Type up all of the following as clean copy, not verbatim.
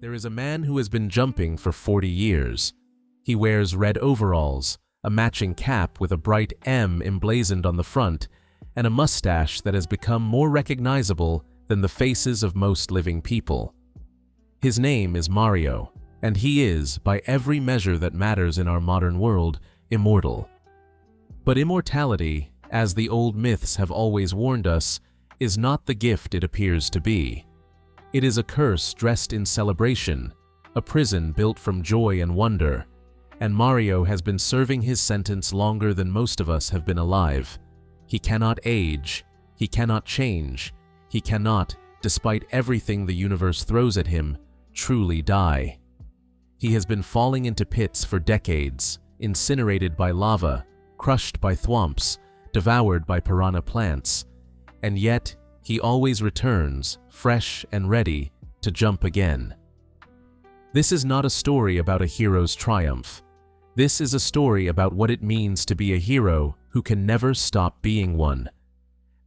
There is a man who has been jumping for 40 years. He wears red overalls, a matching cap with a bright M emblazoned on the front, and a mustache that has become more recognizable than the faces of most living people. His name is Mario, and he is, by every measure that matters in our modern world, immortal. But immortality, as the old myths have always warned us, is not the gift it appears to be. It is a curse dressed in celebration, a prison built from joy and wonder, and Mario has been serving his sentence longer than most of us have been alive. He cannot age, he cannot change, he cannot, despite everything the universe throws at him, truly die. He has been falling into pits for decades, incinerated by lava, crushed by thwomps, devoured by piranha plants, and yet he always returns, fresh and ready, to jump again. This is not a story about a hero's triumph. This is a story about what it means to be a hero who can never stop being one.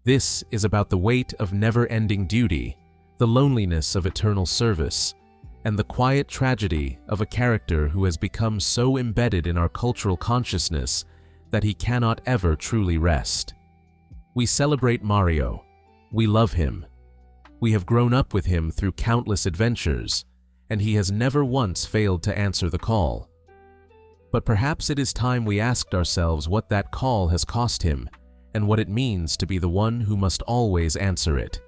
This is about the weight of never-ending duty, the loneliness of eternal service, and the quiet tragedy of a character who has become so embedded in our cultural consciousness that he cannot ever truly rest. We celebrate Mario. We love him. We have grown up with him through countless adventures, and he has never once failed to answer the call. But perhaps it is time we asked ourselves what that call has cost him, and what it means to be the one who must always answer it.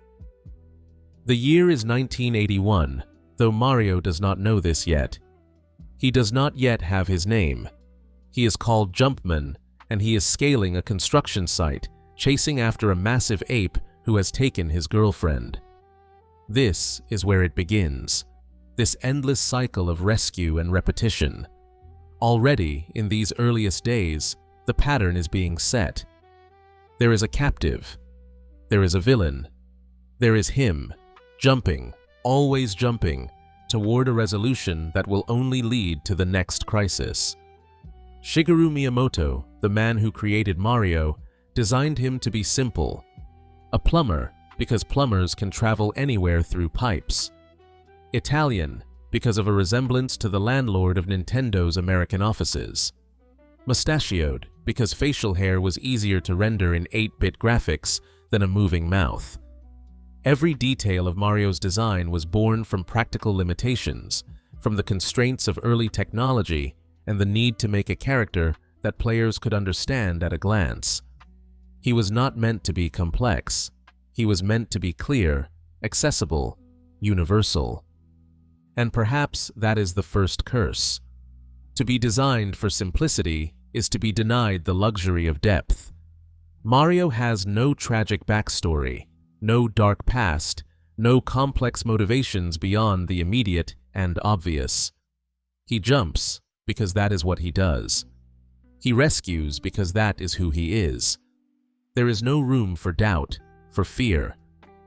The year is 1981, though Mario does not know this yet. He does not yet have his name. He is called Jumpman, and he is scaling a construction site, chasing after a massive ape who has taken his girlfriend. This is where it begins, this endless cycle of rescue and repetition. Already, in these earliest days, the pattern is being set. There is a captive. There is a villain. There is him, jumping, always jumping, toward a resolution that will only lead to the next crisis. Shigeru Miyamoto, the man who created Mario, designed him to be simple. A plumber, because plumbers can travel anywhere through pipes. Italian, because of a resemblance to the landlord of Nintendo's American offices. Mustachioed, because facial hair was easier to render in 8-bit graphics than a moving mouth. Every detail of Mario's design was born from practical limitations, from the constraints of early technology and the need to make a character that players could understand at a glance. He was not meant to be complex. He was meant to be clear, accessible, universal. And perhaps that is the first curse. To be designed for simplicity is to be denied the luxury of depth. Mario has no tragic backstory, no dark past, no complex motivations beyond the immediate and obvious. He jumps because that is what he does. He rescues because that is who he is. There is no room for doubt, for fear,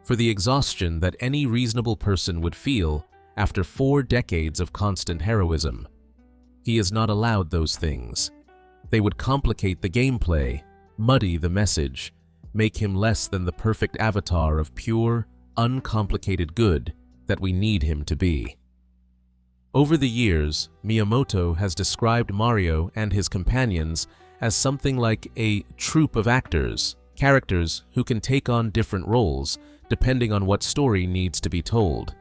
for the exhaustion that any reasonable person would feel after 4 decades of constant heroism. He is not allowed those things. They would complicate the gameplay, muddy the message, make him less than the perfect avatar of pure, uncomplicated good that we need him to be. Over the years, Miyamoto has described Mario and his companions as something like a troupe of actors, characters who can take on different roles depending on what story needs to be told.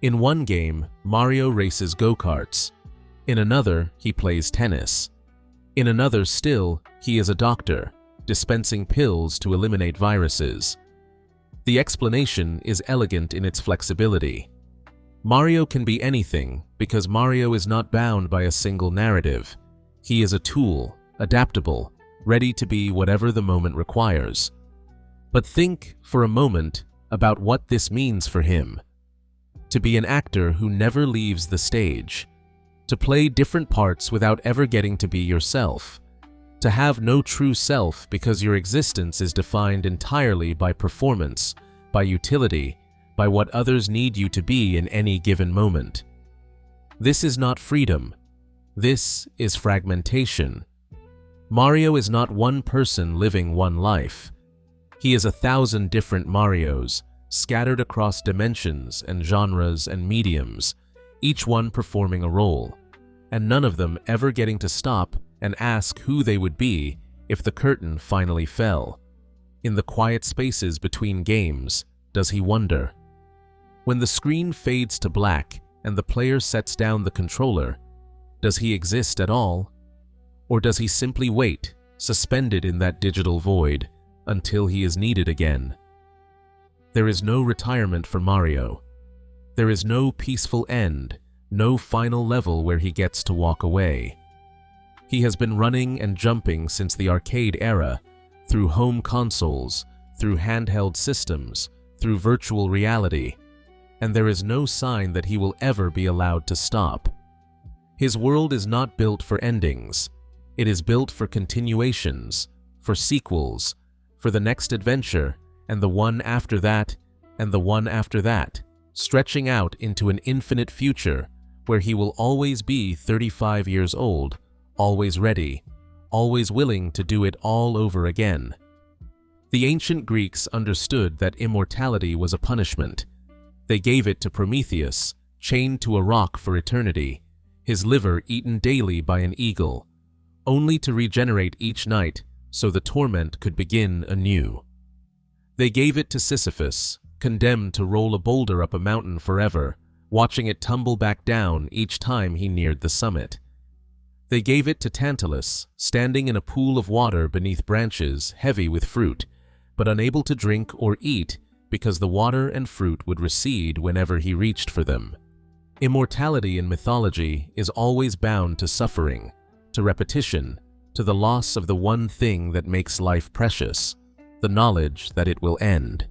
In one game, Mario races go-karts. In another, he plays tennis. In another still, he is a doctor, dispensing pills to eliminate viruses. The explanation is elegant in its flexibility. Mario can be anything because Mario is not bound by a single narrative. He is a tool, adaptable, ready to be whatever the moment requires. But think, for a moment, about what this means for him. To be an actor who never leaves the stage. To play different parts without ever getting to be yourself. To have no true self because your existence is defined entirely by performance, by utility, by what others need you to be in any given moment. This is not freedom. This is fragmentation. Mario is not one person living one life. He is 1,000 different Marios, scattered across dimensions and genres and mediums, each one performing a role, and none of them ever getting to stop and ask who they would be if the curtain finally fell. In the quiet spaces between games, does he wonder? When the screen fades to black and the player sets down the controller, does he exist at all? Or does he simply wait, suspended in that digital void, until he is needed again? There is no retirement for Mario. There is no peaceful end, no final level where he gets to walk away. He has been running and jumping since the arcade era, through home consoles, through handheld systems, through virtual reality, and there is no sign that he will ever be allowed to stop. His world is not built for endings. It is built for continuations, for sequels, for the next adventure, and the one after that, and the one after that, stretching out into an infinite future where he will always be 35 years old, always ready, always willing to do it all over again. The ancient Greeks understood that immortality was a punishment. They gave it to Prometheus, chained to a rock for eternity, his liver eaten daily by an eagle, only to regenerate each night so the torment could begin anew. They gave it to Sisyphus, condemned to roll a boulder up a mountain forever, watching it tumble back down each time he neared the summit. They gave it to Tantalus, standing in a pool of water beneath branches heavy with fruit, but unable to drink or eat because the water and fruit would recede whenever he reached for them. Immortality in mythology is always bound to suffering, to repetition, to the loss of the one thing that makes life precious, the knowledge that it will end.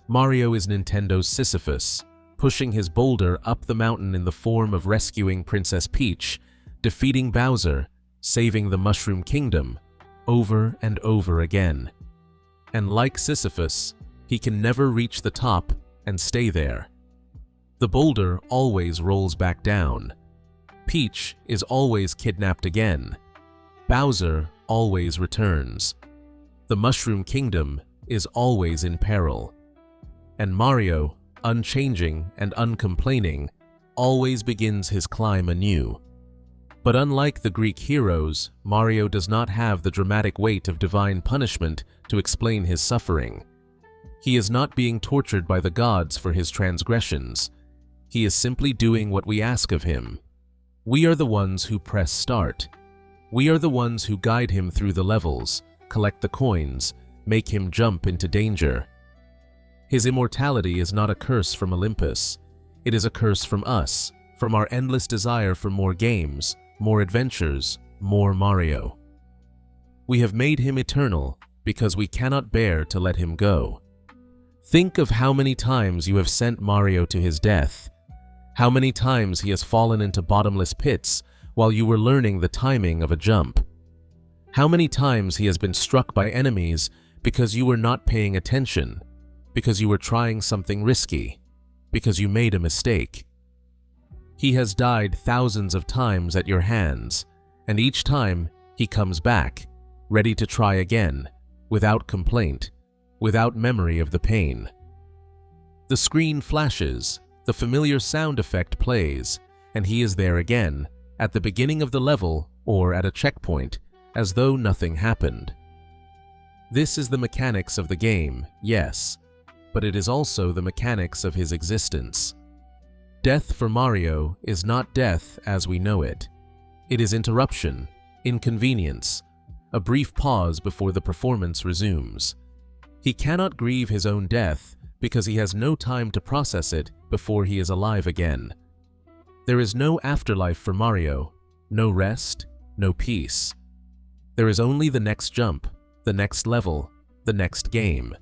Mario is Nintendo's Sisyphus, pushing his boulder up the mountain in the form of rescuing Princess Peach, defeating Bowser, saving the Mushroom Kingdom, over and over again. And like Sisyphus, he can never reach the top and stay there. The boulder always rolls back down. Peach is always kidnapped again. Bowser always returns. The Mushroom Kingdom is always in peril. And Mario, unchanging and uncomplaining, always begins his climb anew. But unlike the Greek heroes, Mario does not have the dramatic weight of divine punishment to explain his suffering. He is not being tortured by the gods for his transgressions. He is simply doing what we ask of him. We are the ones who press start. We are the ones who guide him through the levels, collect the coins, make him jump into danger. His immortality is not a curse from Olympus. It is a curse from us, from our endless desire for more games, more adventures, more Mario. We have made him eternal because we cannot bear to let him go. Think of how many times you have sent Mario to his death, how many times he has fallen into bottomless pits while you were learning the timing of a jump. How many times he has been struck by enemies because you were not paying attention, because you were trying something risky, because you made a mistake. He has died thousands of times at your hands, and each time he comes back, ready to try again, without complaint, without memory of the pain. The screen flashes, the familiar sound effect plays, and he is there again, at the beginning of the level or at a checkpoint, as though nothing happened. This is the mechanics of the game, yes, but it is also the mechanics of his existence. Death for Mario is not death as we know it. It is interruption, inconvenience, a brief pause before the performance resumes. He cannot grieve his own death because he has no time to process it before he is alive again. There is no afterlife for Mario, no rest, no peace. There is only the next jump, the next level, the next game.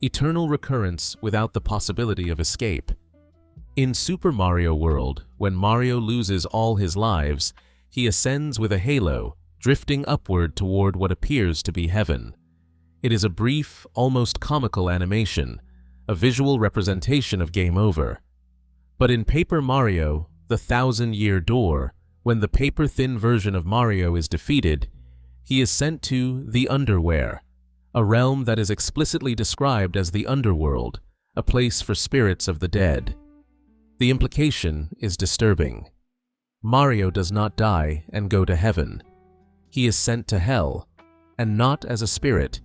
Eternal recurrence without the possibility of escape. In Super Mario World, when Mario loses all his lives, he ascends with a halo, drifting upward toward what appears to be heaven. It is a brief, almost comical animation, a visual representation of game over. But in Paper Mario, the 1,000-Year Door, when the paper-thin version of Mario is defeated, he is sent to the Underwhere, a realm that is explicitly described as the underworld, a place for spirits of the dead. The implication is disturbing. Mario does not die and go to heaven. He is sent to hell, and not as a spirit,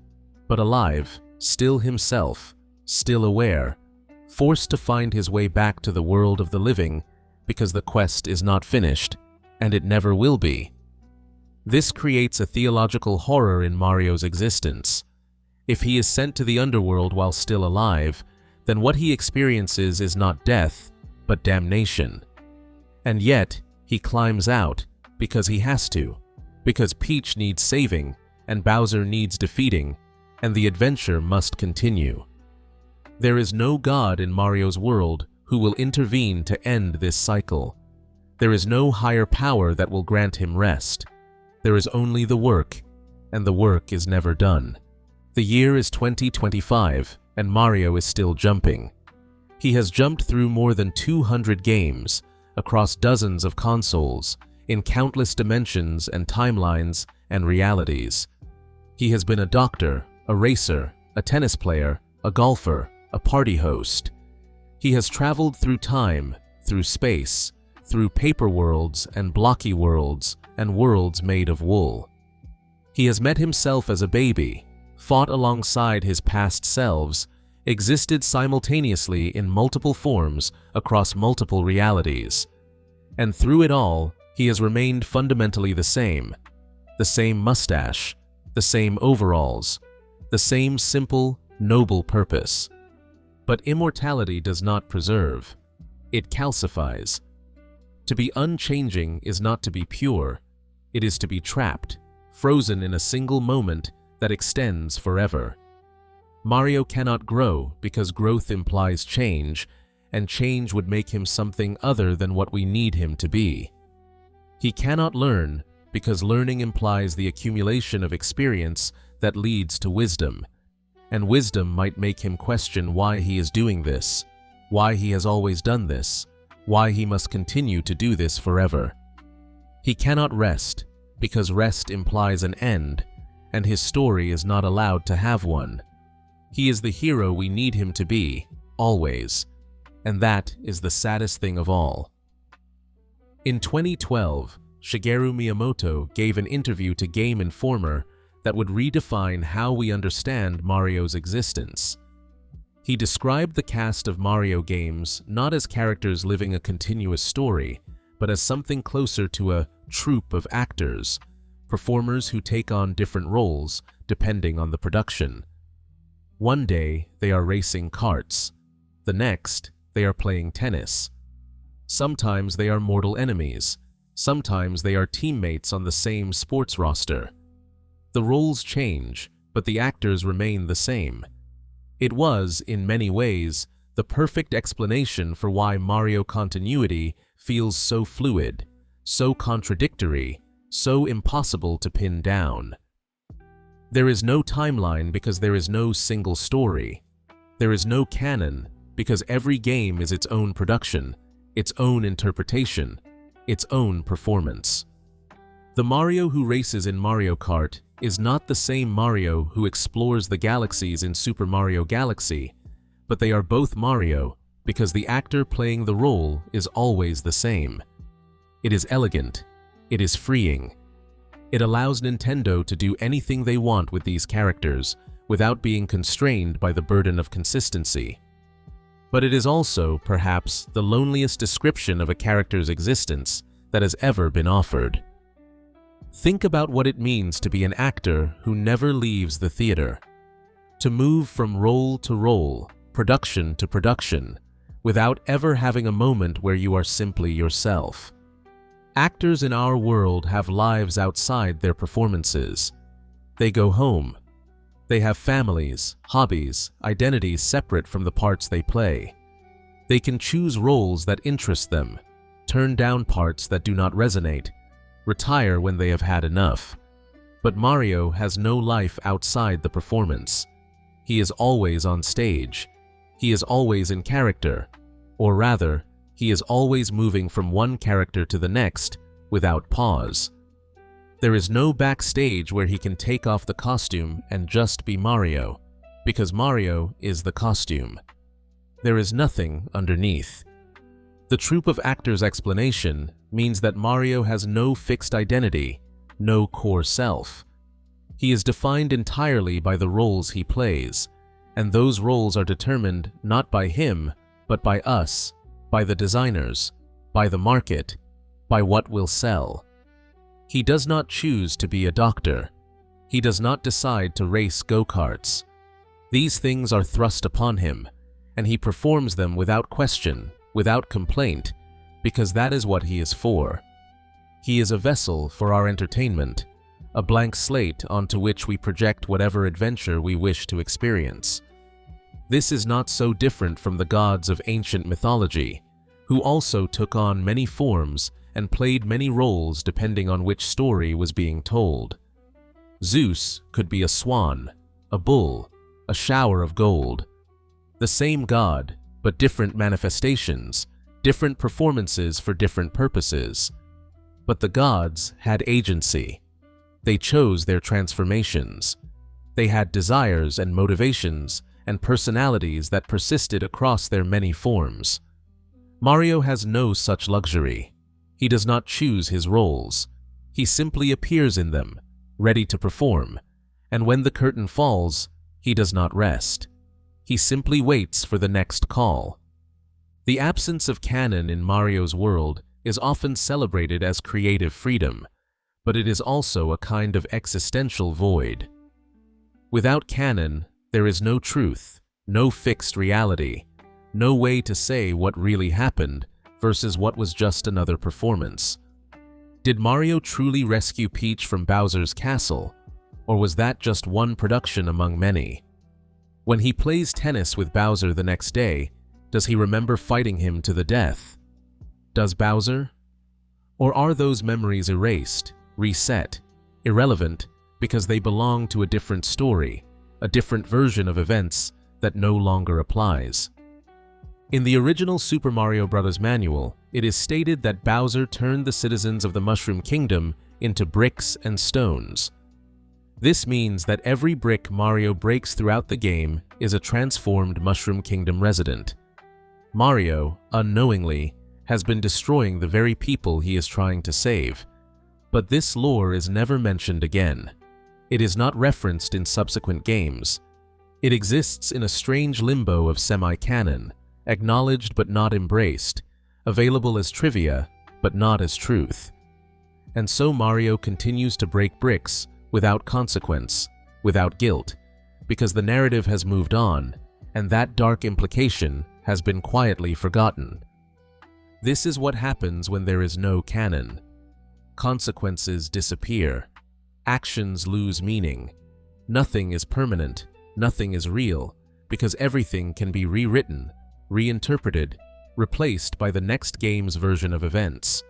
but alive, still himself, still aware, forced to find his way back to the world of the living because the quest is not finished, and it never will be. This creates a theological horror in Mario's existence. If he is sent to the underworld while still alive, then what he experiences is not death, but damnation. And yet, he climbs out because he has to, because Peach needs saving and Bowser needs defeating, and the adventure must continue. There is no God in Mario's world who will intervene to end this cycle. There is no higher power that will grant him rest. There is only the work, and the work is never done. The year is 2025, and Mario is still jumping. He has jumped through more than 200 games, across dozens of consoles, in countless dimensions and timelines and realities. He has been a doctor, a racer, a tennis player, a golfer, a party host. He has traveled through time, through space, through paper worlds and blocky worlds and worlds made of wool. He has met himself as a baby, fought alongside his past selves, existed simultaneously in multiple forms across multiple realities. And through it all, he has remained fundamentally the same mustache, the same overalls, the same simple, noble purpose. But immortality does not preserve. It calcifies. To be unchanging is not to be pure. It is to be trapped, frozen in a single moment that extends forever. Mario cannot grow because growth implies change, and change would make him something other than what we need him to be. He cannot learn because learning implies the accumulation of experience that leads to wisdom, and wisdom might make him question why he is doing this, why he has always done this, why he must continue to do this forever. He cannot rest because rest implies an end, and his story is not allowed to have one. He is the hero we need him to be, always, and that is the saddest thing of all. In 2012, Shigeru Miyamoto gave an interview to Game Informer that would redefine how we understand Mario's existence. He described the cast of Mario games not as characters living a continuous story, but as something closer to a troupe of actors, performers who take on different roles depending on the production. One day, they are racing karts. The next, they are playing tennis. Sometimes they are mortal enemies. Sometimes they are teammates on the same sports roster. The roles change, but the actors remain the same. It was, in many ways, the perfect explanation for why Mario continuity feels so fluid, so contradictory, so impossible to pin down. There is no timeline because there is no single story. There is no canon because every game is its own production, its own interpretation, its own performance. The Mario who races in Mario Kart is not the same Mario who explores the galaxies in Super Mario Galaxy, but they are both Mario because the actor playing the role is always the same. It is elegant. It is freeing. It allows Nintendo to do anything they want with these characters without being constrained by the burden of consistency. But it is also, perhaps, the loneliest description of a character's existence that has ever been offered. Think about what it means to be an actor who never leaves the theater. To move from role to role, production to production, without ever having a moment where you are simply yourself. Actors in our world have lives outside their performances. They go home. They have families, hobbies, identities separate from the parts they play. They can choose roles that interest them, turn down parts that do not resonate, retire when they have had enough. But Mario has no life outside the performance. He is always on stage. He is always in character, or rather, he is always moving from one character to the next without pause. There is no backstage where he can take off the costume and just be Mario, because Mario is the costume. There is nothing underneath. The troupe of actors' explanation means that Mario has no fixed identity, no core self. He is defined entirely by the roles he plays, and those roles are determined not by him, but by us, by the designers, by the market, by what will sell. He does not choose to be a doctor. He does not decide to race go-karts. These things are thrust upon him, and he performs them without question, without complaint, because that is what he is for. He is a vessel for our entertainment, a blank slate onto which we project whatever adventure we wish to experience. This is not so different from the gods of ancient mythology, who also took on many forms and played many roles depending on which story was being told. Zeus could be a swan, a bull, a shower of gold. The same god, but different manifestations, different performances for different purposes. But the gods had agency. They chose their transformations. They had desires and motivations and personalities that persisted across their many forms. Mario has no such luxury. He does not choose his roles. He simply appears in them, ready to perform, and when the curtain falls, he does not rest. He simply waits for the next call. The absence of canon in Mario's world is often celebrated as creative freedom, but it is also a kind of existential void. Without canon, there is no truth, no fixed reality, no way to say what really happened versus what was just another performance. Did Mario truly rescue Peach from Bowser's castle, or was that just one production among many? When he plays tennis with Bowser the next day, does he remember fighting him to the death? Does Bowser? Or are those memories erased, reset, irrelevant because they belong to a different story, a different version of events that no longer applies? In the original Super Mario Bros. Manual, it is stated that Bowser turned the citizens of the Mushroom Kingdom into bricks and stones. This means that every brick Mario breaks throughout the game is a transformed Mushroom Kingdom resident. Mario, unknowingly, has been destroying the very people he is trying to save. But this lore is never mentioned again. It is not referenced in subsequent games. It exists in a strange limbo of semi-canon, acknowledged but not embraced, available as trivia but not as truth. And so Mario continues to break bricks without consequence, without guilt, because the narrative has moved on, and that dark implication has been quietly forgotten. This is what happens when there is no canon. Consequences disappear. Actions lose meaning. Nothing is permanent, nothing is real, because everything can be rewritten, reinterpreted, replaced by the next game's version of events.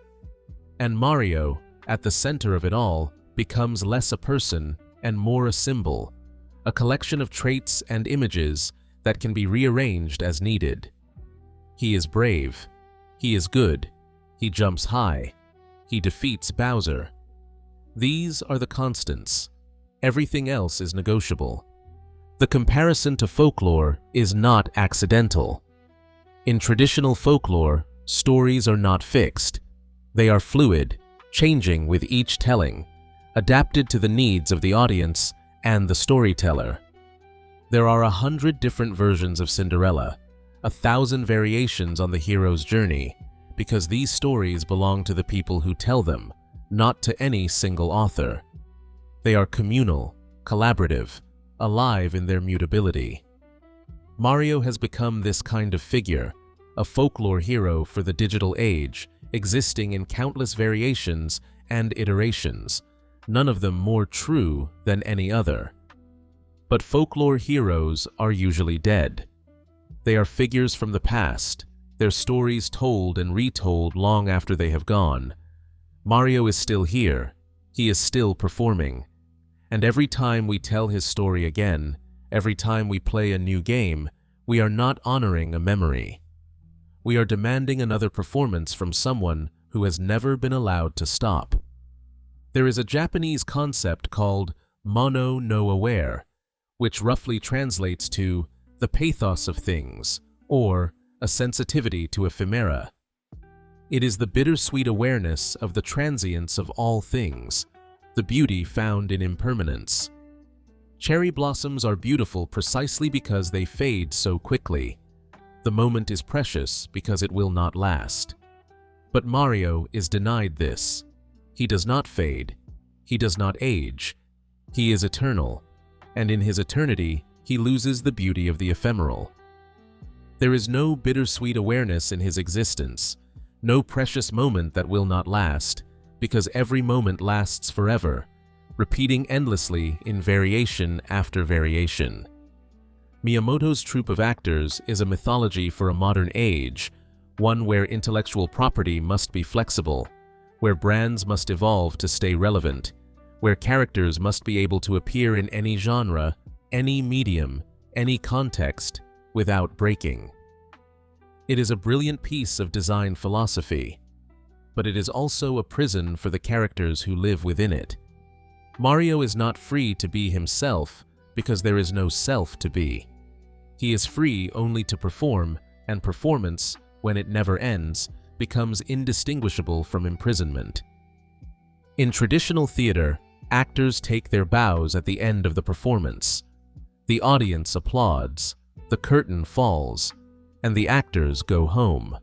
And Mario, at the center of it all, becomes less a person and more a symbol, a collection of traits and images that can be rearranged as needed. He is brave. He is good. He jumps high. He defeats Bowser. These are the constants. Everything else is negotiable. The comparison to folklore is not accidental. In traditional folklore, stories are not fixed. They are fluid, changing with each telling, adapted to the needs of the audience and the storyteller. There are 100 different versions of Cinderella, 1,000 variations on the hero's journey, because these stories belong to the people who tell them, not to any single author. They are communal, collaborative, alive in their mutability. Mario has become this kind of figure, a folklore hero for the digital age, existing in countless variations and iterations, none of them more true than any other. But folklore heroes are usually dead. They are figures from the past, their stories told and retold long after they have gone. Mario is still here, he is still performing, and every time we tell his story again, every time we play a new game, we are not honoring a memory. We are demanding another performance from someone who has never been allowed to stop. There is a Japanese concept called mono no aware, which roughly translates to the pathos of things, or a sensitivity to ephemera. It is the bittersweet awareness of the transience of all things, the beauty found in impermanence. Cherry blossoms are beautiful precisely because they fade so quickly. The moment is precious because it will not last. But Mario is denied this. He does not fade. He does not age. He is eternal, and in his eternity, he loses the beauty of the ephemeral. There is no bittersweet awareness in his existence, no precious moment that will not last, because every moment lasts forever, repeating endlessly in variation after variation. Miyamoto's troupe of actors is a mythology for a modern age, one where intellectual property must be flexible, where brands must evolve to stay relevant, where characters must be able to appear in any genre, any medium, any context, without breaking. It is a brilliant piece of design philosophy, but it is also a prison for the characters who live within it. Mario is not free to be himself because there is no self to be. He is free only to perform, and performance, when it never ends, becomes indistinguishable from imprisonment. In traditional theater, actors take their bows at the end of the performance. The audience applauds, the curtain falls, and the actors go home.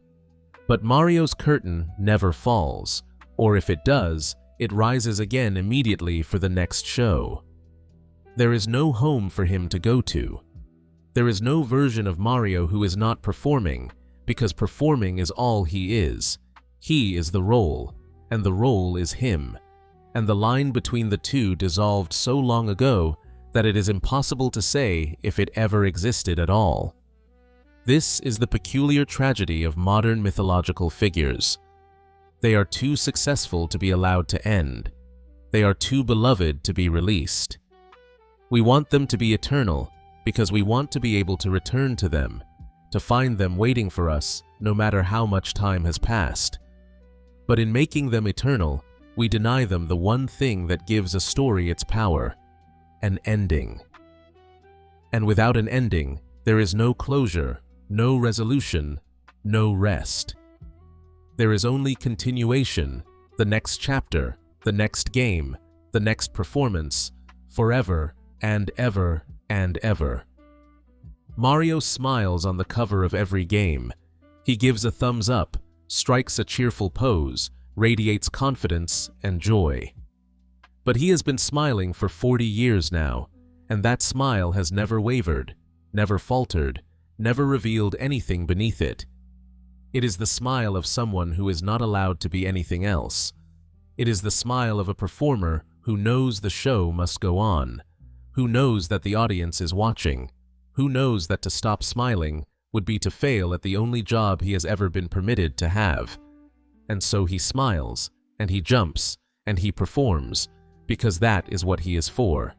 But Mario's curtain never falls, or if it does, it rises again immediately for the next show. There is no home for him to go to. There is no version of Mario who is not performing, because performing is all he is. He is the role, and the role is him, and the line between the two dissolved so long ago that it is impossible to say if it ever existed at all. This is the peculiar tragedy of modern mythological figures. They are too successful to be allowed to end. They are too beloved to be released. We want them to be eternal because we want to be able to return to them, to find them waiting for us no matter how much time has passed. But in making them eternal, we deny them the one thing that gives a story its power: an ending. And without an ending, there is no closure, no resolution, no rest. There is only continuation, the next chapter, the next game, the next performance, forever and ever and ever. Mario smiles on the cover of every game. He gives a thumbs up, strikes a cheerful pose, radiates confidence and joy. But he has been smiling for 40 years now, and that smile has never wavered, never faltered, never revealed anything beneath it. It is the smile of someone who is not allowed to be anything else. It is the smile of a performer who knows the show must go on, who knows that the audience is watching, who knows that to stop smiling would be to fail at the only job he has ever been permitted to have. And so he smiles, and he jumps, and he performs, because that is what he is for.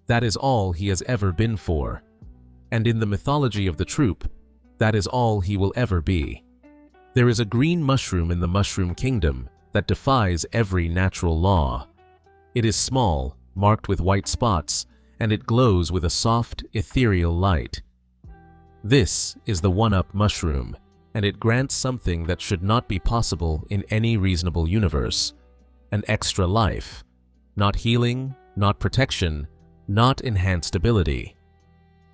That is all he has ever been for. And in the mythology of the troupe, that is all he will ever be. There is a green mushroom in the mushroom kingdom that defies every natural law. It is small, marked with white spots, and it glows with a soft, ethereal light. This is the one-up mushroom, and it grants something that should not be possible in any reasonable universe: an extra life. Not healing, not protection, not enhanced ability.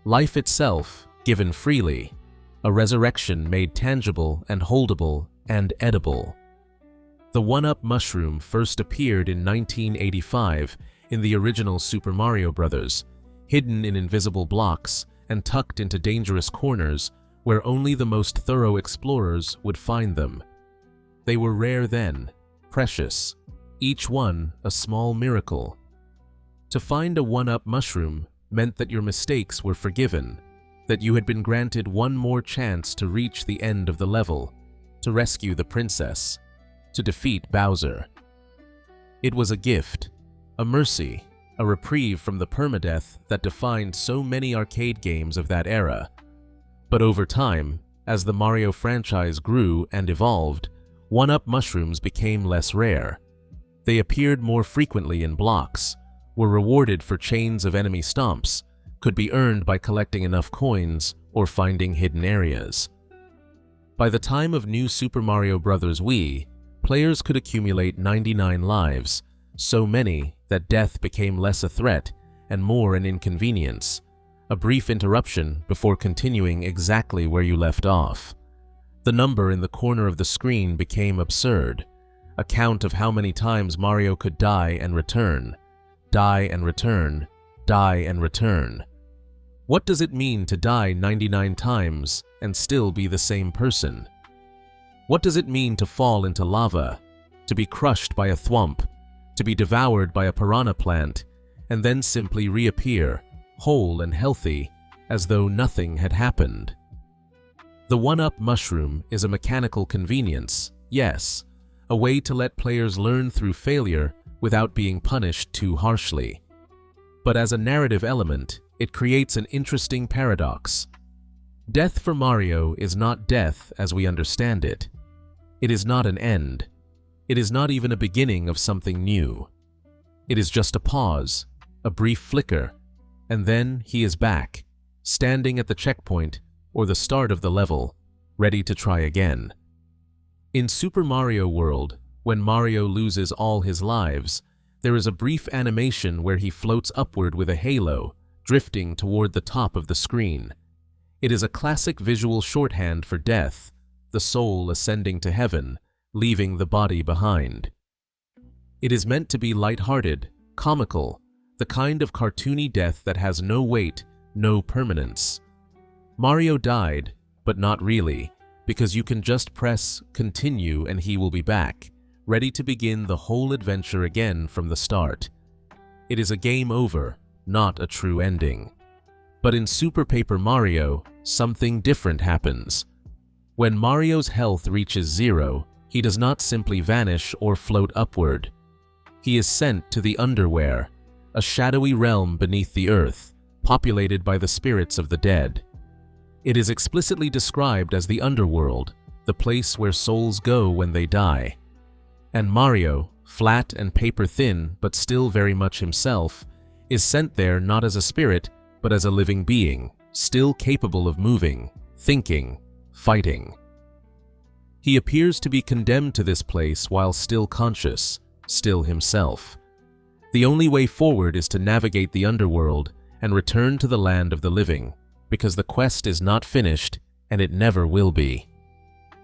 Life itself, given freely, a resurrection made tangible and holdable and edible. The one-up mushroom first appeared in 1985 in the original Super Mario Bros., hidden in invisible blocks and tucked into dangerous corners where only the most thorough explorers would find them. They were rare then, precious, each one a small miracle. To find a one-up mushroom meant that your mistakes were forgiven, that you had been granted one more chance to reach the end of the level, to rescue the princess, to defeat Bowser. It was a gift, a mercy, a reprieve from the permadeath that defined so many arcade games of that era. But over time, as the Mario franchise grew and evolved, one-up mushrooms became less rare. They appeared more frequently in blocks, were rewarded for chains of enemy stomps, could be earned by collecting enough coins or finding hidden areas. By the time of New Super Mario Bros. Wii, players could accumulate 99 lives, so many that death became less a threat and more an inconvenience, a brief interruption before continuing exactly where you left off. The number in the corner of the screen became absurd, a count of how many times Mario could die and return, die and return, die and return. What does it mean to die 99 times and still be the same person? What does it mean to fall into lava, to be crushed by a thwomp, to be devoured by a piranha plant, and then simply reappear, whole and healthy, as though nothing had happened? The one-up mushroom is a mechanical convenience, yes, a way to let players learn through failure without being punished too harshly. But as a narrative element, it creates an interesting paradox. Death for Mario is not death as we understand it. It is not an end. It is not even a beginning of something new. It is just a pause, a brief flicker, and then he is back, standing at the checkpoint or the start of the level, ready to try again. In Super Mario World, when Mario loses all his lives, there is a brief animation where he floats upward with a halo, drifting toward the top of the screen. It is a classic visual shorthand for death, the soul ascending to heaven, leaving the body behind. It is meant to be lighthearted, comical, the kind of cartoony death that has no weight, no permanence. Mario died, but not really, because you can just press continue and he will be back, ready to begin the whole adventure again from the start. It is a game over, not a true ending. But in Super Paper Mario, something different happens. When Mario's health reaches 0, he does not simply vanish or float upward. He is sent to the Underwhere, a shadowy realm beneath the earth, populated by the spirits of the dead. It is explicitly described as the Underworld, the place where souls go when they die. And Mario, flat and paper-thin but still very much himself, is sent there not as a spirit, but as a living being, still capable of moving, thinking, fighting. He appears to be condemned to this place while still conscious, still himself. The only way forward is to navigate the underworld and return to the land of the living, because the quest is not finished and it never will be.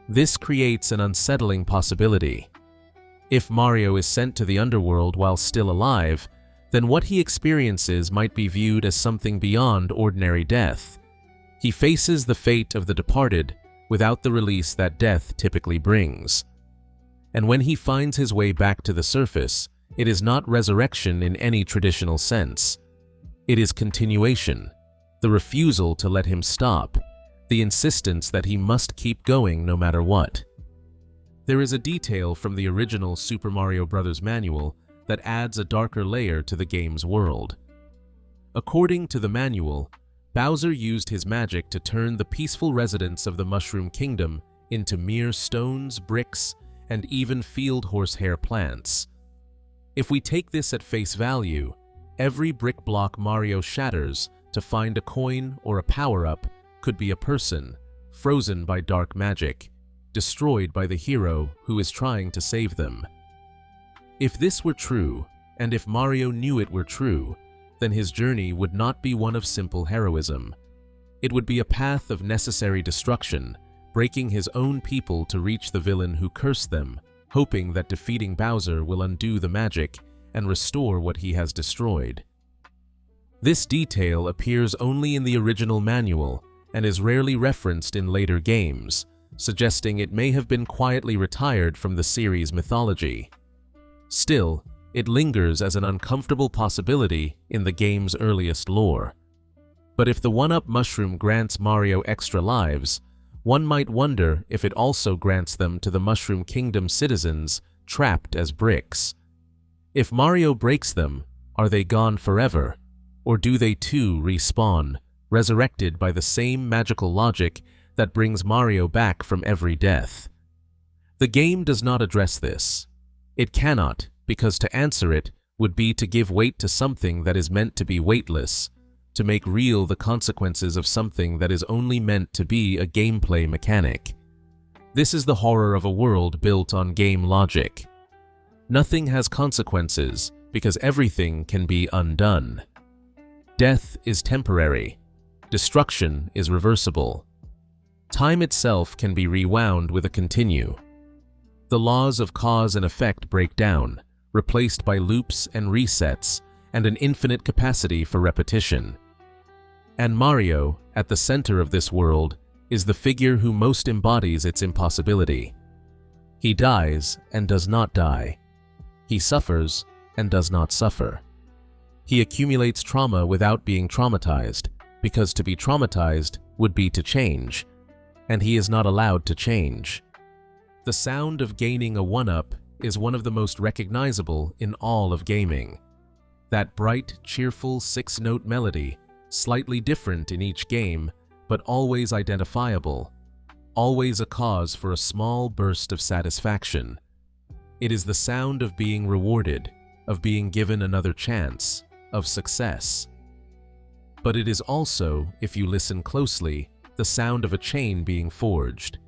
This creates an unsettling possibility. If Mario is sent to the underworld while still alive, then what he experiences might be viewed as something beyond ordinary death. He faces the fate of the departed without the release that death typically brings. And when he finds his way back to the surface, it is not resurrection in any traditional sense. It is continuation, the refusal to let him stop, the insistence that he must keep going no matter what. There is a detail from the original Super Mario Bros. Manual that adds a darker layer to the game's world. According to the manual, Bowser used his magic to turn the peaceful residents of the Mushroom Kingdom into mere stones, bricks, and even field horsehair plants. If we take this at face value, every brick block Mario shatters to find a coin or a power-up could be a person, frozen by dark magic, destroyed by the hero who is trying to save them. If this were true, and if Mario knew it were true, then his journey would not be one of simple heroism. It would be a path of necessary destruction, breaking his own people to reach the villain who cursed them, hoping that defeating Bowser will undo the magic and restore what he has destroyed. This detail appears only in the original manual and is rarely referenced in later games, suggesting it may have been quietly retired from the series' mythology. Still, it lingers as an uncomfortable possibility in the game's earliest lore. But if the one-up mushroom grants Mario extra lives, one might wonder if it also grants them to the Mushroom Kingdom citizens trapped as bricks. If Mario breaks them, are they gone forever? Or do they too respawn, resurrected by the same magical logic that brings Mario back from every death? The game does not address this. It cannot, because to answer it would be to give weight to something that is meant to be weightless, to make real the consequences of something that is only meant to be a gameplay mechanic. This is the horror of a world built on game logic. Nothing has consequences because everything can be undone. Death is temporary. Destruction is reversible. Time itself can be rewound with a continue. The laws of cause and effect break down, replaced by loops and resets and an infinite capacity for repetition. And Mario, at the center of this world, is the figure who most embodies its impossibility. He dies and does not die. He suffers and does not suffer. He accumulates trauma without being traumatized, because to be traumatized would be to change, and he is not allowed to change. The sound of gaining a one-up is one of the most recognizable in all of gaming. That bright, cheerful six-note melody, slightly different in each game, but always identifiable, always a cause for a small burst of satisfaction. It is the sound of being rewarded, of being given another chance, of success. But it is also, if you listen closely, the sound of a chain being forged.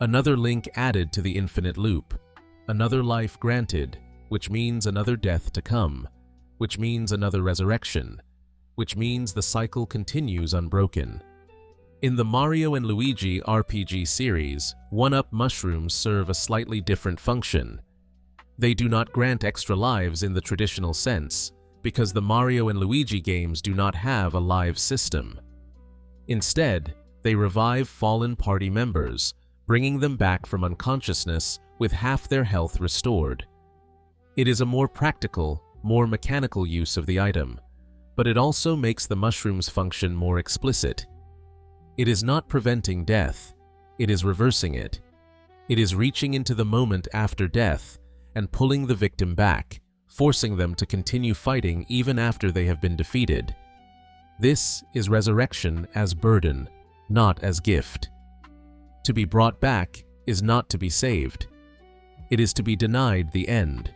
Another link added to the infinite loop, another life granted, which means another death to come, which means another resurrection, which means the cycle continues unbroken. In the Mario and Luigi RPG series, one-up mushrooms serve a slightly different function. They do not grant extra lives in the traditional sense, because the Mario and Luigi games do not have a live system. Instead, they revive fallen party members, bringing them back from unconsciousness with half their health restored. It is a more practical, more mechanical use of the item, but it also makes the mushroom's function more explicit. It is not preventing death, it is reversing it. It is reaching into the moment after death and pulling the victim back, forcing them to continue fighting even after they have been defeated. This is resurrection as burden, not as gift. To be brought back is not to be saved. It is to be denied the end.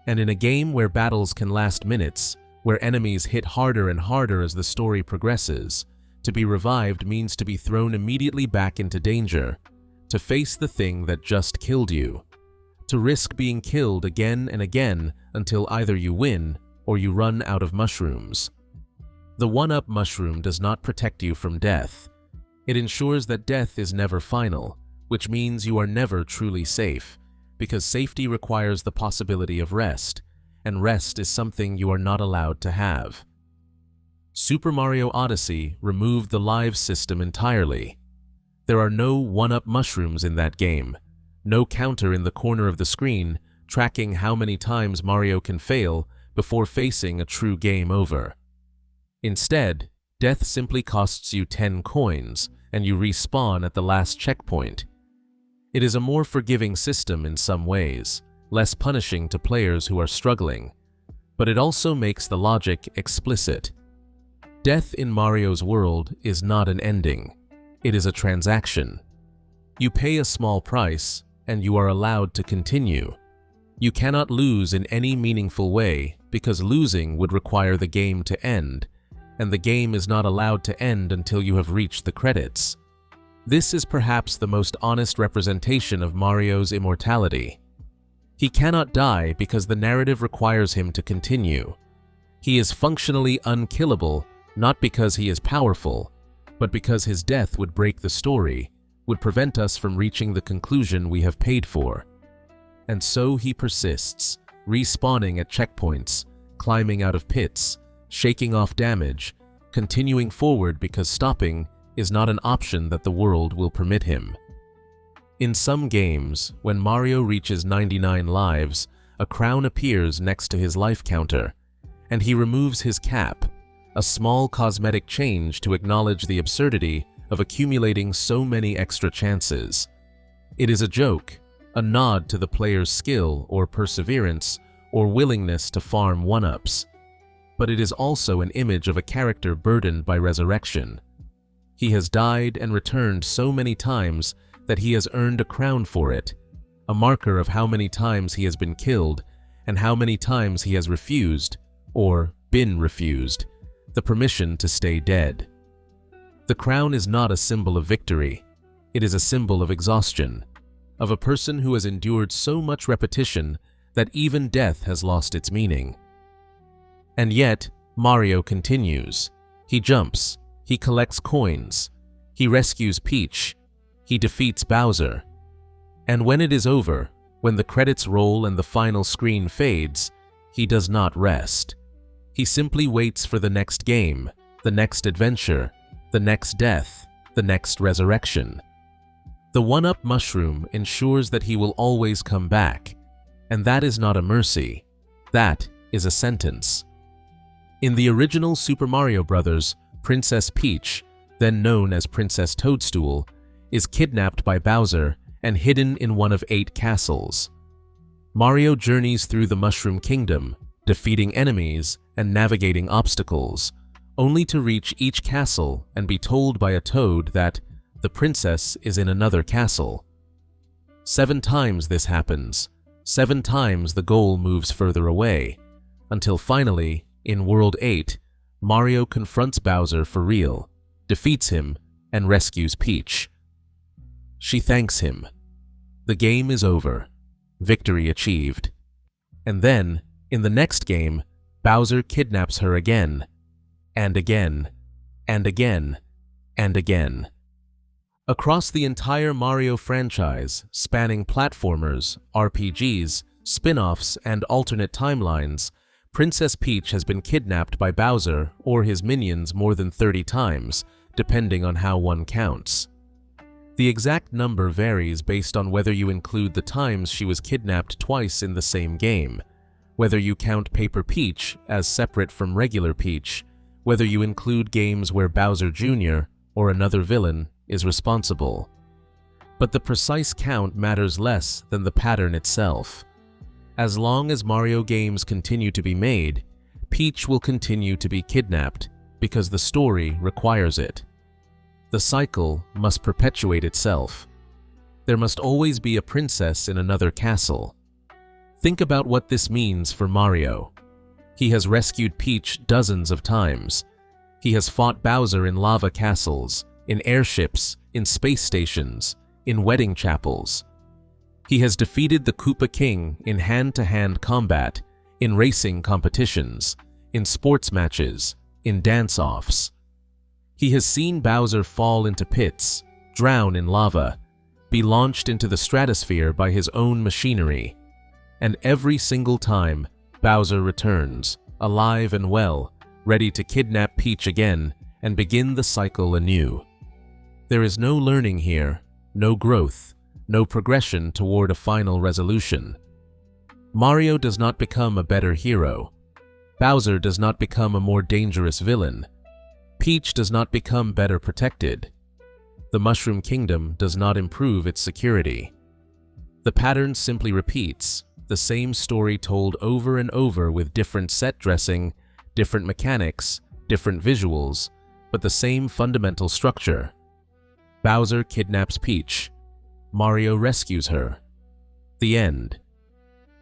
And in a game where battles can last minutes, where enemies hit harder and harder as the story progresses, to be revived means to be thrown immediately back into danger, to face the thing that just killed you, to risk being killed again and again until either you win or you run out of mushrooms. The one-up mushroom does not protect you from death. It ensures that death is never final, which means you are never truly safe, because safety requires the possibility of rest, and rest is something you are not allowed to have. Super Mario Odyssey removed the live system entirely. There are no one-up mushrooms in that game, no counter in the corner of the screen tracking how many times Mario can fail before facing a true game over. Instead, death simply costs you 10 coins, and you respawn at the last checkpoint. It is a more forgiving system in some ways, less punishing to players who are struggling, but it also makes the logic explicit. Death in Mario's world is not an ending, it is a transaction. You pay a small price, and you are allowed to continue. You cannot lose in any meaningful way, because losing would require the game to end, and the game is not allowed to end until you have reached the credits. This is perhaps the most honest representation of Mario's immortality. He cannot die because the narrative requires him to continue. He is functionally unkillable, not because he is powerful, but because his death would break the story, would prevent us from reaching the conclusion we have paid for. And so he persists, respawning at checkpoints, climbing out of pits, shaking off damage, continuing forward because stopping is not an option that the world will permit him. In some games, when Mario reaches 99 lives, a crown appears next to his life counter, and he removes his cap, a small cosmetic change to acknowledge the absurdity of accumulating so many extra chances. It is a joke, a nod to the player's skill or perseverance or willingness to farm one-ups. But it is also an image of a character burdened by resurrection. He has died and returned so many times that he has earned a crown for it, a marker of how many times he has been killed and how many times he has refused, or been refused, the permission to stay dead. The crown is not a symbol of victory. It is a symbol of exhaustion, of a person who has endured so much repetition that even death has lost its meaning. And yet, Mario continues. He jumps, he collects coins, he rescues Peach, he defeats Bowser. And when it is over, when the credits roll and the final screen fades, he does not rest. He simply waits for the next game, the next adventure, the next death, the next resurrection. The one-up mushroom ensures that he will always come back, and that is not a mercy, that is a sentence. In the original Super Mario Bros., Princess Peach, then known as Princess Toadstool, is kidnapped by Bowser and hidden in one of 8 castles. Mario journeys through the Mushroom Kingdom, defeating enemies and navigating obstacles, only to reach each castle and be told by a toad that the princess is in another castle. 7 times this happens, 7 times the goal moves further away, until finally, in World 8, Mario confronts Bowser for real, defeats him, and rescues Peach. She thanks him. The game is over. Victory achieved. And then, in the next game, Bowser kidnaps her again, and again, and again, and again. Across the entire Mario franchise, spanning platformers, RPGs, spin-offs, and alternate timelines, Princess Peach has been kidnapped by Bowser or his minions more than 30 times, depending on how one counts. The exact number varies based on whether you include the times she was kidnapped twice in the same game, whether you count Paper Peach as separate from regular Peach, whether you include games where Bowser Jr. or another villain is responsible. But the precise count matters less than the pattern itself. As long as Mario games continue to be made, Peach will continue to be kidnapped because the story requires it. The cycle must perpetuate itself. There must always be a princess in another castle. Think about what this means for Mario. He has rescued Peach dozens of times. He has fought Bowser in lava castles, in airships, in space stations, in wedding chapels. He has defeated the Koopa King in hand-to-hand combat, in racing competitions, in sports matches, in dance-offs. He has seen Bowser fall into pits, drown in lava, be launched into the stratosphere by his own machinery. And every single time, Bowser returns, alive and well, ready to kidnap Peach again and begin the cycle anew. There is no learning here, no growth, no progression toward a final resolution. Mario does not become a better hero. Bowser does not become a more dangerous villain. Peach does not become better protected. The Mushroom Kingdom does not improve its security. The pattern simply repeats, the same story told over and over with different set dressing, different mechanics, different visuals, but the same fundamental structure. Bowser kidnaps Peach. Mario rescues her. The end.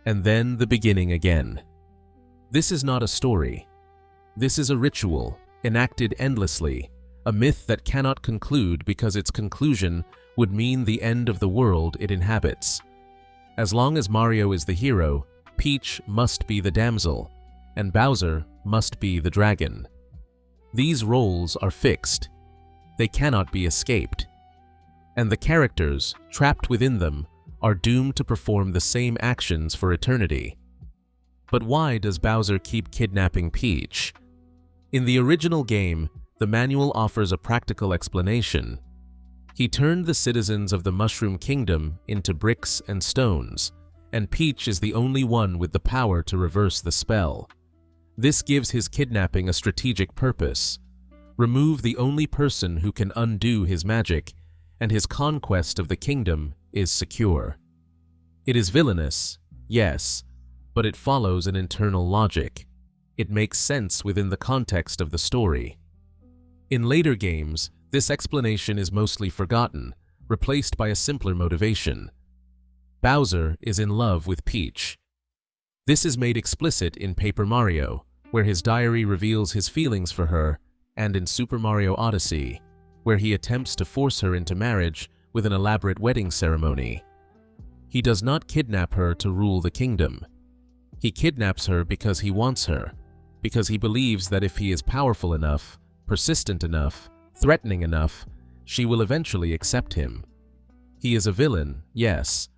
And then the beginning again. This is not a story. This is a ritual, enacted endlessly, a myth that cannot conclude because its conclusion would mean the end of the world it inhabits. As long as Mario is the hero, Peach must be the damsel, and Bowser must be the dragon. These roles are fixed. They cannot be escaped. And the characters, trapped within them, are doomed to perform the same actions for eternity. But why does Bowser keep kidnapping Peach? In the original game, the manual offers a practical explanation. He turned the citizens of the Mushroom Kingdom into bricks and stones, and Peach is the only one with the power to reverse the spell. This gives his kidnapping a strategic purpose. Remove the only person who can undo his magic, and his conquest of the kingdom is secure. It is villainous, yes, but it follows an internal logic. It makes sense within the context of the story. In later games, this explanation is mostly forgotten, replaced by a simpler motivation. Bowser is in love with Peach. This is made explicit in Paper Mario, where his diary reveals his feelings for her, and in Super Mario Odyssey, where he attempts to force her into marriage with an elaborate wedding ceremony. He does not kidnap her to rule the kingdom. He kidnaps her because he wants her, because he believes that if he is powerful enough, persistent enough, threatening enough, she will eventually accept him. He is a villain, yes,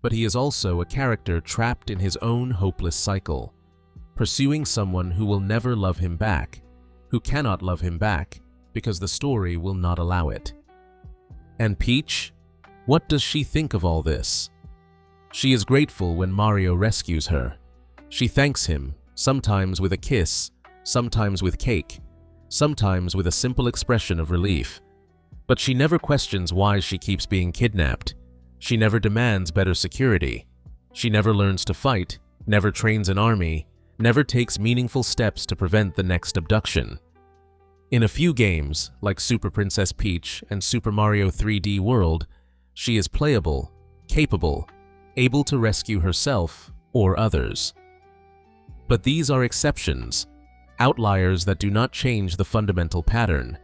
but he is also a character trapped in his own hopeless cycle, pursuing someone who will never love him back, who cannot love him back because the story will not allow it. And Peach? What does she think of all this? She is grateful when Mario rescues her. She thanks him, sometimes with a kiss, sometimes with cake, sometimes with a simple expression of relief. But she never questions why she keeps being kidnapped. She never demands better security. She never learns to fight, never trains an army, never takes meaningful steps to prevent the next abduction. In a few games, like Super Princess Peach and Super Mario 3D World, she is playable, capable, able to rescue herself or others. But these are exceptions, outliers that do not change the fundamental pattern.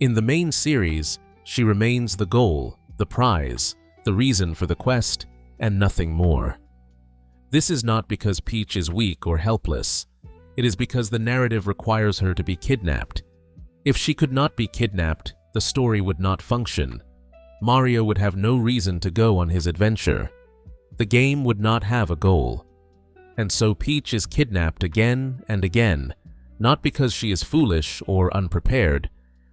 In the main series, she remains the goal, the prize, the reason for the quest, and nothing more. This is not because Peach is weak or helpless. It is because the narrative requires her to be kidnapped. If she could not be kidnapped, the story would not function. Mario would have no reason to go on his adventure. The game would not have a goal. And so Peach is kidnapped again and again, not because she is foolish or unprepared,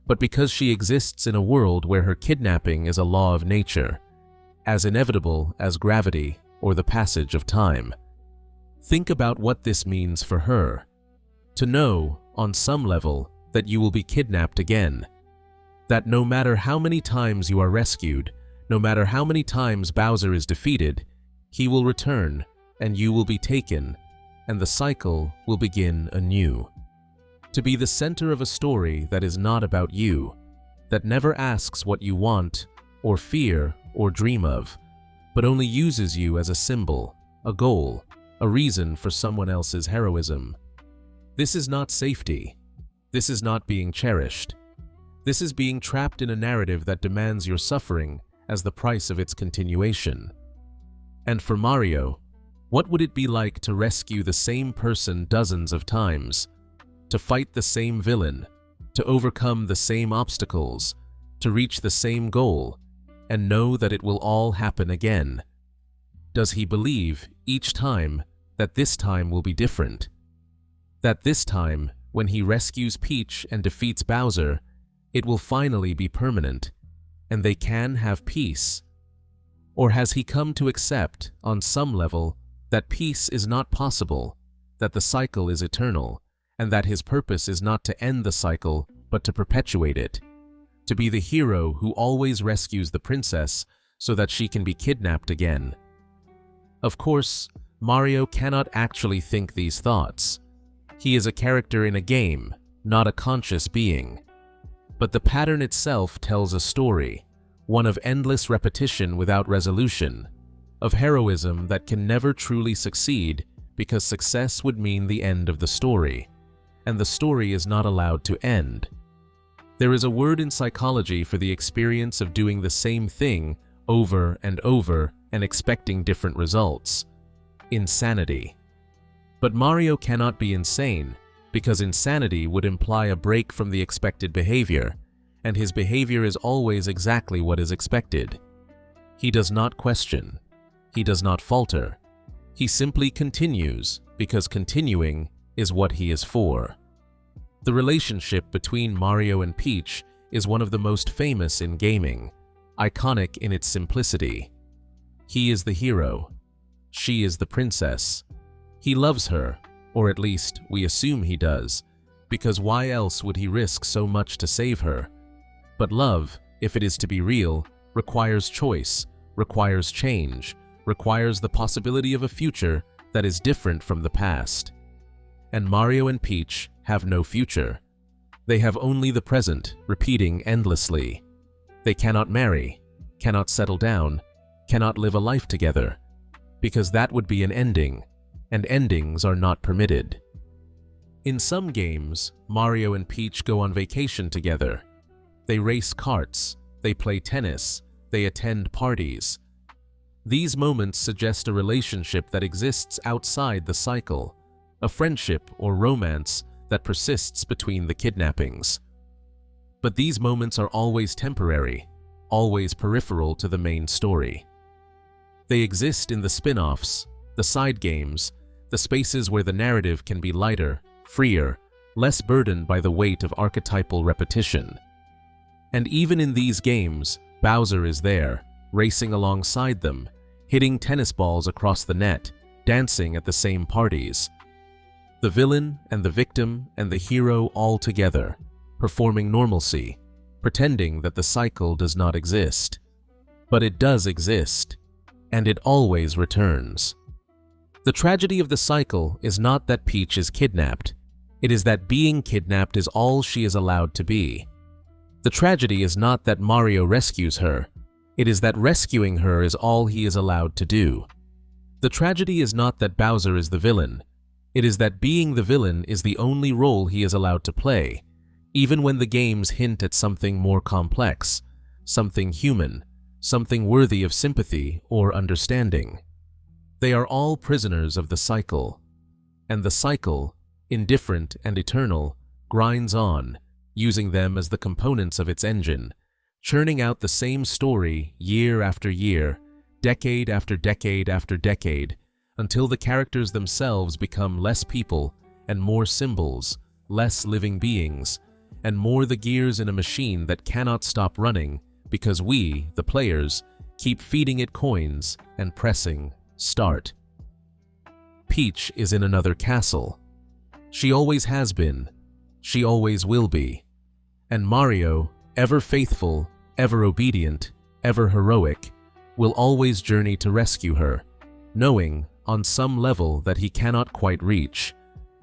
but because she exists in a world where her kidnapping is a law of nature, as inevitable as gravity or the passage of time. Think about what this means for her. To know, on some level, that you will be kidnapped again. That no matter how many times you are rescued, no matter how many times Bowser is defeated, he will return, and you will be taken, and the cycle will begin anew. To be the center of a story that is not about you, that never asks what you want, or fear, or dream of, but only uses you as a symbol, a goal, a reason for someone else's heroism. This is not safety. This is not being cherished. This is being trapped in a narrative that demands your suffering as the price of its continuation. And for Mario, what would it be like to rescue the same person dozens of times, to fight the same villain, to overcome the same obstacles, to reach the same goal, and know that it will all happen again? Does he believe, each time, that this time will be different? That this time, when he rescues Peach and defeats Bowser, it will finally be permanent, and they can have peace? Or has he come to accept, on some level, that peace is not possible, that the cycle is eternal, and that his purpose is not to end the cycle, but to perpetuate it, to be the hero who always rescues the princess so that she can be kidnapped again? Of course, Mario cannot actually think these thoughts. He is a character in a game, not a conscious being. But the pattern itself tells a story, one of endless repetition without resolution, of heroism that can never truly succeed because success would mean the end of the story, and the story is not allowed to end. There is a word in psychology for the experience of doing the same thing over and over and expecting different results: insanity. But Mario cannot be insane, because insanity would imply a break from the expected behavior, and his behavior is always exactly what is expected. He does not question. He does not falter. He simply continues, because continuing is what he is for. The relationship between Mario and Peach is one of the most famous in gaming, iconic in its simplicity. He is the hero. She is the princess. He loves her, or at least we assume he does, because why else would he risk so much to save her? But love, if it is to be real, requires choice, requires change, requires the possibility of a future that is different from the past. And Mario and Peach have no future. They have only the present, repeating endlessly. They cannot marry, cannot settle down, cannot live a life together, because that would be an ending, and endings are not permitted. In some games, Mario and Peach go on vacation together. They race karts, they play tennis, they attend parties. These moments suggest a relationship that exists outside the cycle, a friendship or romance that persists between the kidnappings. But these moments are always temporary, always peripheral to the main story. They exist in the spin-offs, the side games, the spaces where the narrative can be lighter, freer, less burdened by the weight of archetypal repetition. And even in these games, Bowser is there, racing alongside them, hitting tennis balls across the net, dancing at the same parties. The villain and the victim and the hero all together, performing normalcy, pretending that the cycle does not exist. But it does exist, and it always returns. The tragedy of the cycle is not that Peach is kidnapped. It is that being kidnapped is all she is allowed to be. The tragedy is not that Mario rescues her. It is that rescuing her is all he is allowed to do. The tragedy is not that Bowser is the villain. It is that being the villain is the only role he is allowed to play, even when the games hint at something more complex, something human, something worthy of sympathy or understanding. They are all prisoners of the cycle, and the cycle, indifferent and eternal, grinds on, using them as the components of its engine, churning out the same story year after year, decade after decade after decade, until the characters themselves become less people and more symbols, less living beings, and more the gears in a machine that cannot stop running because we, the players, keep feeding it coins and pressing start. Peach is in another castle. She always has been. She always will be. And Mario, ever faithful, ever obedient, ever heroic, will always journey to rescue her, knowing, on some level, that he cannot quite reach,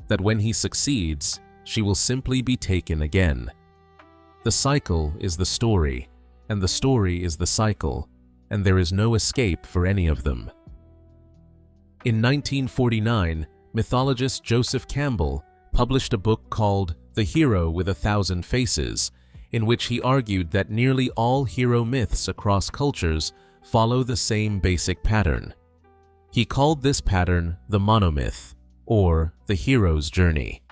that when he succeeds, she will simply be taken again. The cycle is the story, and the story is the cycle, and there is no escape for any of them. In 1949, mythologist Joseph Campbell published a book called The Hero with a Thousand Faces, in which he argued that nearly all hero myths across cultures follow the same basic pattern. He called this pattern the monomyth, or the hero's journey.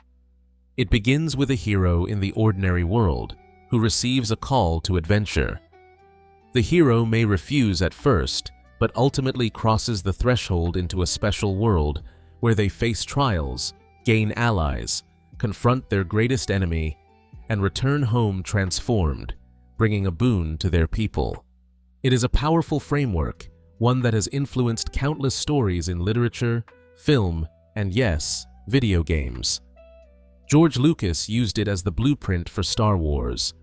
It begins with a hero in the ordinary world who receives a call to adventure. The hero may refuse at first, but ultimately crosses the threshold into a special world where they face trials, gain allies, confront their greatest enemy, and return home transformed, bringing a boon to their people. It is a powerful framework, one that has influenced countless stories in literature, film, and yes, video games. George Lucas used it as the blueprint for Star Wars.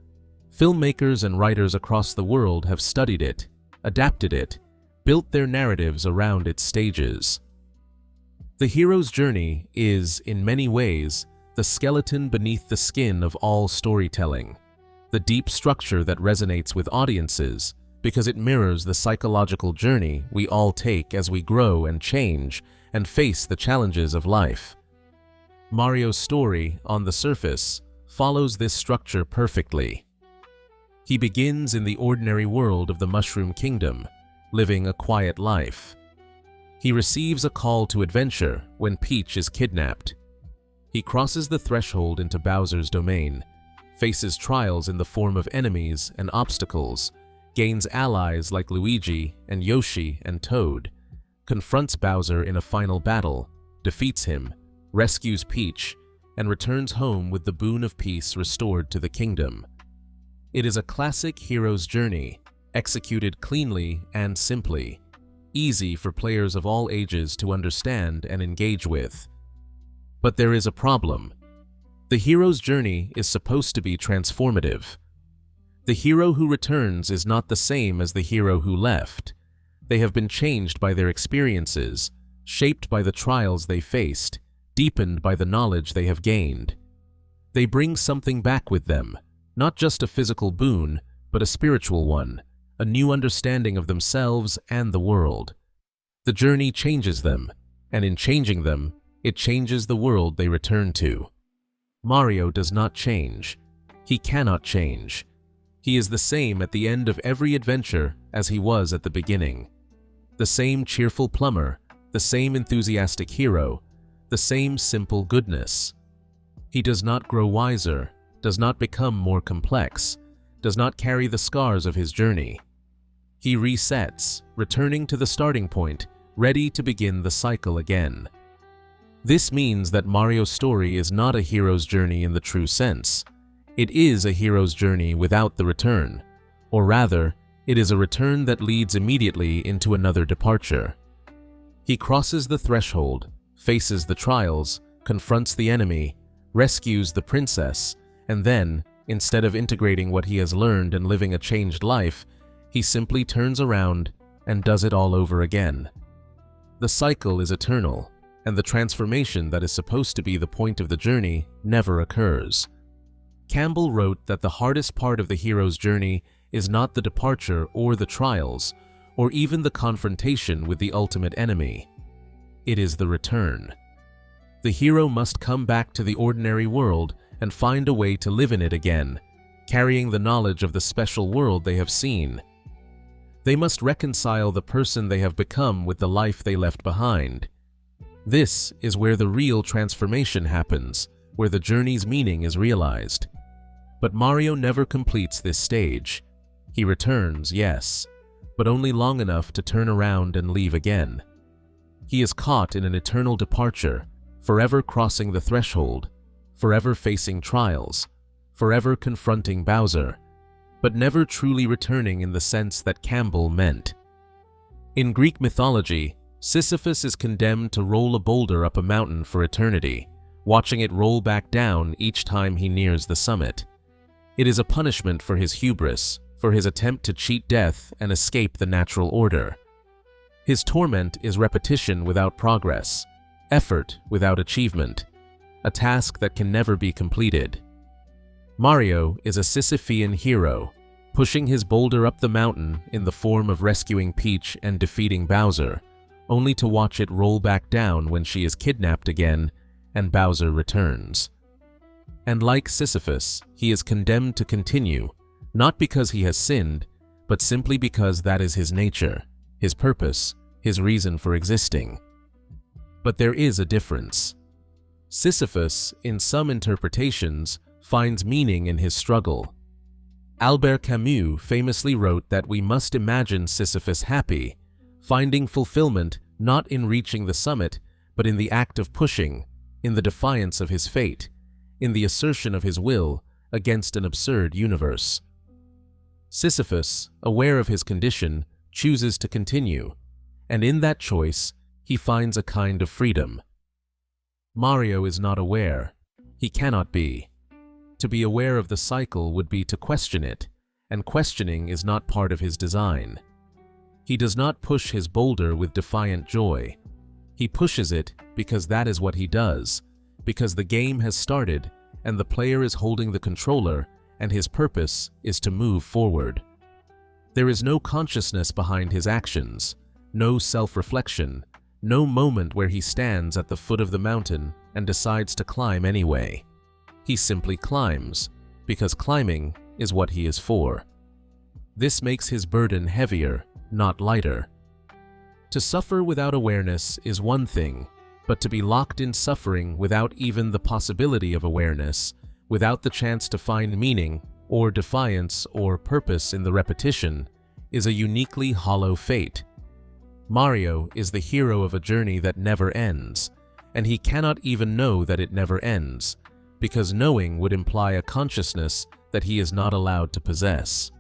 Filmmakers and writers across the world have studied it, adapted it, built their narratives around its stages. The hero's journey is, in many ways, the skeleton beneath the skin of all storytelling, the deep structure that resonates with audiences because it mirrors the psychological journey we all take as we grow and change and face the challenges of life. Mario's story, on the surface, follows this structure perfectly. He begins in the ordinary world of the Mushroom Kingdom, living a quiet life. He receives a call to adventure when Peach is kidnapped. He crosses the threshold into Bowser's domain, faces trials in the form of enemies and obstacles, gains allies like Luigi and Yoshi and Toad, confronts Bowser in a final battle, defeats him, rescues Peach, and returns home with the boon of peace restored to the kingdom. It is a classic hero's journey, executed cleanly and simply, easy for players of all ages to understand and engage with. But there is a problem. The hero's journey is supposed to be transformative. The hero who returns is not the same as the hero who left. They have been changed by their experiences, shaped by the trials they faced, deepened by the knowledge they have gained. They bring something back with them, not just a physical boon, but a spiritual one, a new understanding of themselves and the world. The journey changes them, and in changing them, it changes the world they return to. Mario does not change. He cannot change. He is the same at the end of every adventure as he was at the beginning. The same cheerful plumber, the same enthusiastic hero, the same simple goodness. He does not grow wiser, does not become more complex, does not carry the scars of his journey. He resets, returning to the starting point, ready to begin the cycle again. This means that Mario's story is not a hero's journey in the true sense. It is a hero's journey without the return, or rather, it is a return that leads immediately into another departure. He crosses the threshold, faces the trials, confronts the enemy, rescues the princess, and then, instead of integrating what he has learned and living a changed life, he simply turns around and does it all over again. The cycle is eternal, and the transformation that is supposed to be the point of the journey never occurs. Campbell wrote that the hardest part of the hero's journey is not the departure or the trials, or even the confrontation with the ultimate enemy. It is the return. The hero must come back to the ordinary world and find a way to live in it again, carrying the knowledge of the special world they have seen. They must reconcile the person they have become with the life they left behind. This is where the real transformation happens, where the journey's meaning is realized. But Mario never completes this stage. He returns, yes, but only long enough to turn around and leave again. He is caught in an eternal departure, forever crossing the threshold, forever facing trials, forever confronting Bowser, but never truly returning in the sense that Campbell meant. In Greek mythology, Sisyphus is condemned to roll a boulder up a mountain for eternity, watching it roll back down each time he nears the summit. It is a punishment for his hubris, for his attempt to cheat death and escape the natural order. His torment is repetition without progress, effort without achievement, a task that can never be completed. Mario is a Sisyphean hero, pushing his boulder up the mountain in the form of rescuing Peach and defeating Bowser, only to watch it roll back down when she is kidnapped again and Bowser returns. And like Sisyphus, he is condemned to continue, not because he has sinned, but simply because that is his nature, his purpose, his reason for existing. But there is a difference. Sisyphus, in some interpretations, finds meaning in his struggle. Albert Camus famously wrote that we must imagine Sisyphus happy, finding fulfillment not in reaching the summit, but in the act of pushing, in the defiance of his fate, in the assertion of his will against an absurd universe. Sisyphus, aware of his condition, chooses to continue, and in that choice, he finds a kind of freedom. Mario is not aware. He cannot be. To be aware of the cycle would be to question it, and questioning is not part of his design. He does not push his boulder with defiant joy. He pushes it because that is what he does, because the game has started and the player is holding the controller and his purpose is to move forward. There is no consciousness behind his actions, no self-reflection, no moment where he stands at the foot of the mountain and decides to climb anyway. He simply climbs, because climbing is what he is for. This makes his burden heavier, not lighter. To suffer without awareness is one thing, but to be locked in suffering without even the possibility of awareness, without the chance to find meaning or defiance or purpose in the repetition, is a uniquely hollow fate. Mario is the hero of a journey that never ends, and he cannot even know that it never ends, because knowing would imply a consciousness that he is not allowed to possess.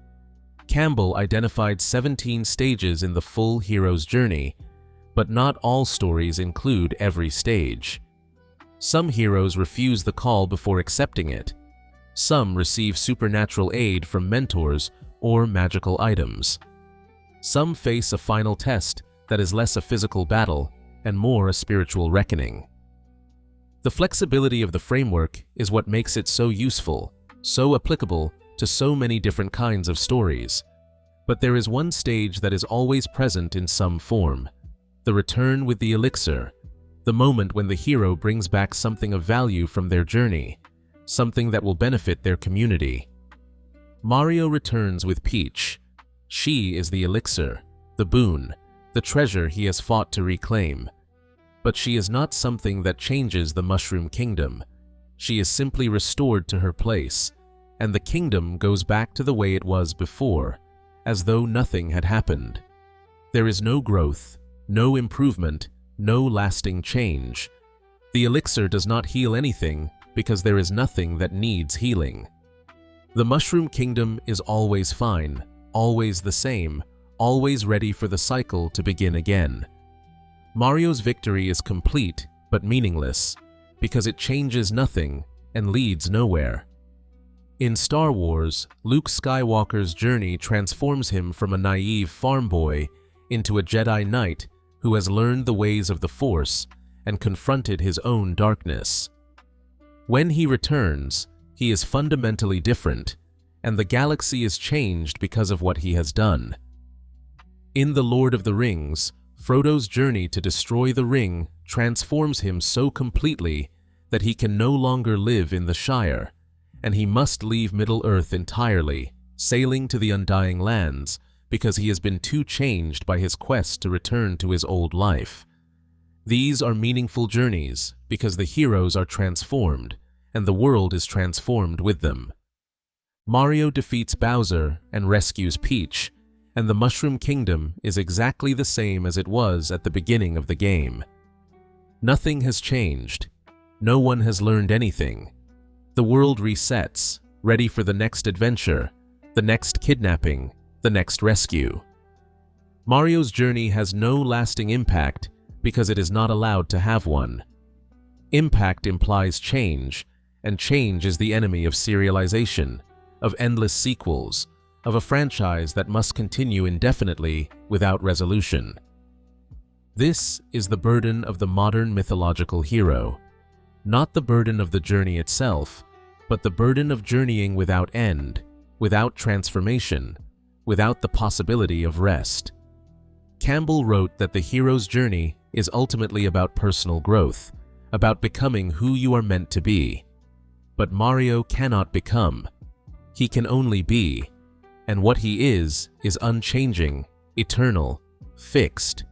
Campbell identified 17 stages in the full hero's journey, but not all stories include every stage. Some heroes refuse the call before accepting it. Some receive supernatural aid from mentors or magical items. Some face a final test that is less a physical battle and more a spiritual reckoning. The flexibility of the framework is what makes it so useful, so applicable to so many different kinds of stories. But there is one stage that is always present in some form: the return with the elixir, the moment when the hero brings back something of value from their journey, something that will benefit their community. Mario returns with Peach. She is the elixir, the boon, the treasure he has fought to reclaim. But she is not something that changes the Mushroom Kingdom. She is simply restored to her place, and the kingdom goes back to the way it was before, as though nothing had happened. There is no growth, no improvement, no lasting change. The elixir does not heal anything because there is nothing that needs healing. The Mushroom Kingdom is always fine, always the same, always ready for the cycle to begin again. Mario's victory is complete but meaningless because it changes nothing and leads nowhere. In Star Wars, Luke Skywalker's journey transforms him from a naive farm boy into a Jedi Knight who has learned the ways of the Force and confronted his own darkness. When he returns, he is fundamentally different, and the galaxy is changed because of what he has done. In The Lord of the Rings, Frodo's journey to destroy the ring transforms him so completely that he can no longer live in the Shire, and he must leave Middle-earth entirely, sailing to the Undying Lands because he has been too changed by his quest to return to his old life. These are meaningful journeys because the heroes are transformed, and the world is transformed with them. Mario defeats Bowser and rescues Peach, and the Mushroom Kingdom is exactly the same as it was at the beginning of the game. Nothing has changed. No one has learned anything. The world resets, ready for the next adventure, the next kidnapping, the next rescue. Mario's journey has no lasting impact because it is not allowed to have one. Impact implies change, and change is the enemy of serialization, of endless sequels, of a franchise that must continue indefinitely without resolution. This is the burden of the modern mythological hero. Not the burden of the journey itself, but the burden of journeying without end, without transformation, without the possibility of rest. Campbell wrote that the hero's journey is ultimately about personal growth, about becoming who you are meant to be. But Mario cannot become. He can only be, and what he is unchanging, eternal, fixed.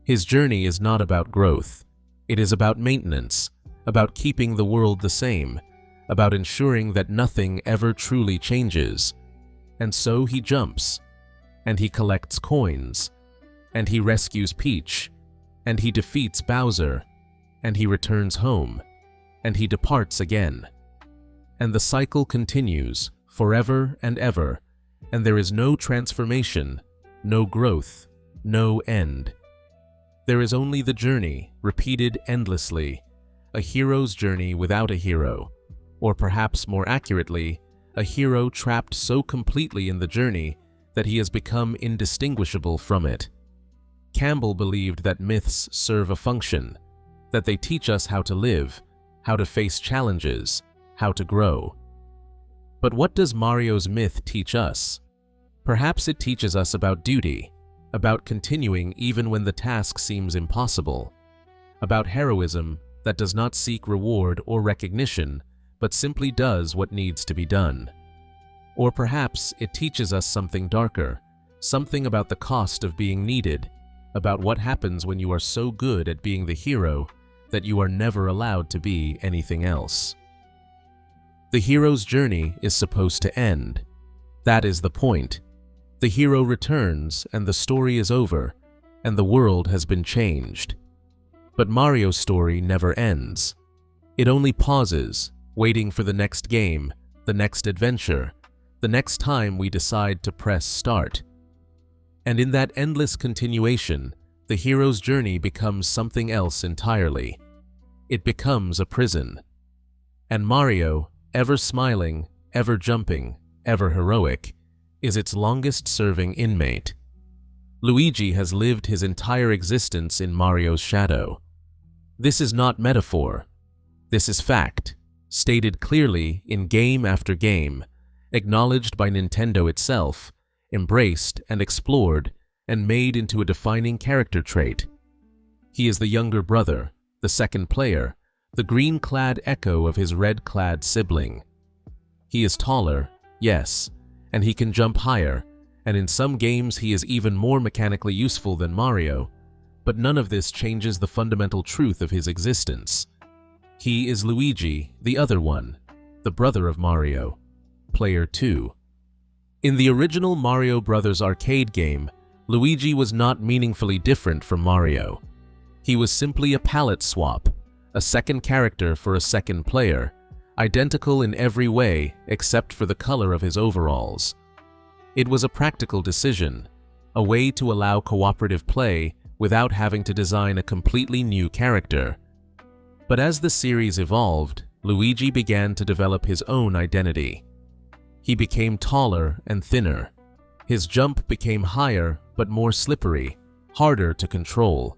His journey is not about growth. It is about maintenance, about keeping the world the same, about ensuring that nothing ever truly changes. And so he jumps, and he collects coins, and he rescues Peach, and he defeats Bowser, and he returns home, and he departs again. And the cycle continues forever and ever, and there is no transformation, no growth, no end. There is only the journey, repeated endlessly, a hero's journey without a hero, or perhaps more accurately, a hero trapped so completely in the journey that he has become indistinguishable from it. Campbell believed that myths serve a function, that they teach us how to live, how to face challenges, how to grow. But what does Mario's myth teach us? Perhaps it teaches us about duty, about continuing even when the task seems impossible, about heroism that does not seek reward or recognition, but simply does what needs to be done. Or perhaps it teaches us something darker, something about the cost of being needed, about what happens when you are so good at being the hero that you are never allowed to be anything else. The hero's journey is supposed to end. That is the point. The hero returns and the story is over, and the world has been changed. But Mario's story never ends. It only pauses, waiting for the next game, the next adventure, the next time we decide to press start. And in that endless continuation, the hero's journey becomes something else entirely. It becomes a prison. And Mario, ever smiling, ever jumping, ever heroic, is its longest-serving inmate. Luigi has lived his entire existence in Mario's shadow. This is not metaphor. This is fact, stated clearly in game after game, acknowledged by Nintendo itself, embraced and explored, and made into a defining character trait. He is the younger brother, the second player, the green-clad echo of his red-clad sibling. He is taller, yes, and he can jump higher, and in some games he is even more mechanically useful than Mario, but none of this changes the fundamental truth of his existence. He is Luigi, the other one, the brother of Mario, player 2. In the original Mario Bros. Arcade game, Luigi was not meaningfully different from Mario. He was simply a palette swap, a second character for a second player, identical in every way except for the color of his overalls. It was a practical decision, a way to allow cooperative play without having to design a completely new character. But as the series evolved, Luigi began to develop his own identity. He became taller and thinner. His jump became higher but more slippery, harder to control.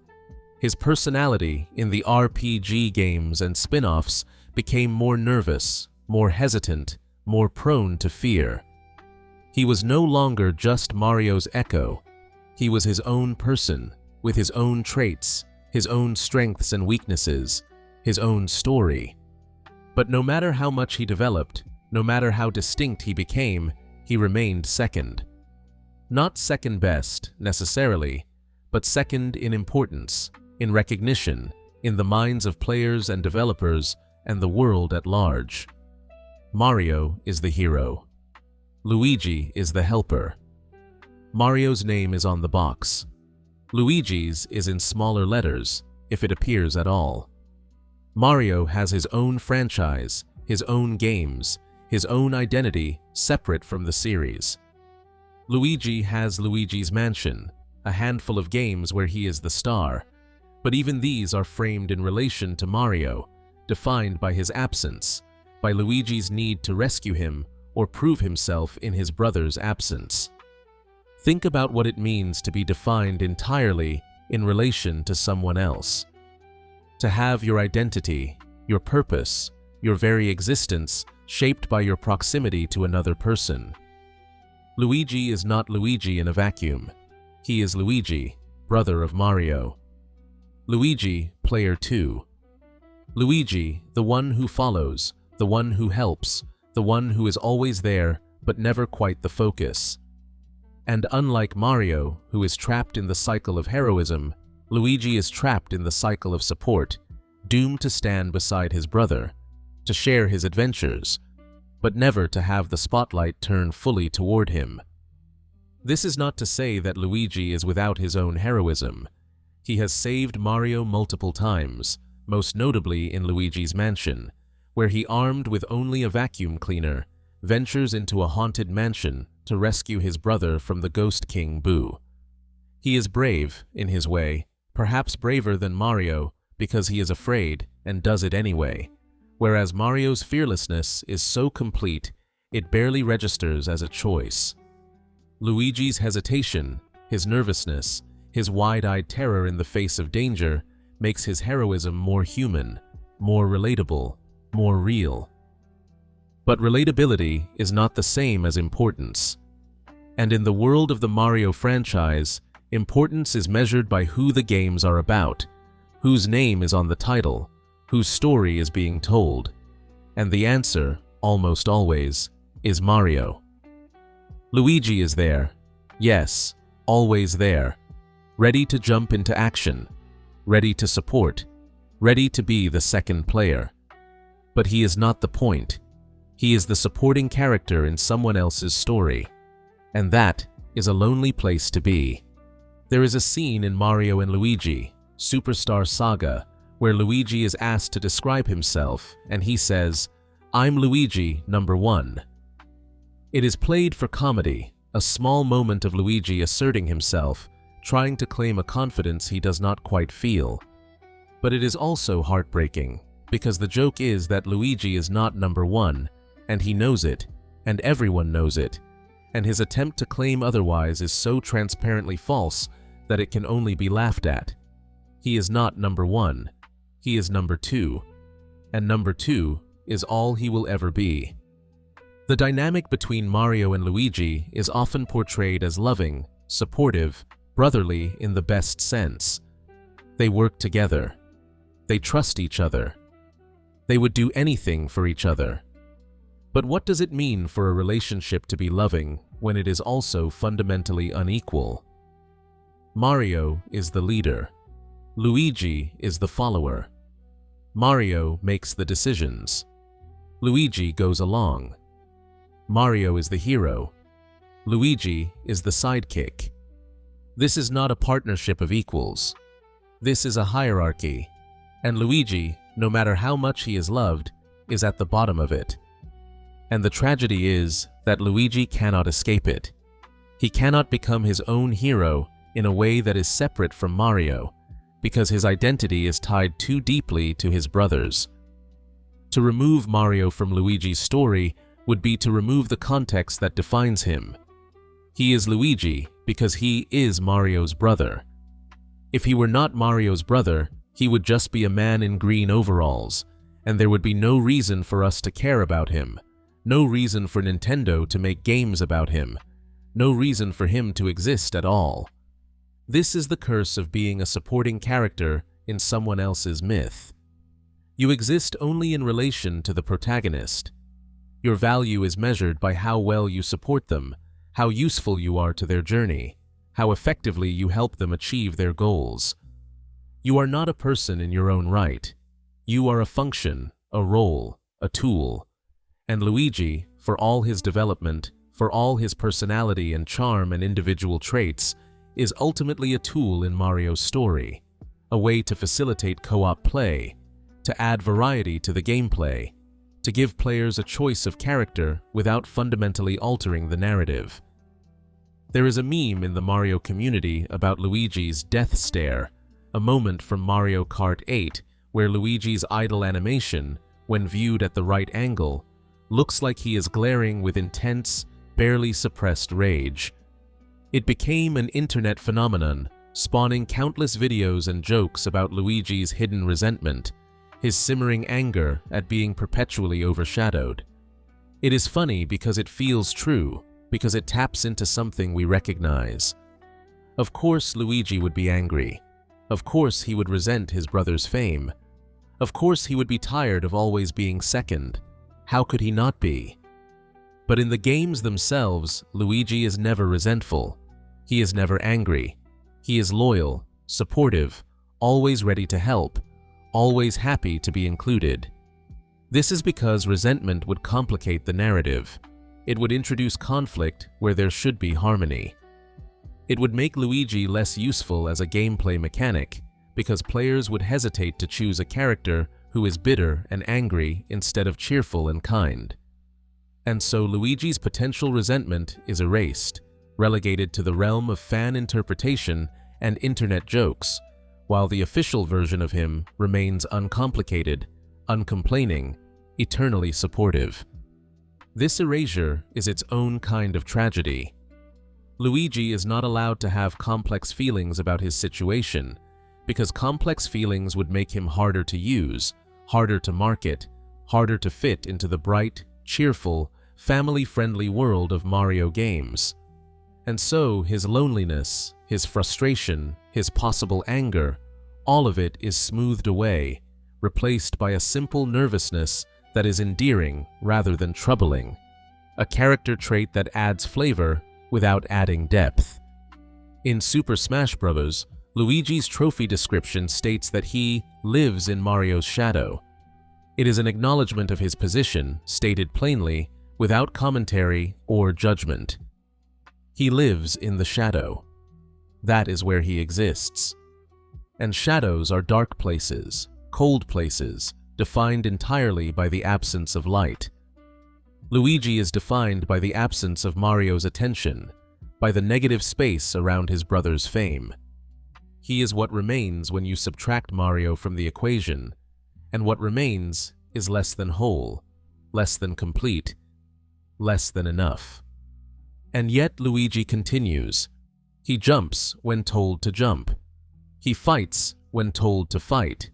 His personality in the RPG games and spin-offs became more nervous, more hesitant, more prone to fear. He was no longer just Mario's echo. He was his own person, with his own traits, his own strengths and weaknesses, his own story. But no matter how much he developed, no matter how distinct he became, he remained second. Not second best, necessarily, but second in importance, in recognition, in the minds of players and developers and the world at large. Mario is the hero. Luigi is the helper. Mario's name is on the box. Luigi's is in smaller letters, if it appears at all. Mario has his own franchise, his own games, his own identity separate from the series. Luigi has Luigi's Mansion, a handful of games where he is the star, but even these are framed in relation to Mario, defined by his absence, by Luigi's need to rescue him or prove himself in his brother's absence. Think about what it means to be defined entirely in relation to someone else. To have your identity, your purpose, your very existence shaped by your proximity to another person. Luigi is not Luigi in a vacuum. He is Luigi, brother of Mario. Luigi, player 2. Luigi, the one who follows, the one who helps, the one who is always there but never quite the focus. And unlike Mario, who is trapped in the cycle of heroism, Luigi is trapped in the cycle of support, doomed to stand beside his brother, to share his adventures, but never to have the spotlight turn fully toward him. This is not to say that Luigi is without his own heroism. He has saved Mario multiple times, most notably in Luigi's Mansion, where he, armed with only a vacuum cleaner, ventures into a haunted mansion to rescue his brother from the Ghost King Boo. He is brave, in his way, perhaps braver than Mario because he is afraid and does it anyway, whereas Mario's fearlessness is so complete it barely registers as a choice. Luigi's hesitation, his nervousness, his wide-eyed terror in the face of danger makes his heroism more human, more relatable, more real. But relatability is not the same as importance. And in the world of the Mario franchise, importance is measured by who the games are about, whose name is on the title, whose story is being told. And the answer, almost always, is Mario. Luigi is there, yes, always there, ready to jump into action, ready to support, ready to be the second player. But he is not the point. He is the supporting character in someone else's story, and that is a lonely place to be. There is a scene in Mario and Luigi, Superstar Saga, where Luigi is asked to describe himself, and he says, "I'm Luigi, number 1." It is played for comedy, a small moment of Luigi asserting himself, trying to claim a confidence he does not quite feel. But it is also heartbreaking, because the joke is that Luigi is not number 1, and he knows it, and everyone knows it, and his attempt to claim otherwise is so transparently false that it can only be laughed at. He is not number 1, he is number 2, and number 2 is all he will ever be. The dynamic between Mario and Luigi is often portrayed as loving, supportive, brotherly in the best sense. They work together. They trust each other. They would do anything for each other. But what does it mean for a relationship to be loving when it is also fundamentally unequal? Mario is the leader. Luigi is the follower. Mario makes the decisions. Luigi goes along. Mario is the hero. Luigi is the sidekick. This is not a partnership of equals. This is a hierarchy, and Luigi, no matter how much he is loved, is at the bottom of it. And the tragedy is that Luigi cannot escape it. He cannot become his own hero in a way that is separate from Mario, because his identity is tied too deeply to his brothers. To remove Mario from Luigi's story would be to remove the context that defines him. He is Luigi because he is Mario's brother. If he were not Mario's brother, he would just be a man in green overalls, and there would be no reason for us to care about him, no reason for Nintendo to make games about him, no reason for him to exist at all. This is the curse of being a supporting character in someone else's myth. You exist only in relation to the protagonist. Your value is measured by how well you support them, how useful you are to their journey, how effectively you help them achieve their goals. You are not a person in your own right. You are a function, a role, a tool. And Luigi, for all his development, for all his personality and charm and individual traits, is ultimately a tool in Mario's story, a way to facilitate co-op play, to add variety to the gameplay, to give players a choice of character without fundamentally altering the narrative. There is a meme in the Mario community about Luigi's death stare, a moment from Mario Kart 8 where Luigi's idle animation, when viewed at the right angle, looks like he is glaring with intense, barely suppressed rage. It became an internet phenomenon, spawning countless videos and jokes about Luigi's hidden resentment, his simmering anger at being perpetually overshadowed. It is funny because it feels true, because it taps into something we recognize. Of course Luigi would be angry. Of course he would resent his brother's fame. Of course he would be tired of always being second. How could he not be? But in the games themselves, Luigi is never resentful. He is never angry. He is loyal, supportive, always ready to help, always happy to be included. This is because resentment would complicate the narrative. It would introduce conflict where there should be harmony. It would make Luigi less useful as a gameplay mechanic, because players would hesitate to choose a character who is bitter and angry instead of cheerful and kind. And so Luigi's potential resentment is erased, relegated to the realm of fan interpretation and internet jokes, while the official version of him remains uncomplicated, uncomplaining, eternally supportive. This erasure is its own kind of tragedy. Luigi is not allowed to have complex feelings about his situation, because complex feelings would make him harder to use, harder to market, harder to fit into the bright, cheerful, family-friendly world of Mario games. And so his loneliness, his frustration, his possible anger, all of it is smoothed away, replaced by a simple nervousness that is endearing rather than troubling, a character trait that adds flavor without adding depth. In Super Smash Bros., Luigi's trophy description states that he lives in Mario's shadow. It is an acknowledgement of his position, stated plainly, without commentary or judgment. He lives in the shadow. That is where he exists. And shadows are dark places, cold places, defined entirely by the absence of light. Luigi is defined by the absence of Mario's attention, by the negative space around his brother's fame. He is what remains when you subtract Mario from the equation, and what remains is less than whole, less than complete, less than enough. And yet Luigi continues. He jumps when told to jump. He fights when told to fight.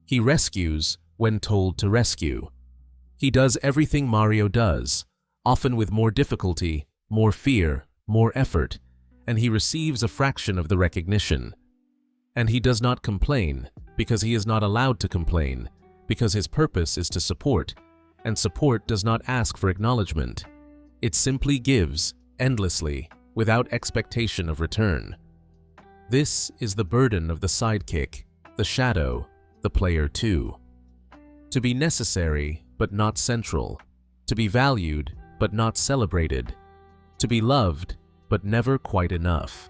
He rescues when told to rescue. He does everything Mario does, often with more difficulty, more fear, more effort, and he receives a fraction of the recognition. And he does not complain, because he is not allowed to complain, because his purpose is to support, and support does not ask for acknowledgement. It simply gives, endlessly, without expectation of return. This is the burden of the sidekick, the shadow, the player too. To be necessary, but not central. To be valued, but not celebrated. To be loved, but never quite enough.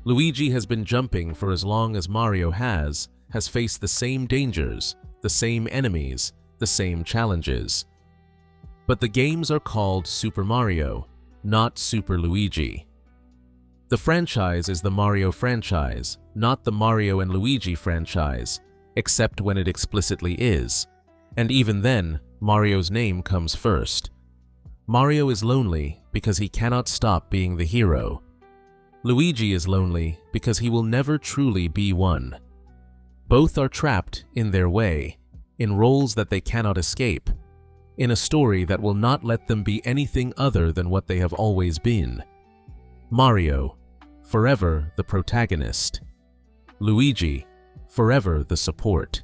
Luigi has been jumping for as long as Mario has faced the same dangers, the same enemies, the same challenges. But the games are called Super Mario, not Super Luigi. The franchise is the Mario franchise, not the Mario and Luigi franchise, except when it explicitly is. And even then, Mario's name comes first. Mario is lonely because he cannot stop being the hero. Luigi is lonely because he will never truly be one. Both are trapped in their way, in roles that they cannot escape, in a story that will not let them be anything other than what they have always been. Mario, forever the protagonist. Luigi, forever the support.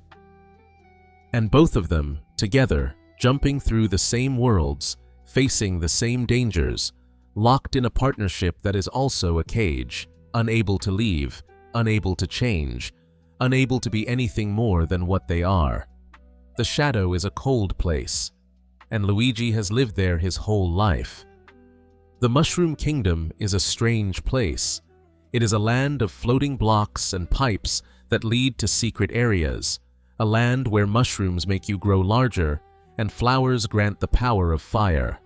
And both of them, together, jumping through the same worlds, facing the same dangers, locked in a partnership that is also a cage, unable to leave, unable to change, unable to be anything more than what they are. The shadow is a cold place, and Luigi has lived there his whole life. The Mushroom Kingdom is a strange place. It is a land of floating blocks and pipes that lead to secret areas, a land where mushrooms make you grow larger and flowers grant the power of fire.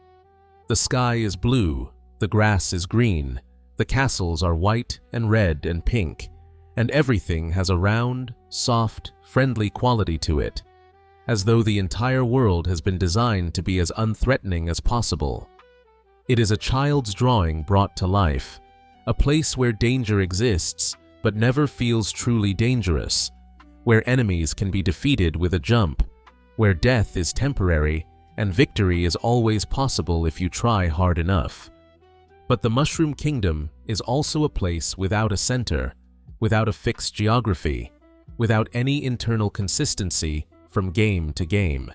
The sky is blue, the grass is green, the castles are white and red and pink, and everything has a round, soft, friendly quality to it, as though the entire world has been designed to be as unthreatening as possible. It is a child's drawing brought to life, a place where danger exists but never feels truly dangerous, where enemies can be defeated with a jump, where death is temporary and victory is always possible if you try hard enough. But the Mushroom Kingdom is also a place without a center, without a fixed geography, without any internal consistency from game to game.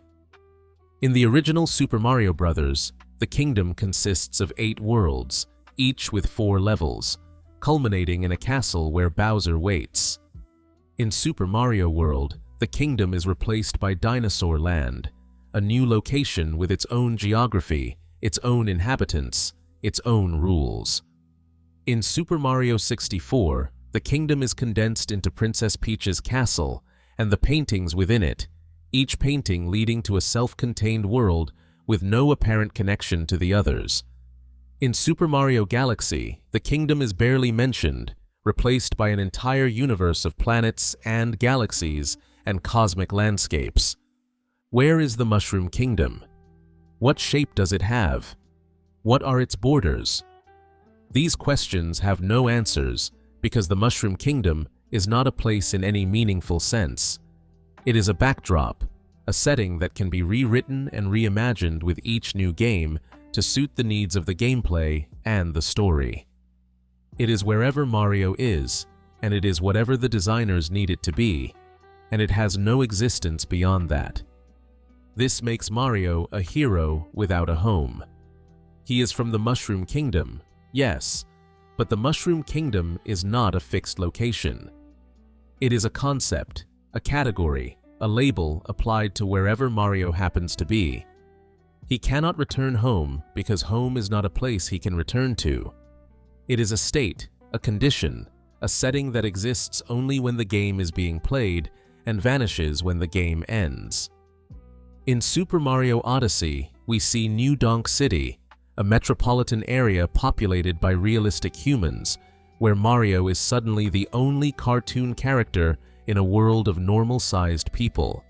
In the original Super Mario Bros., the kingdom consists of 8 worlds, each with 4 levels, culminating in a castle where Bowser waits. In Super Mario World, the kingdom is replaced by Dinosaur Land, a new location with its own geography, its own inhabitants, its own rules. In Super Mario 64, the kingdom is condensed into Princess Peach's castle and the paintings within it, each painting leading to a self-contained world with no apparent connection to the others. In Super Mario Galaxy, the kingdom is barely mentioned, replaced by an entire universe of planets and galaxies and cosmic landscapes. Where is the Mushroom Kingdom? What shape does it have? What are its borders? These questions have no answers because the Mushroom Kingdom is not a place in any meaningful sense. It is a backdrop, a setting that can be rewritten and reimagined with each new game to suit the needs of the gameplay and the story. It is wherever Mario is, and it is whatever the designers need it to be, and it has no existence beyond that. This makes Mario a hero without a home. He is from the Mushroom Kingdom, yes, but the Mushroom Kingdom is not a fixed location. It is a concept, a category, a label applied to wherever Mario happens to be. He cannot return home because home is not a place he can return to. It is a state, a condition, a setting that exists only when the game is being played and vanishes when the game ends. In Super Mario Odyssey, we see New Donk City, a metropolitan area populated by realistic humans, where Mario is suddenly the only cartoon character in a world of normal-sized people.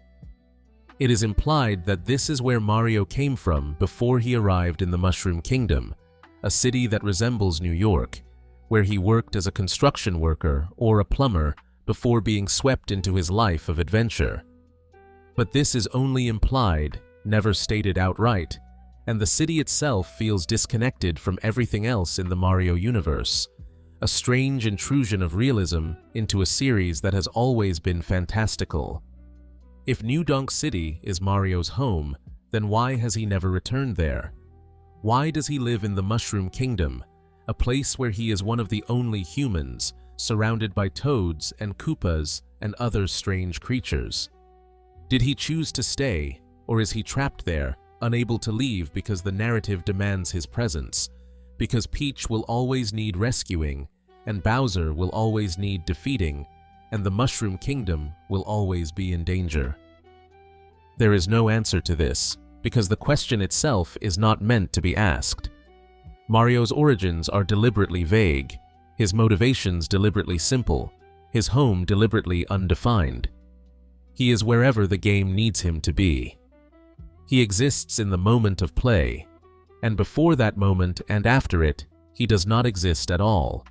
It is implied that this is where Mario came from before he arrived in the Mushroom Kingdom, a city that resembles New York, where he worked as a construction worker or a plumber before being swept into his life of adventure. But this is only implied, never stated outright, and the city itself feels disconnected from everything else in the Mario universe, a strange intrusion of realism into a series that has always been fantastical. If New Donk City is Mario's home, Then why has he never returned there? Why does he live in the Mushroom Kingdom, a place where he is one of the only humans, surrounded by toads and Koopas and other strange creatures? Did he choose to stay, or is he trapped there, unable to leave because the narrative demands his presence, because Peach will always need rescuing, and Bowser will always need defeating, and the Mushroom Kingdom will always be in danger? There is no answer to this, because the question itself is not meant to be asked. Mario's origins are deliberately vague, his motivations deliberately simple, his home deliberately undefined. He is wherever the game needs him to be. He exists in the moment of play, and before that moment and after it, he does not exist at all.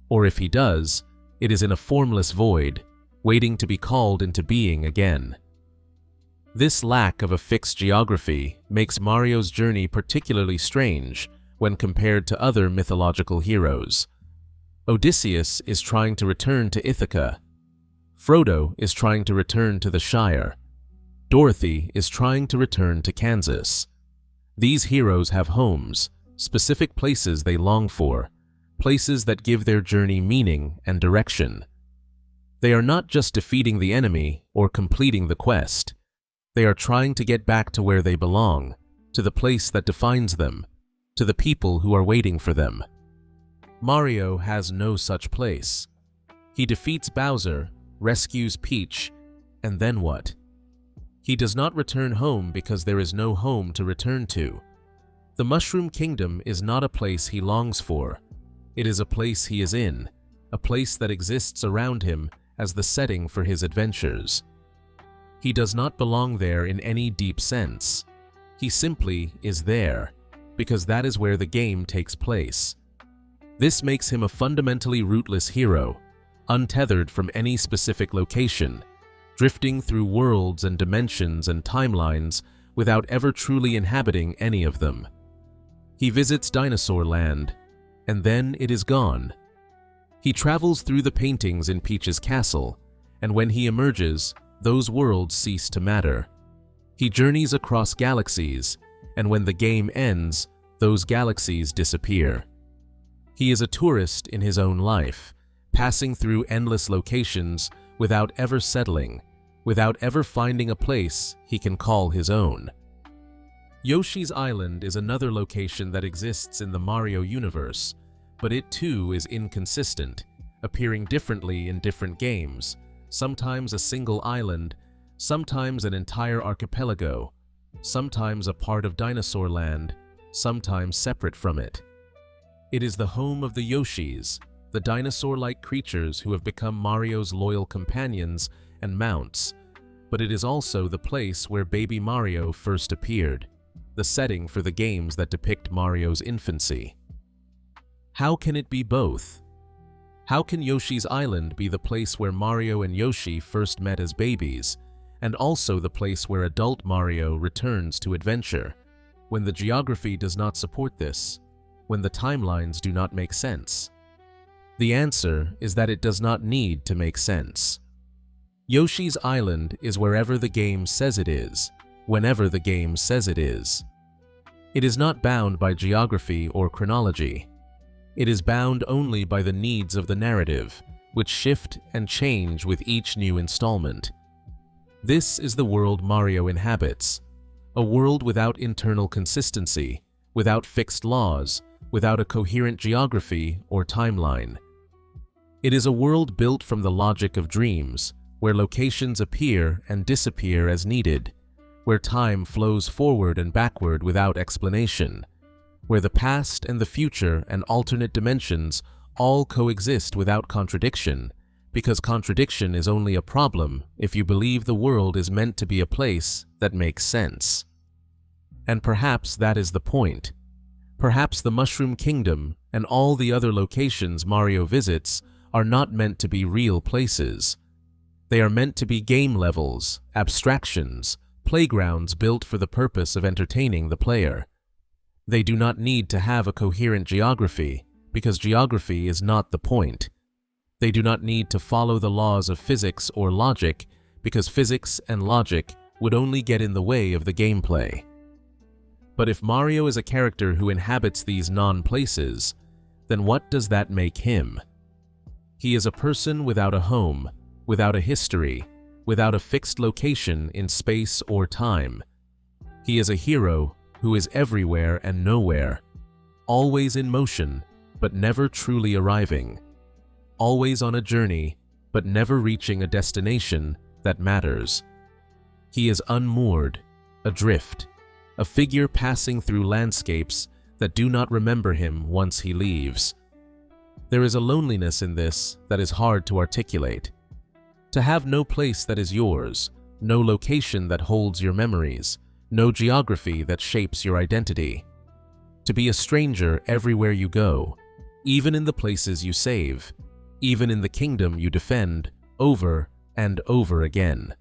Or if he does, it is in a formless void, waiting to be called into being again. This lack of a fixed geography makes Mario's journey particularly strange when compared to other mythological heroes. Odysseus is trying to return to Ithaca. Frodo is trying to return to the Shire. Dorothy is trying to return to Kansas. These heroes have homes, specific places they long for, places that give their journey meaning and direction. They are not just defeating the enemy or completing the quest. They are trying to get back to where they belong, to the place that defines them, to the people who are waiting for them. Mario has no such place. He defeats Bowser, rescues Peach, and then what? He does not return home because there is no home to return to. The Mushroom Kingdom is not a place he longs for. It is a place he is in, a place that exists around him as the setting for his adventures. He does not belong there in any deep sense. He simply is there, because that is where the game takes place. This makes him a fundamentally rootless hero, untethered from any specific location, drifting through worlds and dimensions and timelines without ever truly inhabiting any of them. He visits Dinosaur Land, and then it is gone. He travels through the paintings in Peach's castle, and when he emerges, those worlds cease to matter. He journeys across galaxies, and when the game ends, those galaxies disappear. He is a tourist in his own life, passing through endless locations without ever settling, without ever finding a place he can call his own. Yoshi's Island is another location that exists in the Mario universe, but it too is inconsistent, appearing differently in different games, sometimes a single island, sometimes an entire archipelago, sometimes a part of Dinosaur Land, sometimes separate from it. It is the home of the Yoshis, the dinosaur-like creatures who have become Mario's loyal companions and mounts, but it is also the place where baby Mario first appeared, the setting for the games that depict Mario's infancy. How can it be both? How can Yoshi's Island be the place where Mario and Yoshi first met as babies, and also the place where adult Mario returns to adventure, when the geography does not support this, when the timelines do not make sense? The answer is that it does not need to make sense. Yoshi's Island is wherever the game says it is, whenever the game says it is. It is not bound by geography or chronology. It is bound only by the needs of the narrative, which shift and change with each new installment. This is the world Mario inhabits, a world without internal consistency, without fixed laws, without a coherent geography or timeline. It is a world built from the logic of dreams, where locations appear and disappear as needed, where time flows forward and backward without explanation, where the past and the future and alternate dimensions all coexist without contradiction, because contradiction is only a problem if you believe the world is meant to be a place that makes sense. And perhaps that is the point. Perhaps the Mushroom Kingdom and all the other locations Mario visits are not meant to be real places. They are meant to be game levels, abstractions, playgrounds built for the purpose of entertaining the player. They do not need to have a coherent geography, because geography is not the point. They do not need to follow the laws of physics or logic, because physics and logic would only get in the way of the gameplay. But if Mario is a character who inhabits these non-places, then what does that make him? He is a person without a home, without a history, without a fixed location in space or time. He is a hero who is everywhere and nowhere, always in motion, but never truly arriving, always on a journey, but never reaching a destination that matters. He is unmoored, adrift, a figure passing through landscapes that do not remember him once he leaves. There is a loneliness in this that is hard to articulate. To have no place that is yours, no location that holds your memories, no geography that shapes your identity. To be a stranger everywhere you go, even in the places you save, even in the kingdom you defend over and over again.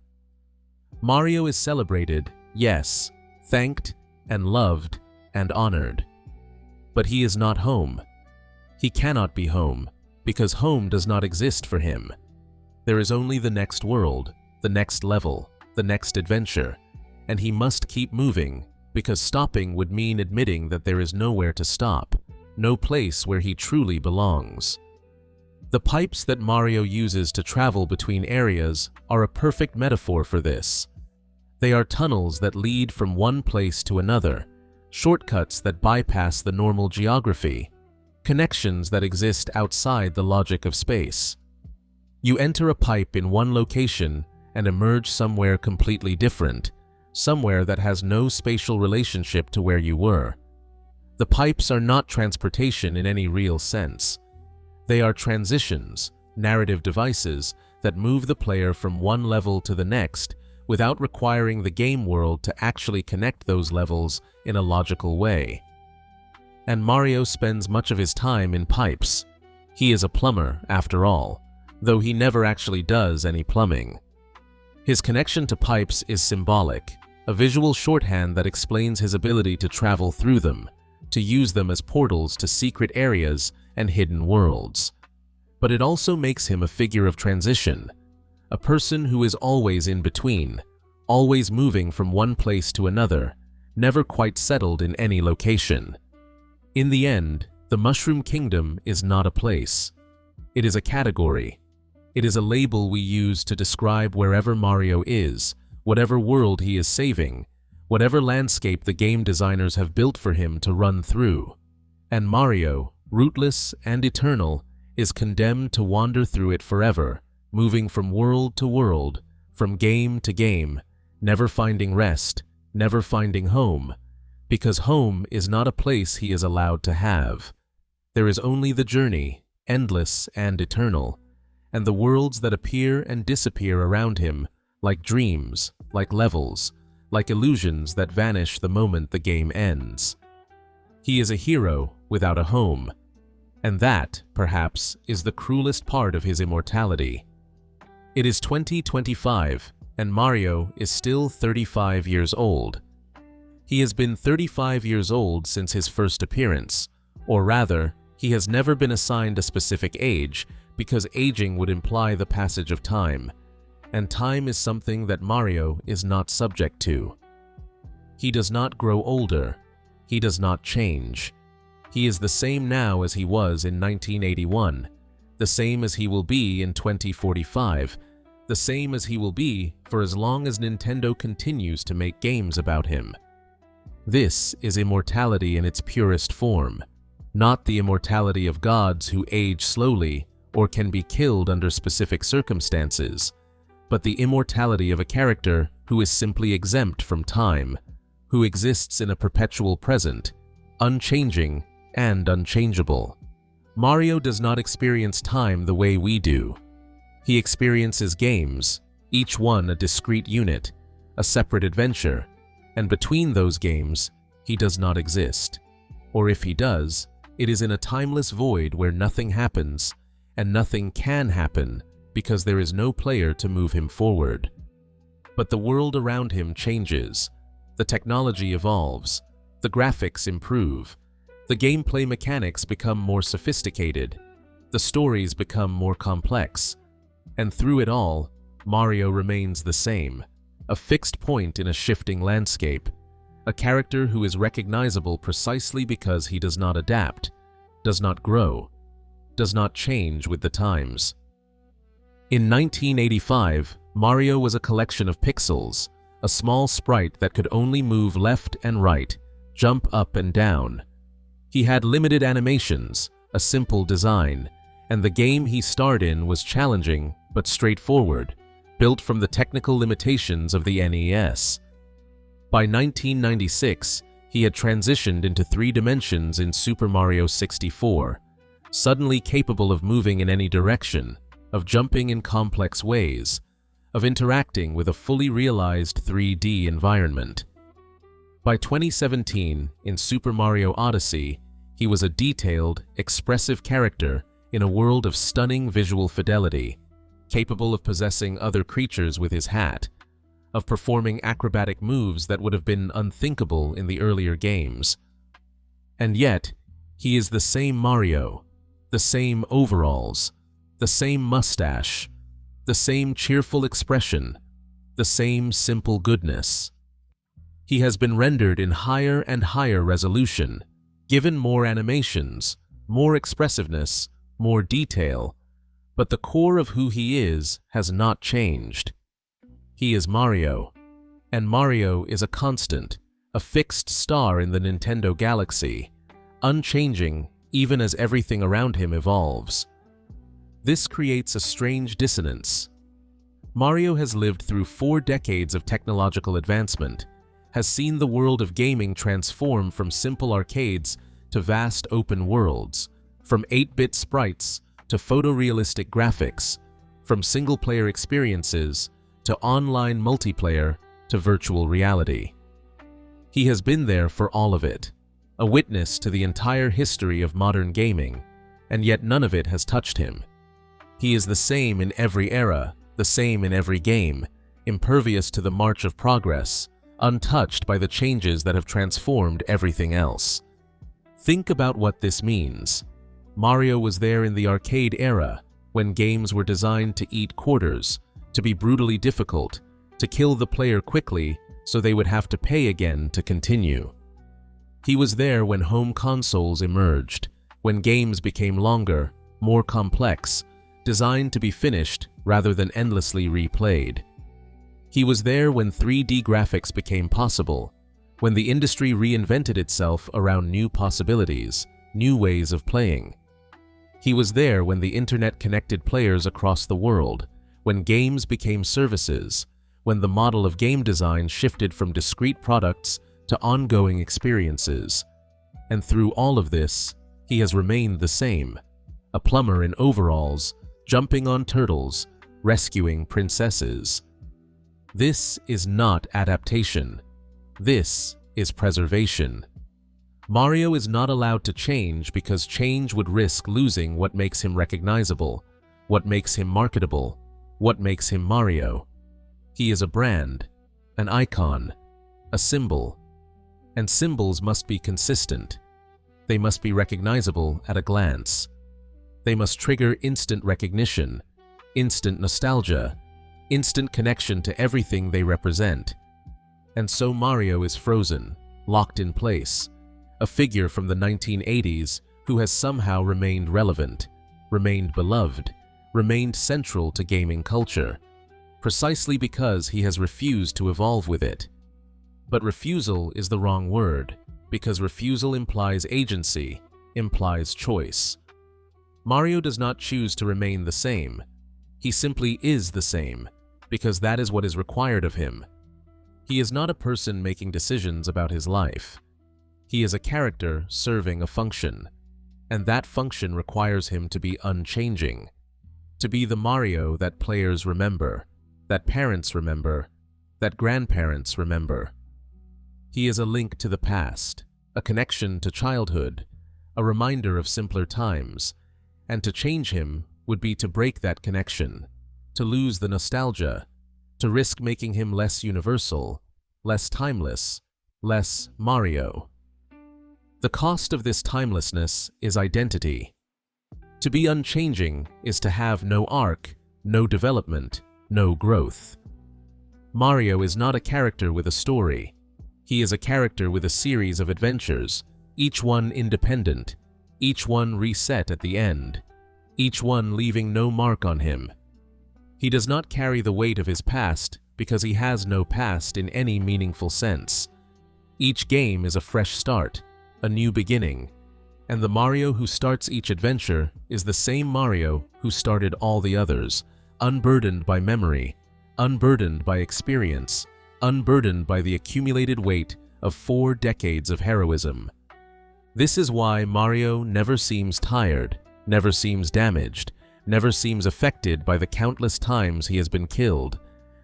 Mario is celebrated, yes, thanked and loved and honored. But he is not home. He cannot be home, because home does not exist for him. There is only the next world, the next level, the next adventure, and he must keep moving, because stopping would mean admitting that there is nowhere to stop, no place where he truly belongs. The pipes that Mario uses to travel between areas are a perfect metaphor for this. They are tunnels that lead from one place to another, shortcuts that bypass the normal geography, connections that exist outside the logic of space. You enter a pipe in one location and emerge somewhere completely different, somewhere that has no spatial relationship to where you were. The pipes are not transportation in any real sense. They are transitions, narrative devices that move the player from one level to the next without requiring the game world to actually connect those levels in a logical way. And Mario spends much of his time in pipes. He is a plumber, after all, though he never actually does any plumbing. His connection to pipes is symbolic, a visual shorthand that explains his ability to travel through them, to use them as portals to secret areas and hidden worlds. But it also makes him a figure of transition, a person who is always in between, always moving from one place to another, never quite settled in any location. In the end, the Mushroom Kingdom is not a place. It is a category. It is a label we use to describe wherever Mario is, whatever world he is saving, whatever landscape the game designers have built for him to run through. And Mario, rootless and eternal, is condemned to wander through it forever, moving from world to world, from game to game, never finding rest, never finding home, because home is not a place he is allowed to have. There is only the journey, endless and eternal, and the worlds that appear and disappear around him, like dreams, like levels, like illusions that vanish the moment the game ends. He is a hero without a home, and that, perhaps, is the cruelest part of his immortality. It is 2025, and Mario is still 35 years old. He has been 35 years old since his first appearance, or rather, he has never been assigned a specific age because aging would imply the passage of time, and time is something that Mario is not subject to. He does not grow older. He does not change. He is the same now as he was in 1981, the same as he will be in 2045, the same as he will be for as long as Nintendo continues to make games about him. This is immortality in its purest form, not the immortality of gods who age slowly or can be killed under specific circumstances, but the immortality of a character who is simply exempt from time, who exists in a perpetual present, unchanging and unchangeable. Mario does not experience time the way we do. He experiences games, each one a discrete unit, a separate adventure, and between those games, he does not exist. Or if he does, it is in a timeless void where nothing happens, and nothing can happen because there is no player to move him forward. But the world around him changes, the technology evolves, the graphics improve, the gameplay mechanics become more sophisticated, the stories become more complex, and through it all, Mario remains the same, a fixed point in a shifting landscape, a character who is recognizable precisely because he does not adapt, does not grow, does not change with the times. In 1985, Mario was a collection of pixels, a small sprite that could only move left and right, jump up and down. He had limited animations, a simple design, and the game he starred in was challenging but straightforward, built from the technical limitations of the NES. By 1996, he had transitioned into 3 dimensions in Super Mario 64, suddenly capable of moving in any direction, of jumping in complex ways, of interacting with a fully realized 3D environment. By 2017, in Super Mario Odyssey, he was a detailed, expressive character in a world of stunning visual fidelity, capable of possessing other creatures with his hat, of performing acrobatic moves that would have been unthinkable in the earlier games. And yet, he is the same Mario, the same overalls, the same mustache, the same cheerful expression, the same simple goodness. He has been rendered in higher and higher resolution, given more animations, more expressiveness, more detail, but the core of who he is has not changed. He is Mario, and Mario is a constant, a fixed star in the Nintendo galaxy, unchanging even as everything around him evolves. This creates a strange dissonance. Mario has lived through 4 decades of technological advancement, has seen the world of gaming transform from simple arcades to vast open worlds, from 8-bit sprites to photorealistic graphics, from single-player experiences to online multiplayer to virtual reality. He has been there for all of it, a witness to the entire history of modern gaming, and yet none of it has touched him. He is the same in every era, the same in every game, impervious to the march of progress, untouched by the changes that have transformed everything else. Think about what this means. Mario was there in the arcade era, when games were designed to eat quarters, to be brutally difficult, to kill the player quickly so they would have to pay again to continue. He was there when home consoles emerged, when games became longer, more complex, designed to be finished rather than endlessly replayed. He was there when 3D graphics became possible, when the industry reinvented itself around new possibilities, new ways of playing. He was there when the internet connected players across the world, when games became services, when the model of game design shifted from discrete products to ongoing experiences. And through all of this, he has remained the same, a plumber in overalls, jumping on turtles, rescuing princesses. This is not adaptation. This is preservation. Mario is not allowed to change because change would risk losing what makes him recognizable, what makes him marketable, what makes him Mario. He is a brand, an icon, a symbol, and symbols must be consistent. They must be recognizable at a glance. They must trigger instant recognition, instant nostalgia, instant connection to everything they represent. And so Mario is frozen, locked in place, a figure from the 1980s who has somehow remained relevant, remained beloved, remained central to gaming culture, precisely because he has refused to evolve with it. But refusal is the wrong word, because refusal implies agency, implies choice. Mario does not choose to remain the same. He simply is the same, because that is what is required of him. He is not a person making decisions about his life. He is a character serving a function, and that function requires him to be unchanging, to be the Mario that players remember, that parents remember, that grandparents remember. He is a link to the past, a connection to childhood, a reminder of simpler times, and to change him would be to break that connection, to lose the nostalgia, to risk making him less universal, less timeless, less Mario. The cost of this timelessness is identity. To be unchanging is to have no arc, no development, no growth. Mario is not a character with a story. He is a character with a series of adventures, each one independent, each one reset at the end, each one leaving no mark on him. He does not carry the weight of his past because he has no past in any meaningful sense. Each game is a fresh start, a new beginning, and the Mario who starts each adventure is the same Mario who started all the others, unburdened by memory, unburdened by experience, unburdened by the accumulated weight of 4 decades of heroism. This is why Mario never seems tired, never seems damaged, never seems affected by the countless times he has been killed,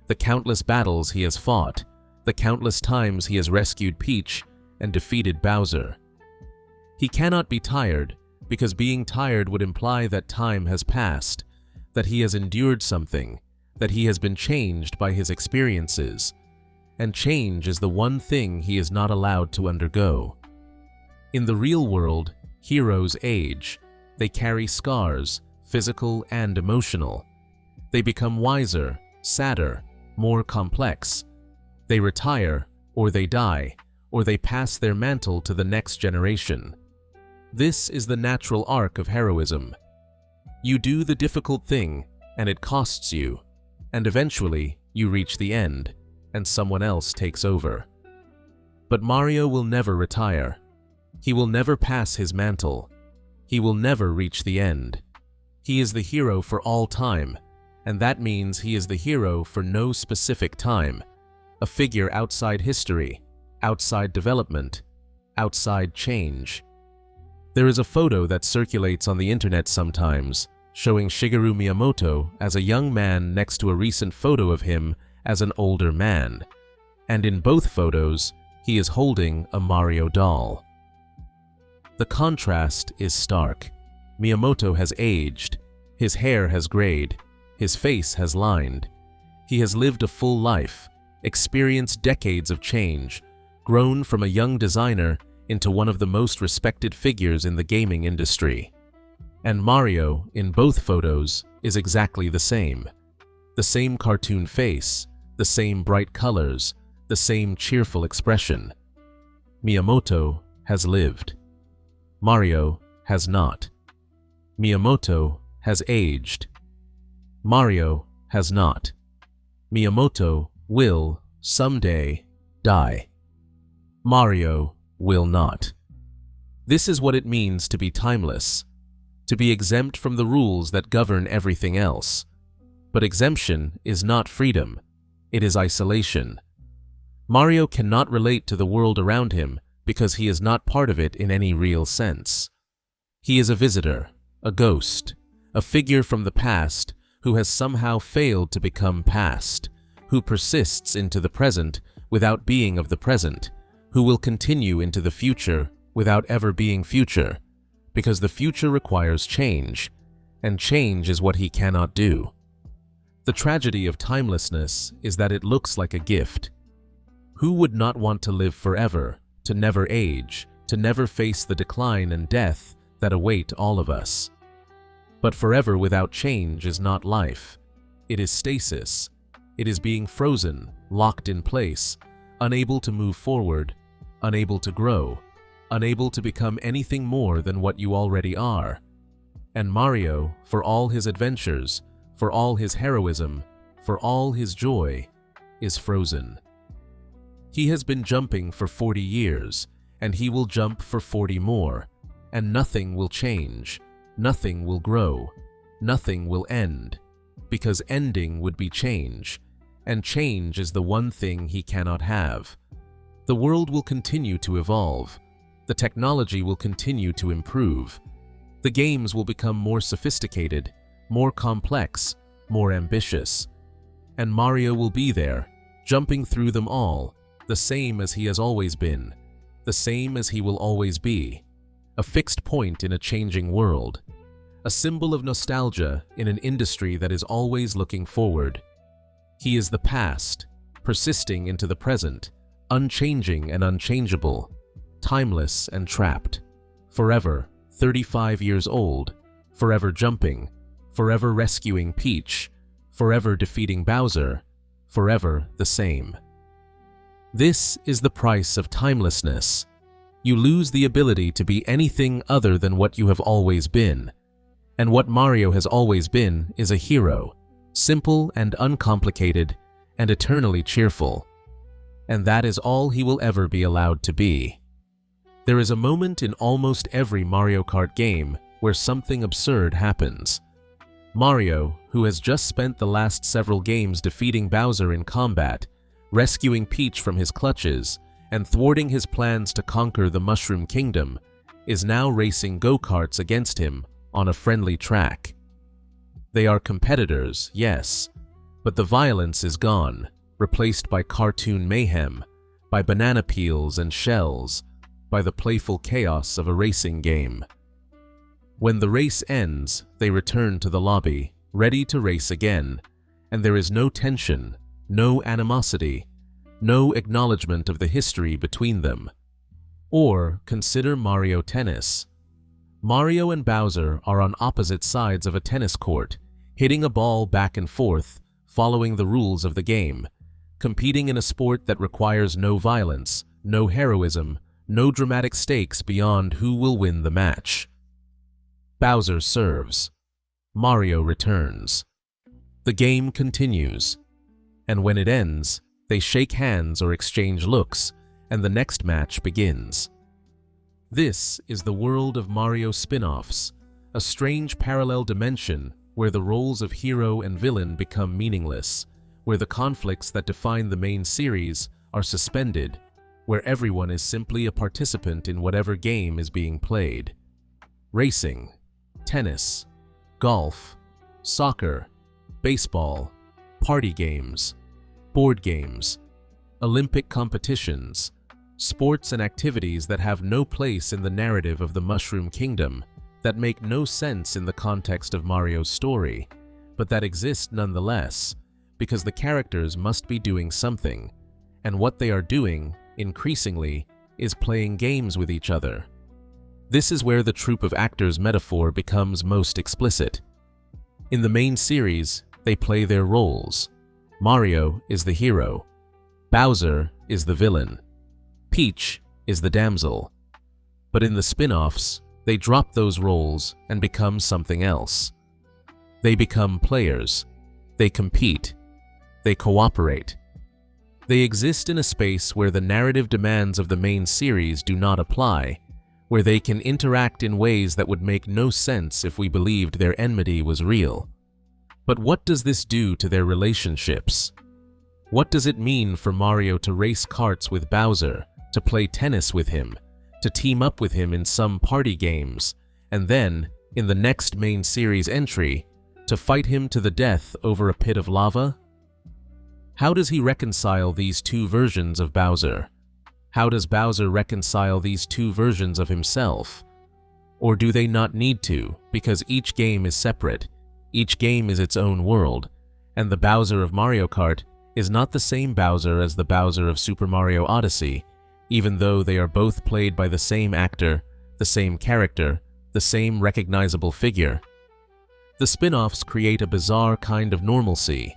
the countless battles he has fought, the countless times he has rescued Peach and defeated Bowser. He cannot be tired because being tired would imply that time has passed, that he has endured something, that he has been changed by his experiences, and change is the one thing he is not allowed to undergo. In the real world, heroes age. They carry scars, physical and emotional. They become wiser, sadder, more complex. They retire, or they die, or they pass their mantle to the next generation. This is the natural arc of heroism. You do the difficult thing, and it costs you, and eventually you reach the end, and someone else takes over. But Mario will never retire. He will never pass his mantle. He will never reach the end. He is the hero for all time, and that means he is the hero for no specific time, a figure outside history, outside development, outside change. There is a photo that circulates on the internet sometimes, showing Shigeru Miyamoto as a young man next to a recent photo of him as an older man, and in both photos, he is holding a Mario doll. The contrast is stark. Miyamoto has aged, his hair has grayed, his face has lined. He has lived a full life, experienced decades of change, grown from a young designer into one of the most respected figures in the gaming industry. And Mario, in both photos, is exactly the same. The same cartoon face, the same bright colors, the same cheerful expression. Miyamoto has lived. Mario has not. Miyamoto has aged. Mario has not. Miyamoto will, someday, die. Mario will not. This is what it means to be timeless, to be exempt from the rules that govern everything else. But exemption is not freedom, it is isolation. Mario cannot relate to the world around him because he is not part of it in any real sense. He is a visitor, a ghost, a figure from the past who has somehow failed to become past, who persists into the present without being of the present, who will continue into the future without ever being future, because the future requires change, and change is what he cannot do. The tragedy of timelessness is that it looks like a gift. Who would not want to live forever, to never age, to never face the decline and death that await all of us? But forever without change is not life. It is stasis. It is being frozen, locked in place, unable to move forward, unable to grow, unable to become anything more than what you already are. And Mario, for all his adventures, for all his heroism, for all his joy, is frozen. He has been jumping for 40 years, and he will jump for 40 more, and nothing will change, nothing will grow, nothing will end, because ending would be change, and change is the one thing he cannot have. The world will continue to evolve. The technology will continue to improve. The games will become more sophisticated, more complex, more ambitious. And Mario will be there, jumping through them all, the same as he has always been, the same as he will always be, a fixed point in a changing world, a symbol of nostalgia in an industry that is always looking forward. He is the past, persisting into the present, unchanging and unchangeable, timeless and trapped, forever 35 years old, forever jumping, forever rescuing Peach, forever defeating Bowser, forever the same. This is the price of timelessness. You lose the ability to be anything other than what you have always been. And what Mario has always been is a hero, simple and uncomplicated, and eternally cheerful. And that is all he will ever be allowed to be. There is a moment in almost every Mario Kart game where something absurd happens. Mario, who has just spent the last several games defeating Bowser in combat, rescuing Peach from his clutches, and thwarting his plans to conquer the Mushroom Kingdom, is now racing go-karts against him on a friendly track. They are competitors, yes, but the violence is gone, replaced by cartoon mayhem, by banana peels and shells, by the playful chaos of a racing game. When the race ends, they return to the lobby, ready to race again, and there is no tension, no animosity, no acknowledgement of the history between them. Or consider Mario Tennis. Mario and Bowser are on opposite sides of a tennis court, hitting a ball back and forth, following the rules of the game, competing in a sport that requires no violence, no heroism, no dramatic stakes beyond who will win the match. Bowser serves. Mario returns. The game continues. And when it ends, they shake hands or exchange looks, and the next match begins. This is the world of Mario spin-offs, a strange parallel dimension where the roles of hero and villain become meaningless, where the conflicts that define the main series are suspended, where everyone is simply a participant in whatever game is being played. Racing, tennis, golf, soccer, baseball, party games, board games, Olympic competitions, sports and activities that have no place in the narrative of the Mushroom Kingdom, that make no sense in the context of Mario's story, but that exist nonetheless, because the characters must be doing something, and what they are doing, increasingly, is playing games with each other. This is where the troupe of actors metaphor becomes most explicit. In the main series, they play their roles. Mario is the hero. Bowser is the villain. Peach is the damsel. But in the spin-offs, they drop those roles and become something else. They become players. They compete. They cooperate. They exist in a space where the narrative demands of the main series do not apply, where they can interact in ways that would make no sense if we believed their enmity was real. But what does this do to their relationships? What does it mean for Mario to race karts with Bowser, to play tennis with him, to team up with him in some party games, and then, in the next main series entry, to fight him to the death over a pit of lava? How does he reconcile these two versions of Bowser? How does Bowser reconcile these two versions of himself? Or do they not need to, because each game is separate, each game is its own world, and the Bowser of Mario Kart is not the same Bowser as the Bowser of Super Mario Odyssey, even though they are both played by the same actor, the same character, the same recognizable figure? The spin-offs create a bizarre kind of normalcy,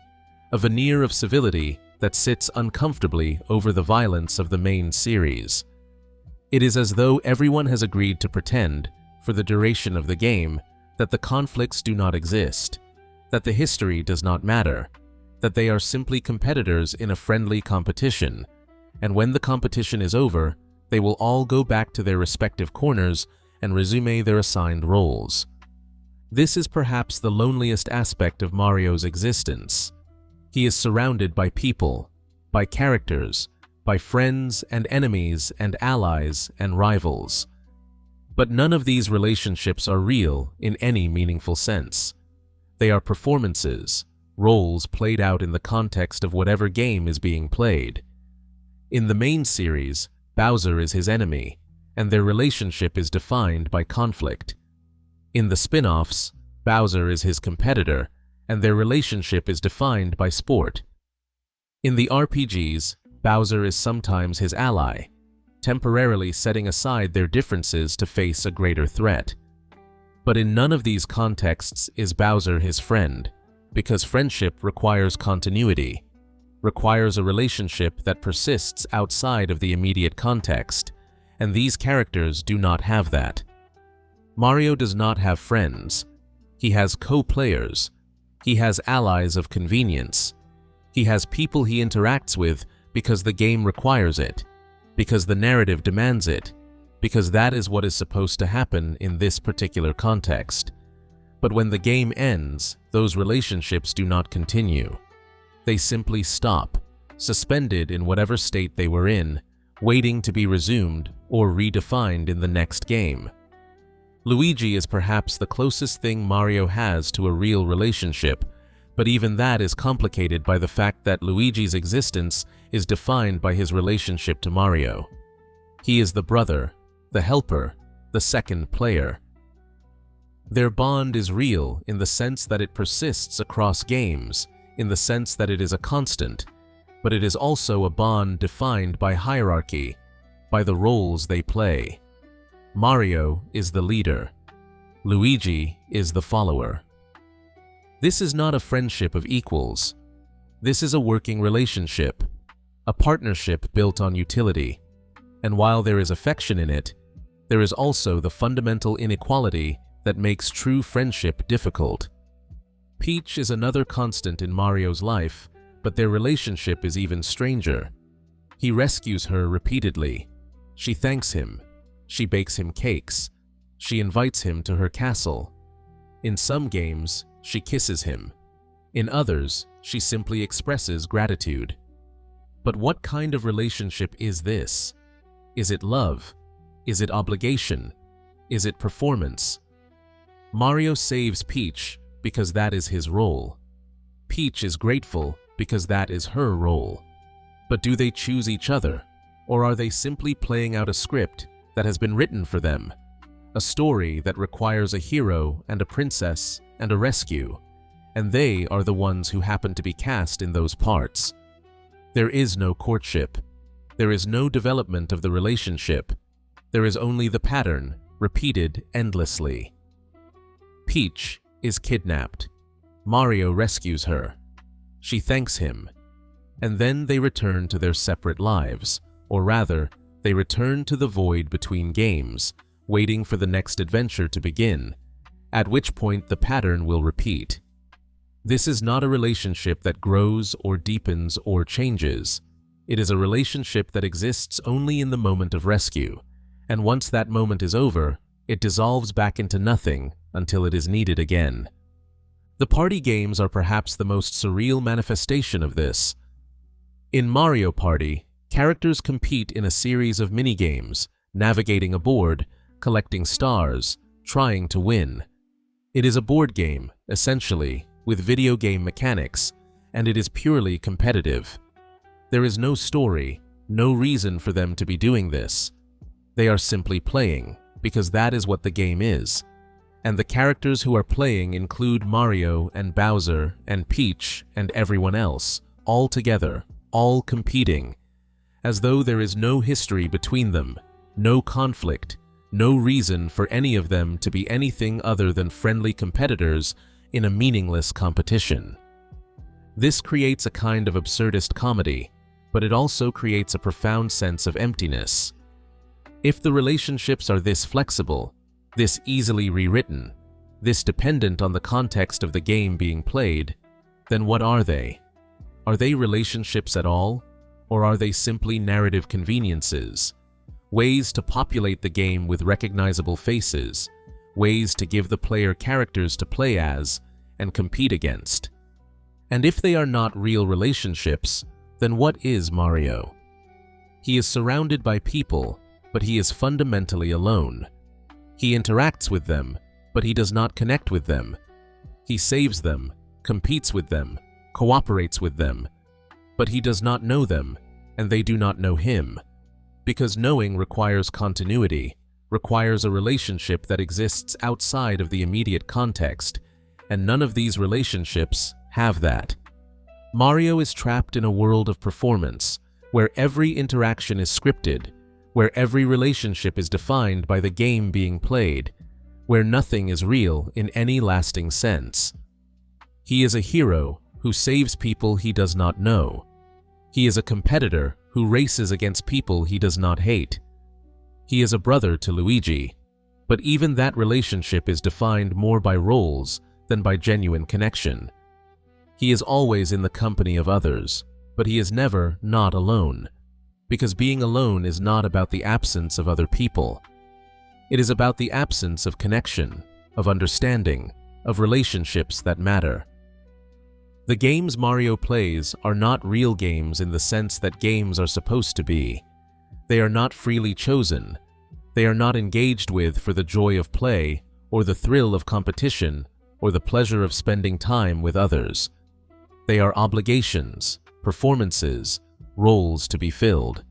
a veneer of civility that sits uncomfortably over the violence of the main series. It is as though everyone has agreed to pretend, for the duration of the game, that the conflicts do not exist, that the history does not matter, that they are simply competitors in a friendly competition, and when the competition is over, they will all go back to their respective corners and resume their assigned roles. This is perhaps the loneliest aspect of Mario's existence. He is surrounded by people, by characters, by friends and enemies and allies and rivals. But none of these relationships are real in any meaningful sense. They are performances, roles played out in the context of whatever game is being played. In the main series, Bowser is his enemy, and their relationship is defined by conflict. In the spin-offs, Bowser is his competitor, and their relationship is defined by sport. In the RPGs, Bowser is sometimes his ally, temporarily setting aside their differences to face a greater threat. But in none of these contexts is Bowser his friend, because friendship requires continuity. requires a relationship that persists outside of the immediate context, and these characters do not have that. Mario does not have friends. He has co-players. He has allies of convenience. He has people he interacts with because the game requires it, because the narrative demands it, because that is what is supposed to happen in this particular context. But when the game ends, those relationships do not continue. They simply stop, suspended in whatever state they were in, waiting to be resumed or redefined in the next game. Luigi is perhaps the closest thing Mario has to a real relationship, but even that is complicated by the fact that Luigi's existence is defined by his relationship to Mario. He is the brother, the helper, the second player. Their bond is real in the sense that it persists across games, in the sense that it is a constant, but it is also a bond defined by hierarchy, by the roles they play. Mario is the leader. Luigi is the follower. This is not a friendship of equals. This is a working relationship, a partnership built on utility. And while there is affection in it, there is also the fundamental inequality that makes true friendship difficult. Peach is another constant in Mario's life, but their relationship is even stranger. He rescues her repeatedly. She thanks him. She bakes him cakes. She invites him to her castle. In some games, she kisses him. In others, she simply expresses gratitude. But what kind of relationship is this? Is it love? Is it obligation? Is it performance? Mario saves Peach because that is his role. Peach is grateful because that is her role. But do they choose each other, or are they simply playing out a script that has been written for them? A story that requires a hero and a princess and a rescue, and they are the ones who happen to be cast in those parts. There is no courtship. There is no development of the relationship. There is only the pattern, repeated endlessly. Peach is kidnapped. Mario rescues her. She thanks him. And then they return to their separate lives, or rather, they return to the void between games, waiting for the next adventure to begin, at which point the pattern will repeat. This is not a relationship that grows or deepens or changes. It is a relationship that exists only in the moment of rescue, and once that moment is over, it dissolves back into nothing until it is needed again. The party games are perhaps the most surreal manifestation of this. In Mario Party, characters compete in a series of minigames, navigating a board, collecting stars, trying to win. It is a board game, essentially, with video game mechanics, and it is purely competitive. There is no story, no reason for them to be doing this. They are simply playing, because that is what the game is. And the characters who are playing include Mario and Bowser and Peach and everyone else, all together, all competing, as though there is no history between them, no conflict, no reason for any of them to be anything other than friendly competitors in a meaningless competition. This creates a kind of absurdist comedy, but it also creates a profound sense of emptiness. If the relationships are this flexible, this easily rewritten, this dependent on the context of the game being played, then what are they? Are they relationships at all, or are they simply narrative conveniences? Ways to populate the game with recognizable faces, ways to give the player characters to play as and compete against. And if they are not real relationships, then what is Mario? He is surrounded by people, but he is fundamentally alone. He interacts with them, but he does not connect with them. He saves them, competes with them, cooperates with them, but he does not know them, and they do not know him. Because knowing requires continuity, requires a relationship that exists outside of the immediate context, and none of these relationships have that. Mario is trapped in a world of performance, where every interaction is scripted, where every relationship is defined by the game being played, where nothing is real in any lasting sense. He is a hero who saves people he does not know. He is a competitor who races against people he does not hate. He is a brother to Luigi, but even that relationship is defined more by roles than by genuine connection. He is always in the company of others, but he is never not alone, because being alone is not about the absence of other people. It is about the absence of connection, of understanding, of relationships that matter. The games Mario plays are not real games in the sense that games are supposed to be. They are not freely chosen. They are not engaged with for the joy of play, or the thrill of competition, or the pleasure of spending time with others. They are obligations, performances, roles to be filled.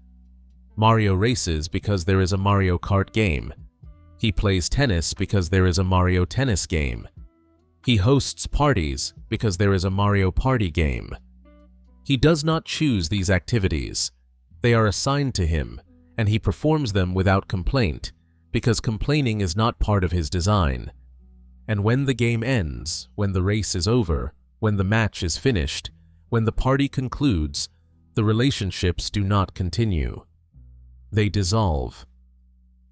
Mario races because there is a Mario Kart game. He plays tennis because there is a Mario Tennis game. He hosts parties because there is a Mario Party game. He does not choose these activities. They are assigned to him, and he performs them without complaint, because complaining is not part of his design. And when the game ends, when the race is over, when the match is finished, when the party concludes, the relationships do not continue. They dissolve.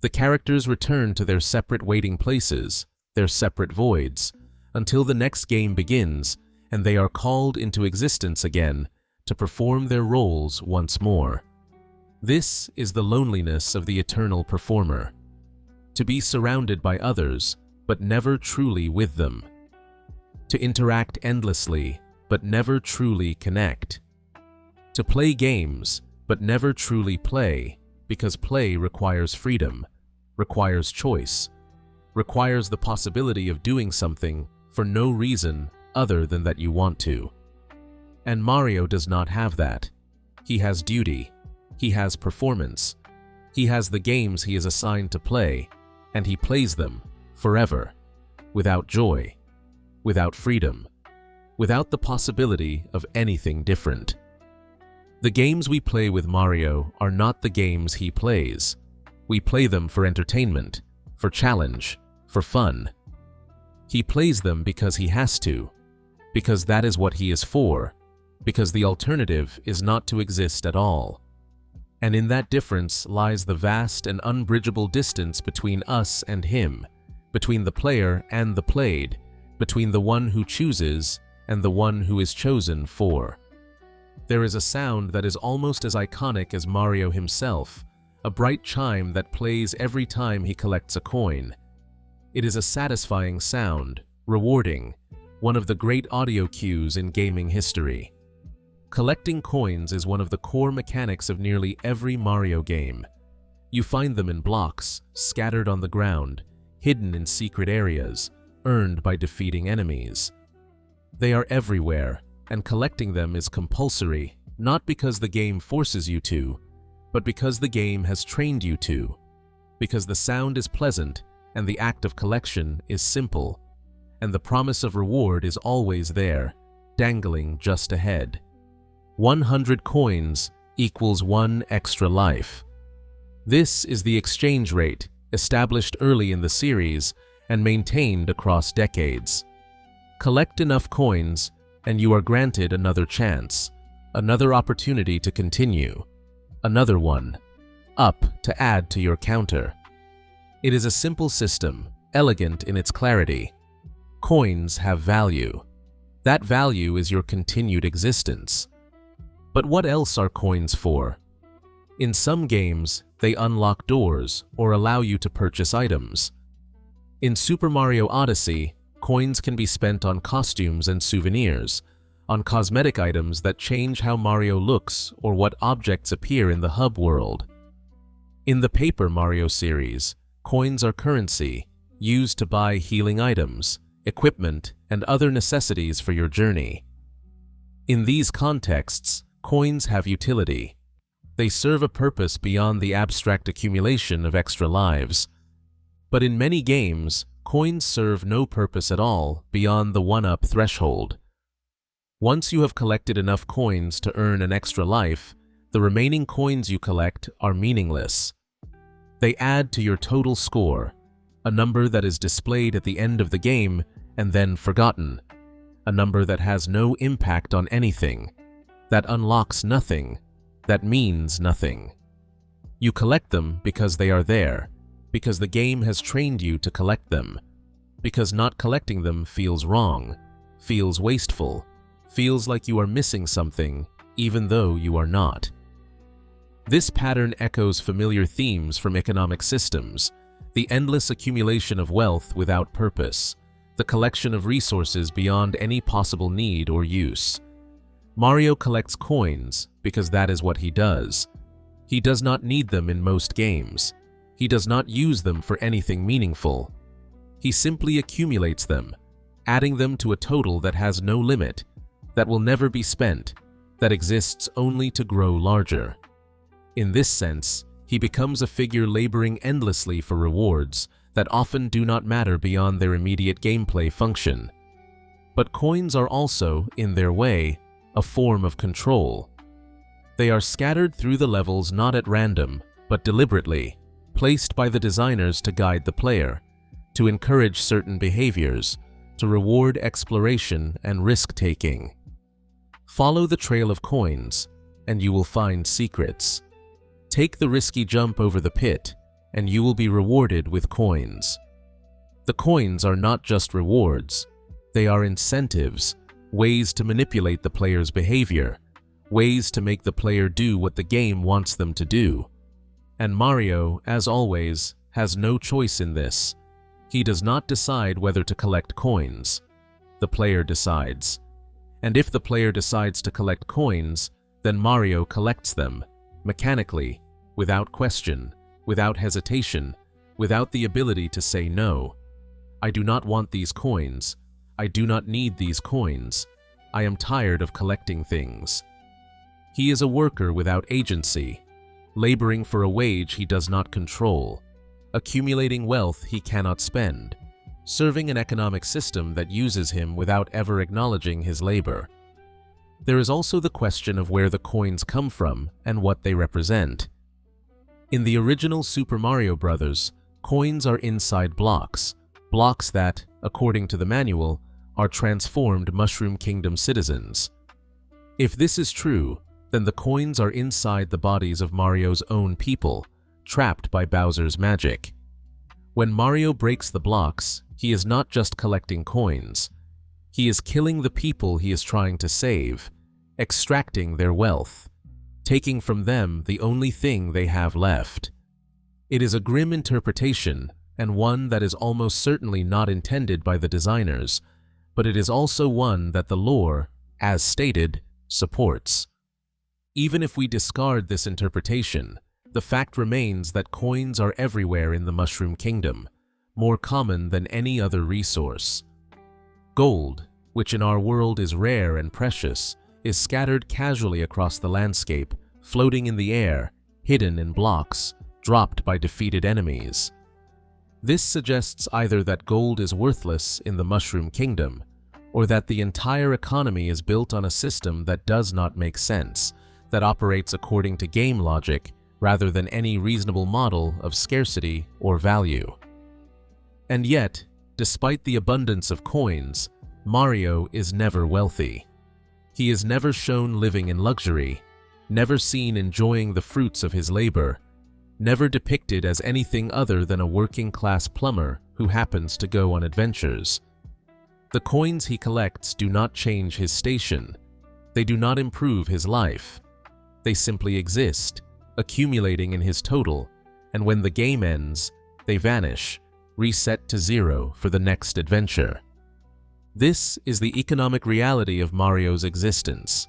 The characters return to their separate waiting places, their separate voids, until the next game begins and they are called into existence again to perform their roles once more. This is the loneliness of the eternal performer. To be surrounded by others, but never truly with them. To interact endlessly, but never truly connect. To play games, but never truly play, because play requires freedom, requires choice, requires the possibility of doing something for no reason other than that you want to. And Mario does not have that. He has duty. He has performance. He has the games he is assigned to play, and he plays them forever, without joy, without freedom, without the possibility of anything different. The games we play with Mario are not the games he plays. We play them for entertainment, for challenge, for fun. He plays them because he has to, because that is what he is for, because the alternative is not to exist at all. And in that difference lies the vast and unbridgeable distance between us and him, between the player and the played, between the one who chooses and the one who is chosen for. There is a sound that is almost as iconic as Mario himself, a bright chime that plays every time he collects a coin. It is a satisfying sound, rewarding, one of the great audio cues in gaming history. Collecting coins is one of the core mechanics of nearly every Mario game. You find them in blocks, scattered on the ground, hidden in secret areas, earned by defeating enemies. They are everywhere, and collecting them is compulsory, not because the game forces you to, but because the game has trained you to, because the sound is pleasant and the act of collection is simple, and the promise of reward is always there, dangling just ahead. 100 coins equals 1 extra life. This is the exchange rate established early in the series and maintained across decades. Collect enough coins and you are granted another chance, another opportunity to continue, another one, up to add to your counter. It is a simple system, elegant in its clarity. Coins have value. That value is your continued existence. But what else are coins for? In some games, they unlock doors or allow you to purchase items. In Super Mario Odyssey, coins can be spent on costumes and souvenirs, on cosmetic items that change how Mario looks or what objects appear in the hub world. In the Paper Mario series, coins are currency, used to buy healing items, equipment, and other necessities for your journey. In these contexts, coins have utility. They serve a purpose beyond the abstract accumulation of extra lives. But in many games, coins serve no purpose at all beyond the one-up threshold. Once you have collected enough coins to earn an extra life, the remaining coins you collect are meaningless. They add to your total score, a number that is displayed at the end of the game and then forgotten, a number that has no impact on anything. that unlocks nothing, that means nothing. You collect them because they are there, because the game has trained you to collect them, because not collecting them feels wrong, feels wasteful, feels like you are missing something, even though you are not. This pattern echoes familiar themes from economic systems: the endless accumulation of wealth without purpose, the collection of resources beyond any possible need or use. Mario collects coins because that is what he does. He does not need them in most games. He does not use them for anything meaningful. He simply accumulates them, adding them to a total that has no limit, that will never be spent, that exists only to grow larger. In this sense, he becomes a figure laboring endlessly for rewards that often do not matter beyond their immediate gameplay function. But coins are also, in their way, a form of control. They are scattered through the levels not at random, but deliberately, placed by the designers to guide the player, to encourage certain behaviors, to reward exploration and risk-taking. Follow the trail of coins, and you will find secrets. Take the risky jump over the pit, and you will be rewarded with coins. The coins are not just rewards, they are incentives, ways to manipulate the player's behavior, ways to make the player do what the game wants them to do. And Mario, as always, has no choice in this. He does not decide whether to collect coins. The player decides. And if the player decides to collect coins, then Mario collects them, mechanically, without question, without hesitation, without the ability to say no. I do not want these coins. I do not need these coins. I am tired of collecting things. He is a worker without agency, laboring for a wage he does not control, accumulating wealth he cannot spend, serving an economic system that uses him without ever acknowledging his labor. There is also the question of where the coins come from and what they represent. In the original Super Mario Bros., coins are inside blocks, blocks that, according to the manual, are transformed Mushroom Kingdom citizens. If this is true, then the coins are inside the bodies of Mario's own people, trapped by Bowser's magic. When Mario breaks the blocks, he is not just collecting coins. He is killing the people he is trying to save, extracting their wealth, taking from them the only thing they have left. It is a grim interpretation, and one that is almost certainly not intended by the designers, but it is also one that the lore, as stated, supports. Even if we discard this interpretation, the fact remains that coins are everywhere in the Mushroom Kingdom, more common than any other resource. Gold, which in our world is rare and precious, is scattered casually across the landscape, floating in the air, hidden in blocks, dropped by defeated enemies. This suggests either that gold is worthless in the Mushroom Kingdom, or that the entire economy is built on a system that does not make sense, that operates according to game logic rather than any reasonable model of scarcity or value. And yet, despite the abundance of coins, Mario is never wealthy. He is never shown living in luxury, never seen enjoying the fruits of his labor, never depicted as anything other than a working-class plumber who happens to go on adventures. The coins he collects do not change his station. They do not improve his life. They simply exist, accumulating in his total, and when the game ends, they vanish, reset to zero for the next adventure. This is the economic reality of Mario's existence.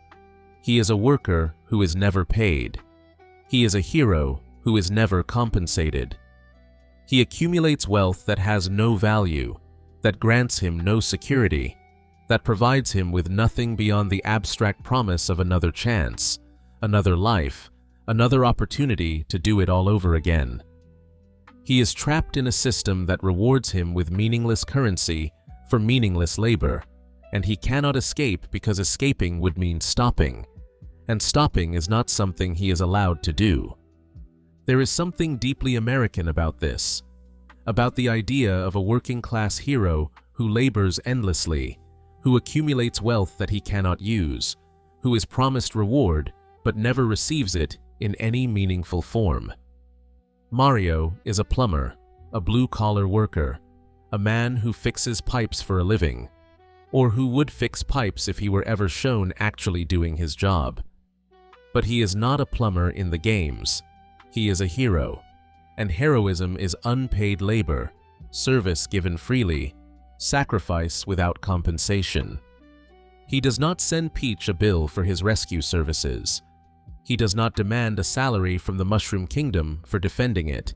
He is a worker who is never paid. He is a hero who is never compensated. He accumulates wealth that has no value, that grants him no security, that provides him with nothing beyond the abstract promise of another chance, another life, another opportunity to do it all over again. He is trapped in a system that rewards him with meaningless currency for meaningless labor, and he cannot escape because escaping would mean stopping, and stopping is not something he is allowed to do. There is something deeply American about this, about the idea of a working-class hero who labors endlessly, who accumulates wealth that he cannot use, who is promised reward but never receives it in any meaningful form. Mario is a plumber, a blue-collar worker, a man who fixes pipes for a living, or who would fix pipes if he were ever shown actually doing his job. But he is not a plumber in the games. He is a hero, and heroism is unpaid labor, service given freely, sacrifice without compensation. He does not send Peach a bill for his rescue services. He does not demand a salary from the Mushroom Kingdom for defending it.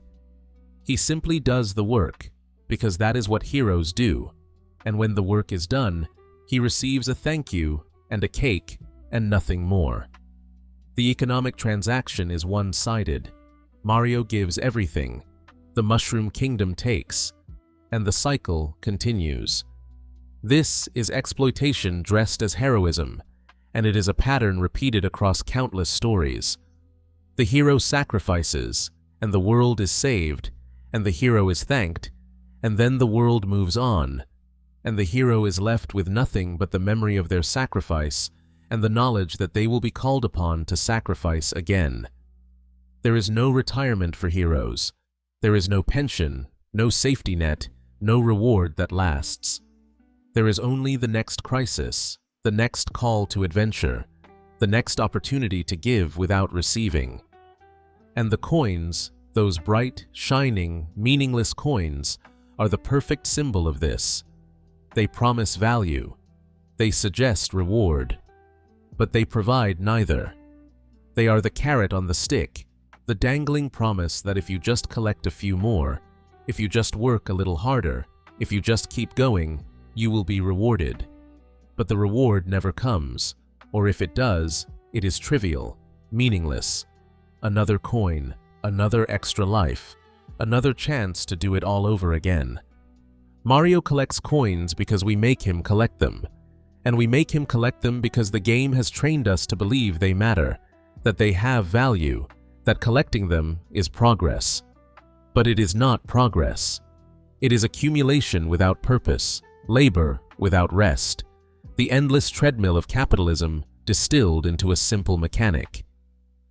He simply does the work, because that is what heroes do, and when the work is done, he receives a thank you and a cake and nothing more. The economic transaction is one-sided. Mario gives everything, the Mushroom Kingdom takes, and the cycle continues. This is exploitation dressed as heroism, and it is a pattern repeated across countless stories. The hero sacrifices, and the world is saved, and the hero is thanked, and then the world moves on, and the hero is left with nothing but the memory of their sacrifice and the knowledge that they will be called upon to sacrifice again. There is no retirement for heroes. There is no pension, no safety net, no reward that lasts. There is only the next crisis, the next call to adventure, the next opportunity to give without receiving. And the coins, those bright, shining, meaningless coins, are the perfect symbol of this. They promise value. They suggest reward. But they provide neither. They are the carrot on the stick, the dangling promise that if you just collect a few more, if you just work a little harder, if you just keep going, you will be rewarded. But the reward never comes, or if it does, it is trivial, meaningless. Another coin, another extra life, another chance to do it all over again. Mario collects coins because we make him collect them. And we make him collect them because the game has trained us to believe they matter, that they have value, that collecting them is progress. But it is not progress. It is accumulation without purpose, labor without rest, the endless treadmill of capitalism distilled into a simple mechanic.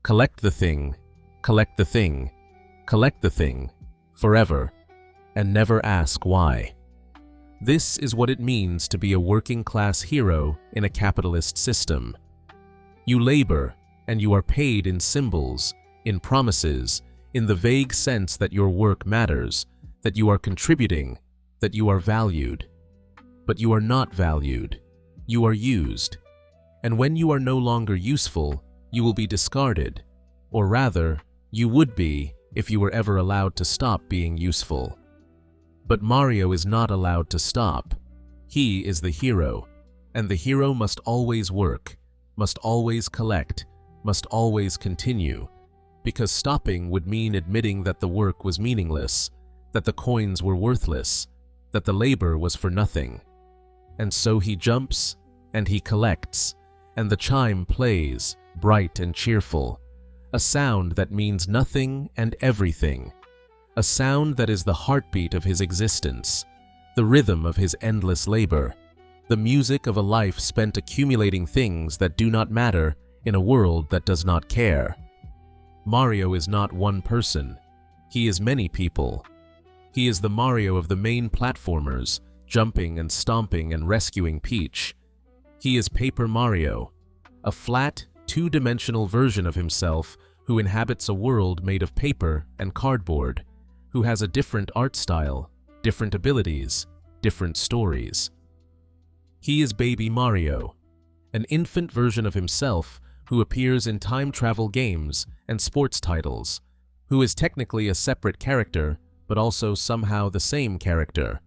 Collect the thing, collect the thing, collect the thing, forever, and never ask why. This is what it means to be a working-class hero in a capitalist system. You labor, and you are paid in symbols, in promises, in the vague sense that your work matters, that you are contributing, that you are valued. But you are not valued. You are used. And when you are no longer useful, you will be discarded. Or rather, you would be if you were ever allowed to stop being useful. But Mario is not allowed to stop. He is the hero, and the hero must always work, must always collect, must always continue, because stopping would mean admitting that the work was meaningless, that the coins were worthless, that the labor was for nothing. And so he jumps, and he collects, and the chime plays, bright and cheerful, a sound that means nothing and everything, a sound that is the heartbeat of his existence, the rhythm of his endless labor, the music of a life spent accumulating things that do not matter in a world that does not care. Mario is not one person. He is many people. He is the Mario of the main platformers, jumping and stomping and rescuing Peach. He is Paper Mario, a flat, two-dimensional version of himself who inhabits a world made of paper and cardboard, who has a different art style, different abilities, different stories. He is Baby Mario, an infant version of himself who appears in time travel games and sports titles, who is technically a separate character but also somehow the same character,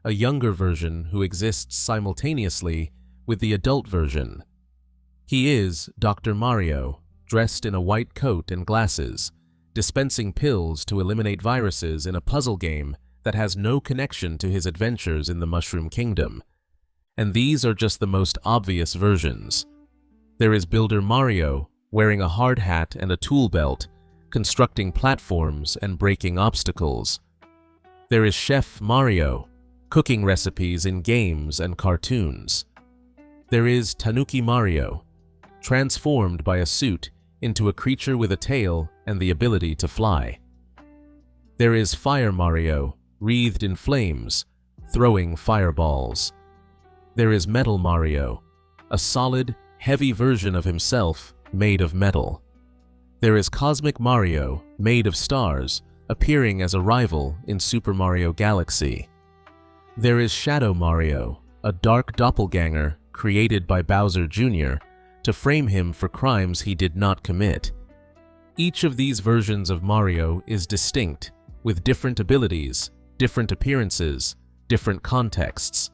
a younger version who exists simultaneously with the adult version. He is Dr. Mario, dressed in a white coat and glasses, dispensing pills to eliminate viruses in a puzzle game that has no connection to his adventures in the Mushroom Kingdom. And these are just the most obvious versions. There is Builder Mario, wearing a hard hat and a tool belt, constructing platforms and breaking obstacles. There is Chef Mario, cooking recipes in games and cartoons. There is Tanuki Mario, transformed by a suit into a creature with a tail and the ability to fly. There is Fire Mario, wreathed in flames, throwing fireballs. There is Metal Mario, a solid, heavy version of himself made of metal. There is Cosmic Mario, made of stars, appearing as a rival in Super Mario Galaxy. There is Shadow Mario, a dark doppelganger created by Bowser Jr. to frame him for crimes he did not commit. Each of these versions of Mario is distinct, with different abilities, different appearances, different contexts.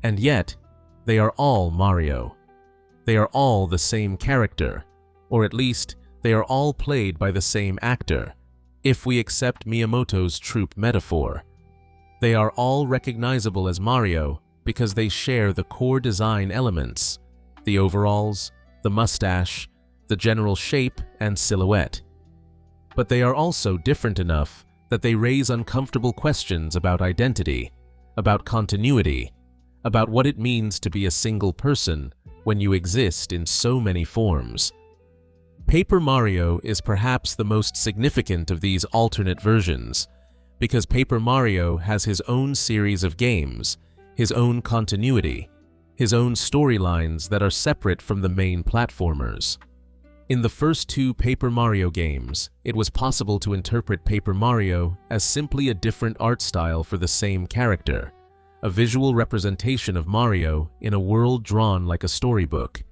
And yet, they are all Mario. They are all the same character, or at least, they are all played by the same actor, if we accept Miyamoto's troupe metaphor. They are all recognizable as Mario because they share the core design elements, the overalls, the mustache, the general shape and silhouette. But they are also different enough that they raise uncomfortable questions about identity, about continuity, about what it means to be a single person when you exist in so many forms. Paper Mario is perhaps the most significant of these alternate versions, because Paper Mario has his own series of games, his own continuity, his own storylines that are separate from the main platformers. In the first two Paper Mario games, it was possible to interpret Paper Mario as simply a different art style for the same character, a visual representation of Mario in a world drawn like a storybook.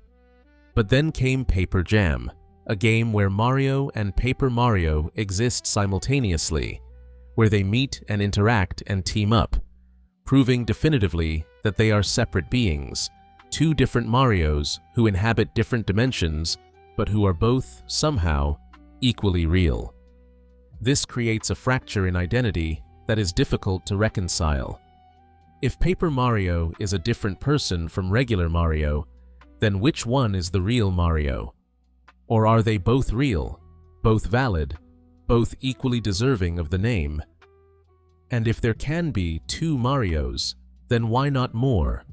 But then came Paper Jam, a game where Mario and Paper Mario exist simultaneously, where they meet and interact and team up, proving definitively that they are separate beings, two different Marios who inhabit different dimensions, but who are both, somehow, equally real. This creates a fracture in identity that is difficult to reconcile. If Paper Mario is a different person from regular Mario, then which one is the real Mario? Or are they both real, both valid, both equally deserving of the name? And if there can be two Marios, then why not more?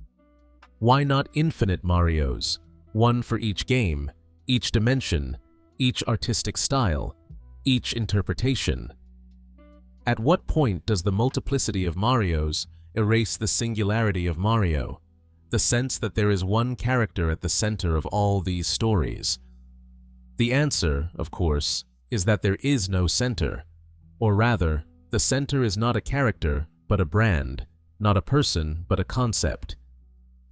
Why not infinite Marios, one for each game, each dimension, each artistic style, each interpretation? At what point does the multiplicity of Marios erase the singularity of Mario, the sense that there is one character at the center of all these stories? The answer, of course, is that there is no center, or rather, the center is not a character, but a brand, not a person, but a concept.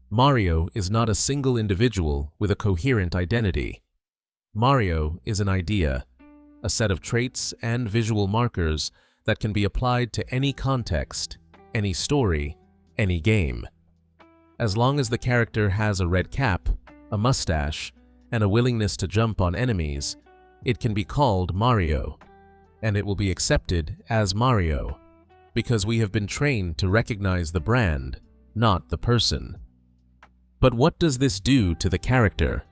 Mario is not a single individual with a coherent identity. Mario is an idea, a set of traits and visual markers that can be applied to any context, any story, any game. As long as the character has a red cap, a mustache, and a willingness to jump on enemies, it can be called Mario, and it will be accepted as Mario, because we have been trained to recognize the brand, not the person. But what does this do to the character?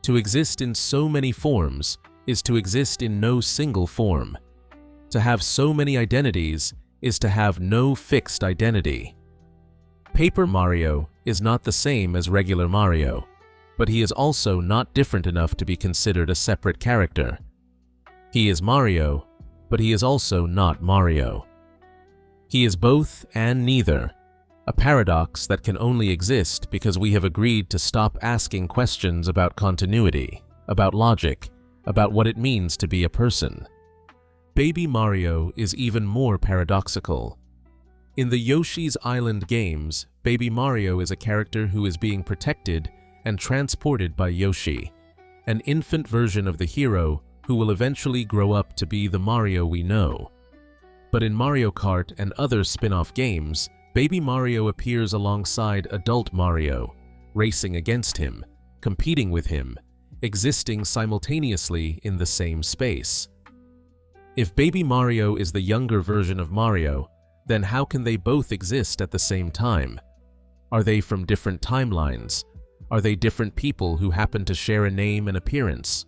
To exist in so many forms is to exist in no single form. To have so many identities is to have no fixed identity. Paper Mario is not the same as regular Mario, but he is also not different enough to be considered a separate character. He is Mario, but he is also not Mario. He is both and neither, a paradox that can only exist because we have agreed to stop asking questions about continuity, about logic, about what it means to be a person. Baby Mario is even more paradoxical. In the Yoshi's Island games, Baby Mario is a character who is being protected and transported by Yoshi, an infant version of the hero who will eventually grow up to be the Mario we know. But in Mario Kart and other spin-off games, Baby Mario appears alongside adult Mario, racing against him, competing with him, existing simultaneously in the same space. If Baby Mario is the younger version of Mario, then how can they both exist at the same time? Are they from different timelines? Are they different people who happen to share a name and appearance?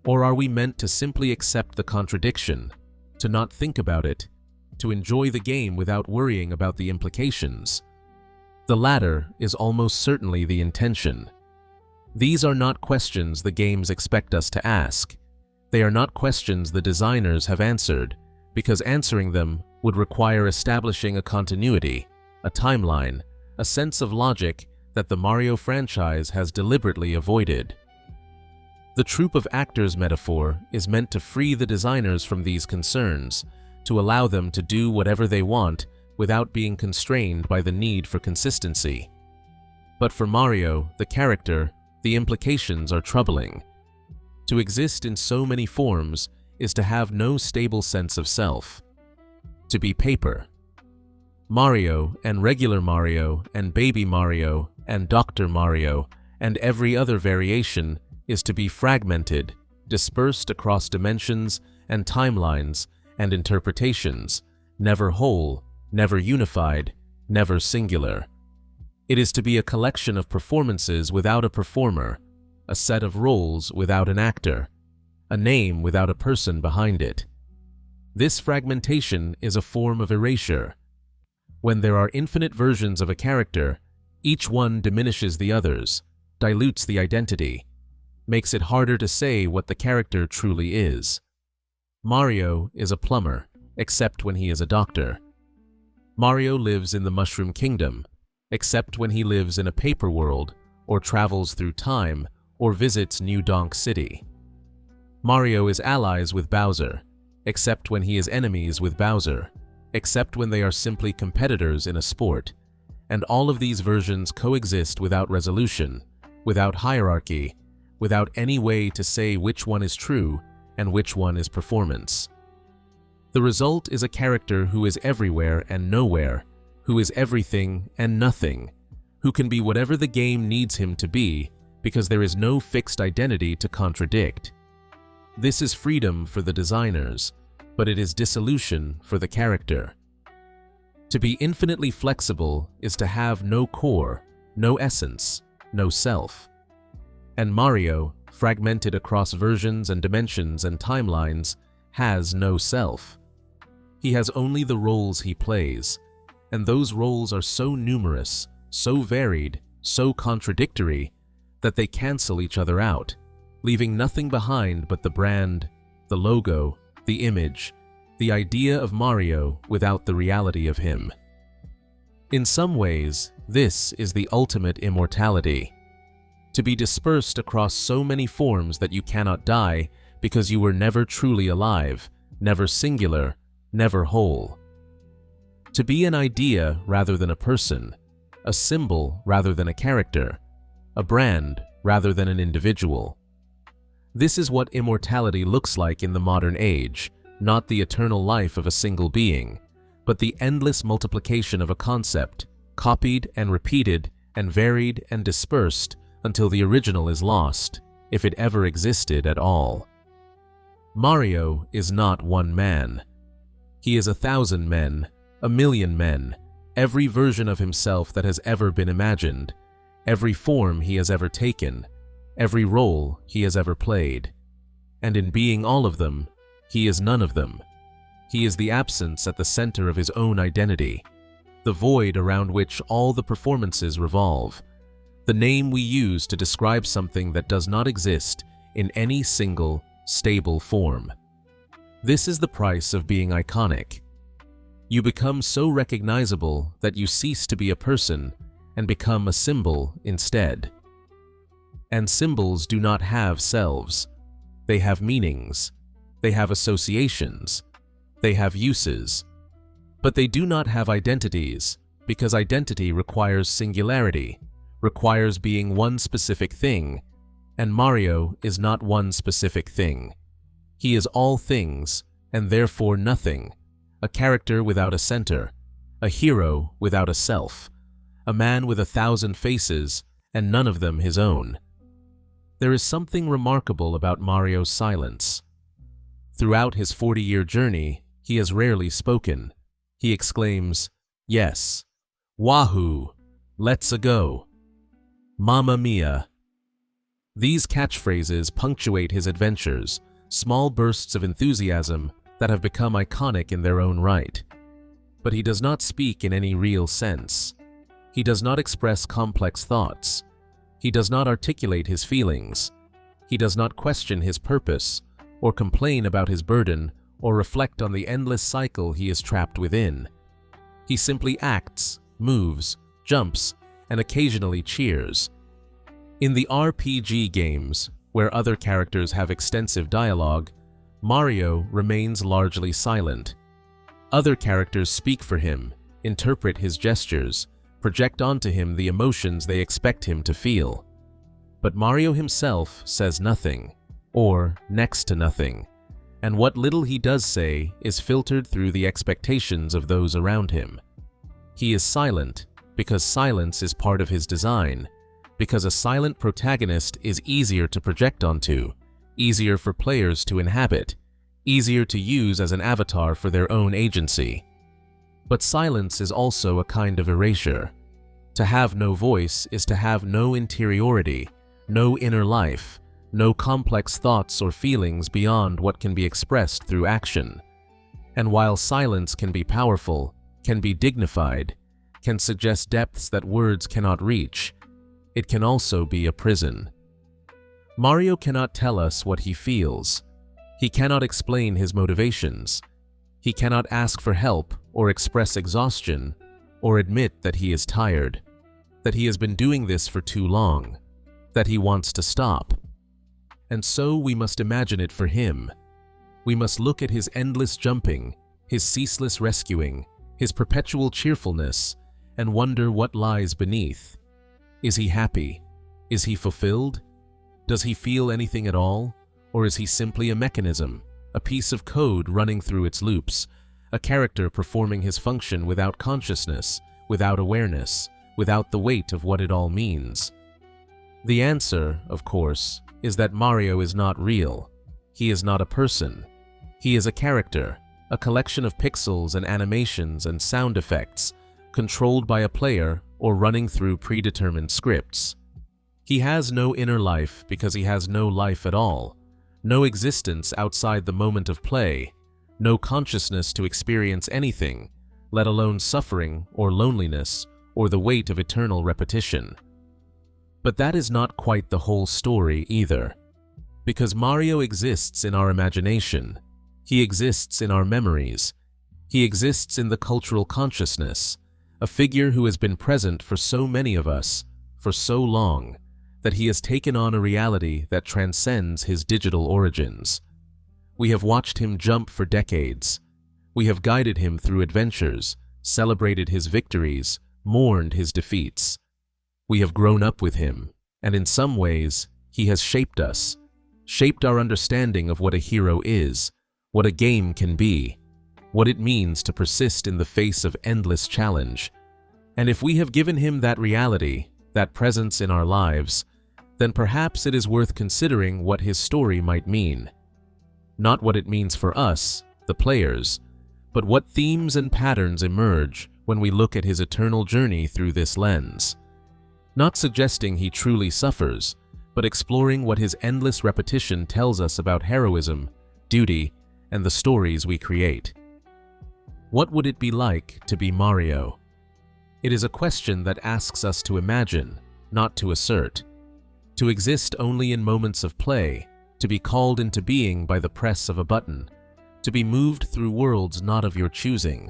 Or are we meant to simply accept the contradiction, to not think about it, to enjoy the game without worrying about the implications? The latter is almost certainly the intention. These are not questions the games expect us to ask. They are not questions the designers have answered, because answering them would require establishing a continuity, a timeline, a sense of logic that the Mario franchise has deliberately avoided. The troupe of actors metaphor is meant to free the designers from these concerns, to allow them to do whatever they want without being constrained by the need for consistency. But for Mario, the character, the implications are troubling. To exist in so many forms is to have no stable sense of self. To be paper. Mario and regular Mario and baby Mario and Dr. Mario and every other variation is to be fragmented, dispersed across dimensions and timelines and interpretations, never whole, never unified, never singular. It is to be a collection of performances without a performer, a set of roles without an actor, a name without a person behind it. This fragmentation is a form of erasure. When there are infinite versions of a character, each one diminishes the others, dilutes the identity, makes it harder to say what the character truly is. Mario is a plumber, except when he is a doctor. Mario lives in the Mushroom Kingdom, except when he lives in a paper world, or travels through time, or visits New Donk City. Mario is allies with Bowser, except when he is enemies with Bowser, except when they are simply competitors in a sport, and all of these versions coexist without resolution, without hierarchy, without any way to say which one is true and which one is performance. The result is a character who is everywhere and nowhere, who is everything and nothing, who can be whatever the game needs him to be because there is no fixed identity to contradict. This is freedom for the designers, but it is dissolution for the character. To be infinitely flexible is to have no core, no essence, no self. And Mario, fragmented across versions and dimensions and timelines, has no self. He has only the roles he plays, and those roles are so numerous, so varied, so contradictory, that they cancel each other out, leaving nothing behind but the brand, the logo, the image, the idea of Mario without the reality of him. In some ways, this is the ultimate immortality. To be dispersed across so many forms that you cannot die because you were never truly alive, never singular, never whole. To be an idea rather than a person, a symbol rather than a character, a brand rather than an individual. This is what immortality looks like in the modern age, not the eternal life of a single being, but the endless multiplication of a concept, copied and repeated and varied and dispersed until the original is lost, if it ever existed at all. Mario is not one man. He is 1,000 men, 1,000,000 men, every version of himself that has ever been imagined, every form he has ever taken, every role he has ever played. And in being all of them, he is none of them. He is the absence at the center of his own identity, the void around which all the performances revolve, the name we use to describe something that does not exist in any single, stable form. This is the price of being iconic. You become so recognizable that you cease to be a person and become a symbol instead. And symbols do not have selves. They have meanings. They have associations. They have uses. But they do not have identities, because identity requires singularity, requires being one specific thing, and Mario is not one specific thing. He is all things, and therefore nothing, a character without a center, a hero without a self, a man with 1,000 faces, and none of them his own. There is something remarkable about Mario's silence. Throughout his 40-year journey, he has rarely spoken. He exclaims, "Yes, Wahoo, let's-a go, Mamma Mia." These catchphrases punctuate his adventures, small bursts of enthusiasm that have become iconic in their own right. But he does not speak in any real sense. He does not express complex thoughts. He does not articulate his feelings. He does not question his purpose, or complain about his burden, or reflect on the endless cycle he is trapped within. He simply acts, moves, jumps, and occasionally cheers. In the RPG games, where other characters have extensive dialogue, Mario remains largely silent. Other characters speak for him, interpret his gestures, project onto him the emotions they expect him to feel. But Mario himself says nothing, or next to nothing, and what little he does say is filtered through the expectations of those around him. He is silent because silence is part of his design, because a silent protagonist is easier to project onto, easier for players to inhabit, easier to use as an avatar for their own agency. But silence is also a kind of erasure. To have no voice is to have no interiority, no inner life, no complex thoughts or feelings beyond what can be expressed through action. And while silence can be powerful, can be dignified, can suggest depths that words cannot reach, it can also be a prison. Mario cannot tell us what he feels. He cannot explain his motivations. He cannot ask for help or express exhaustion or admit that he is tired, that he has been doing this for too long, that he wants to stop. And so we must imagine it for him. We must look at his endless jumping, his ceaseless rescuing, his perpetual cheerfulness, and wonder what lies beneath. Is he happy? Is he fulfilled? Does he feel anything at all? Or is he simply a mechanism, a piece of code running through its loops, a character performing his function without consciousness, without awareness, without the weight of what it all means? The answer, of course, is that Mario is not real. He is not a person. He is a character, a collection of pixels and animations and sound effects, controlled by a player or running through predetermined scripts. He has no inner life because he has no life at all, no existence outside the moment of play, no consciousness to experience anything, let alone suffering or loneliness or the weight of eternal repetition. But that is not quite the whole story either, because Mario exists in our imagination, he exists in our memories, he exists in the cultural consciousness, a figure who has been present for so many of us, for so long, that he has taken on a reality that transcends his digital origins. We have watched him jump for decades. We have guided him through adventures, celebrated his victories, mourned his defeats. We have grown up with him, and in some ways, he has shaped us, shaped our understanding of what a hero is, what a game can be, what it means to persist in the face of endless challenge. And if we have given him that reality, that presence in our lives, then perhaps it is worth considering what his story might mean. Not what it means for us, the players, but what themes and patterns emerge when we look at his eternal journey through this lens. Not suggesting he truly suffers, but exploring what his endless repetition tells us about heroism, duty, and the stories we create. What would it be like to be Mario? It is a question that asks us to imagine, not to assert. To exist only in moments of play, to be called into being by the press of a button, to be moved through worlds not of your choosing,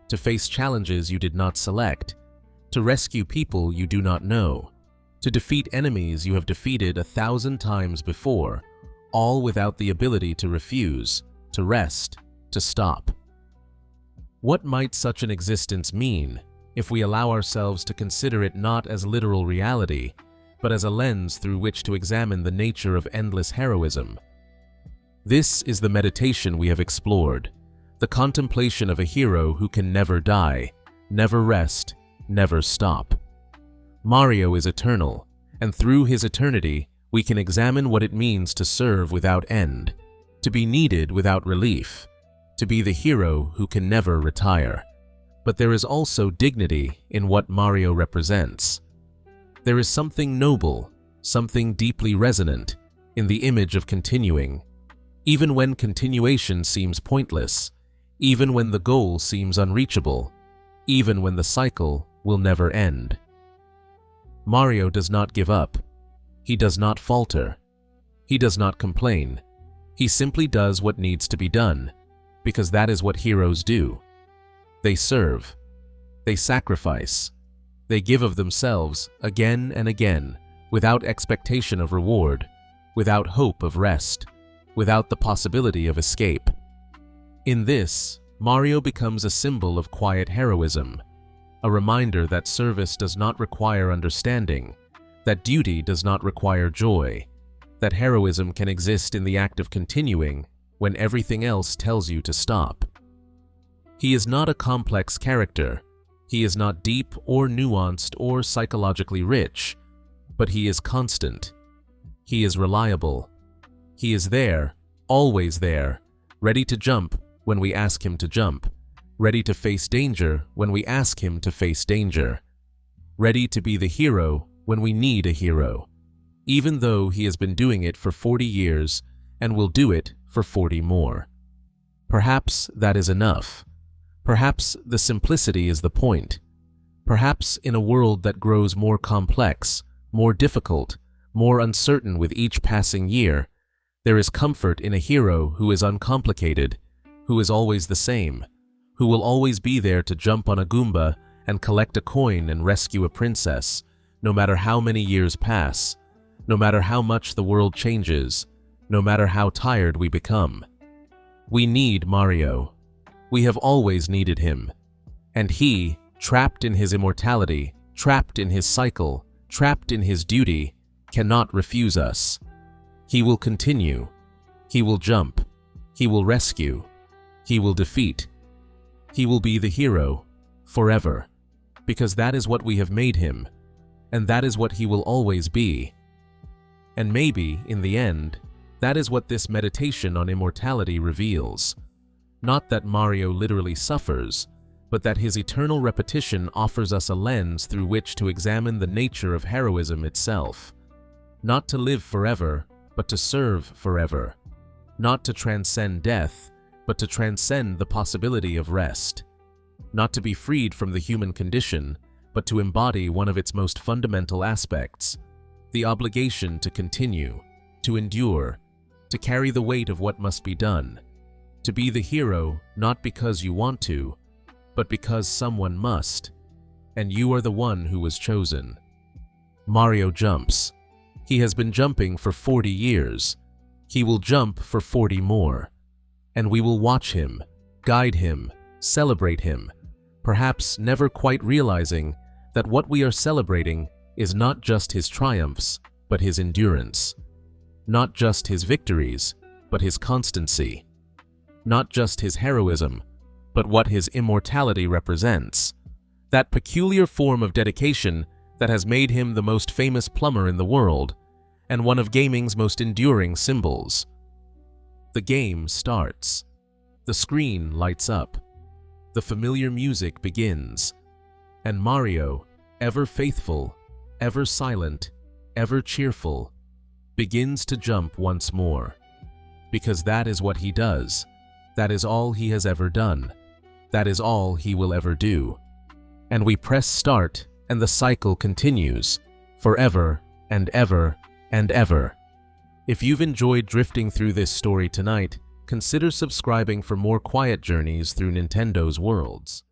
to face challenges you did not select, to rescue people you do not know, to defeat enemies you have defeated 1,000 times before, all without the ability to refuse, to rest, to stop. What might such an existence mean if we allow ourselves to consider it not as literal reality, but as a lens through which to examine the nature of endless heroism? This is the meditation we have explored, the contemplation of a hero who can never die, never rest, never stop. Mario is eternal, and through his eternity, we can examine what it means to serve without end, to be needed without relief, to be the hero who can never retire. But there is also dignity in what Mario represents. There is something noble, something deeply resonant, in the image of continuing, even when continuation seems pointless, even when the goal seems unreachable, even when the cycle will never end. Mario does not give up, He does not falter. He does not complain. He simply does what needs to be done, because that is what heroes do. They serve. They sacrifice. They give of themselves again and again, without expectation of reward, without hope of rest, without the possibility of escape. In this, Mario becomes a symbol of quiet heroism, a reminder that service does not require understanding, that duty does not require joy, that heroism can exist in the act of continuing when everything else tells you to stop. He is not a complex character. He is not deep or nuanced or psychologically rich, but he is constant. He is reliable. He is there, always there, ready to jump when we ask him to jump, ready to face danger when we ask him to face danger, ready to be the hero when we need a hero, even though he has been doing it for 40 years and will do it for 40 more. Perhaps that is enough. Perhaps the simplicity is the point. Perhaps in a world that grows more complex, more difficult, more uncertain with each passing year, there is comfort in a hero who is uncomplicated, who is always the same, who will always be there to jump on a Goomba and collect a coin and rescue a princess, no matter how many years pass, no matter how much the world changes, no matter how tired we become. We need Mario. We have always needed him. And he, trapped in his immortality, trapped in his cycle, trapped in his duty, cannot refuse us. He will continue. He will jump. He will rescue. He will defeat. He will be the hero, forever, because that is what we have made him, and that is what he will always be. And maybe, in the end, that is what this meditation on immortality reveals. Not that Mario literally suffers, but that his eternal repetition offers us a lens through which to examine the nature of heroism itself. Not to live forever, but to serve forever. Not to transcend death, but to transcend the possibility of rest. Not to be freed from the human condition, but to embody one of its most fundamental aspects, the obligation to continue, to endure, to carry the weight of what must be done, to be the hero not because you want to, but because someone must, and you are the one who was chosen. Mario jumps. He has been jumping for 40 years. He will jump for 40 more. And we will watch him, guide him, celebrate him, perhaps never quite realizing that what we are celebrating is not just his triumphs, but his endurance. Not just his victories, but his constancy. Not just his heroism, but what his immortality represents. That peculiar form of dedication that has made him the most famous plumber in the world, and one of gaming's most enduring symbols. The game starts. The screen lights up. The familiar music begins. And Mario, ever faithful, ever silent, ever cheerful, begins to jump once more. Because that is what he does. That is all he has ever done. That is all he will ever do. And we press start, and the cycle continues, forever and ever and ever. If you've enjoyed drifting through this story tonight, consider subscribing for more quiet journeys through Nintendo's worlds.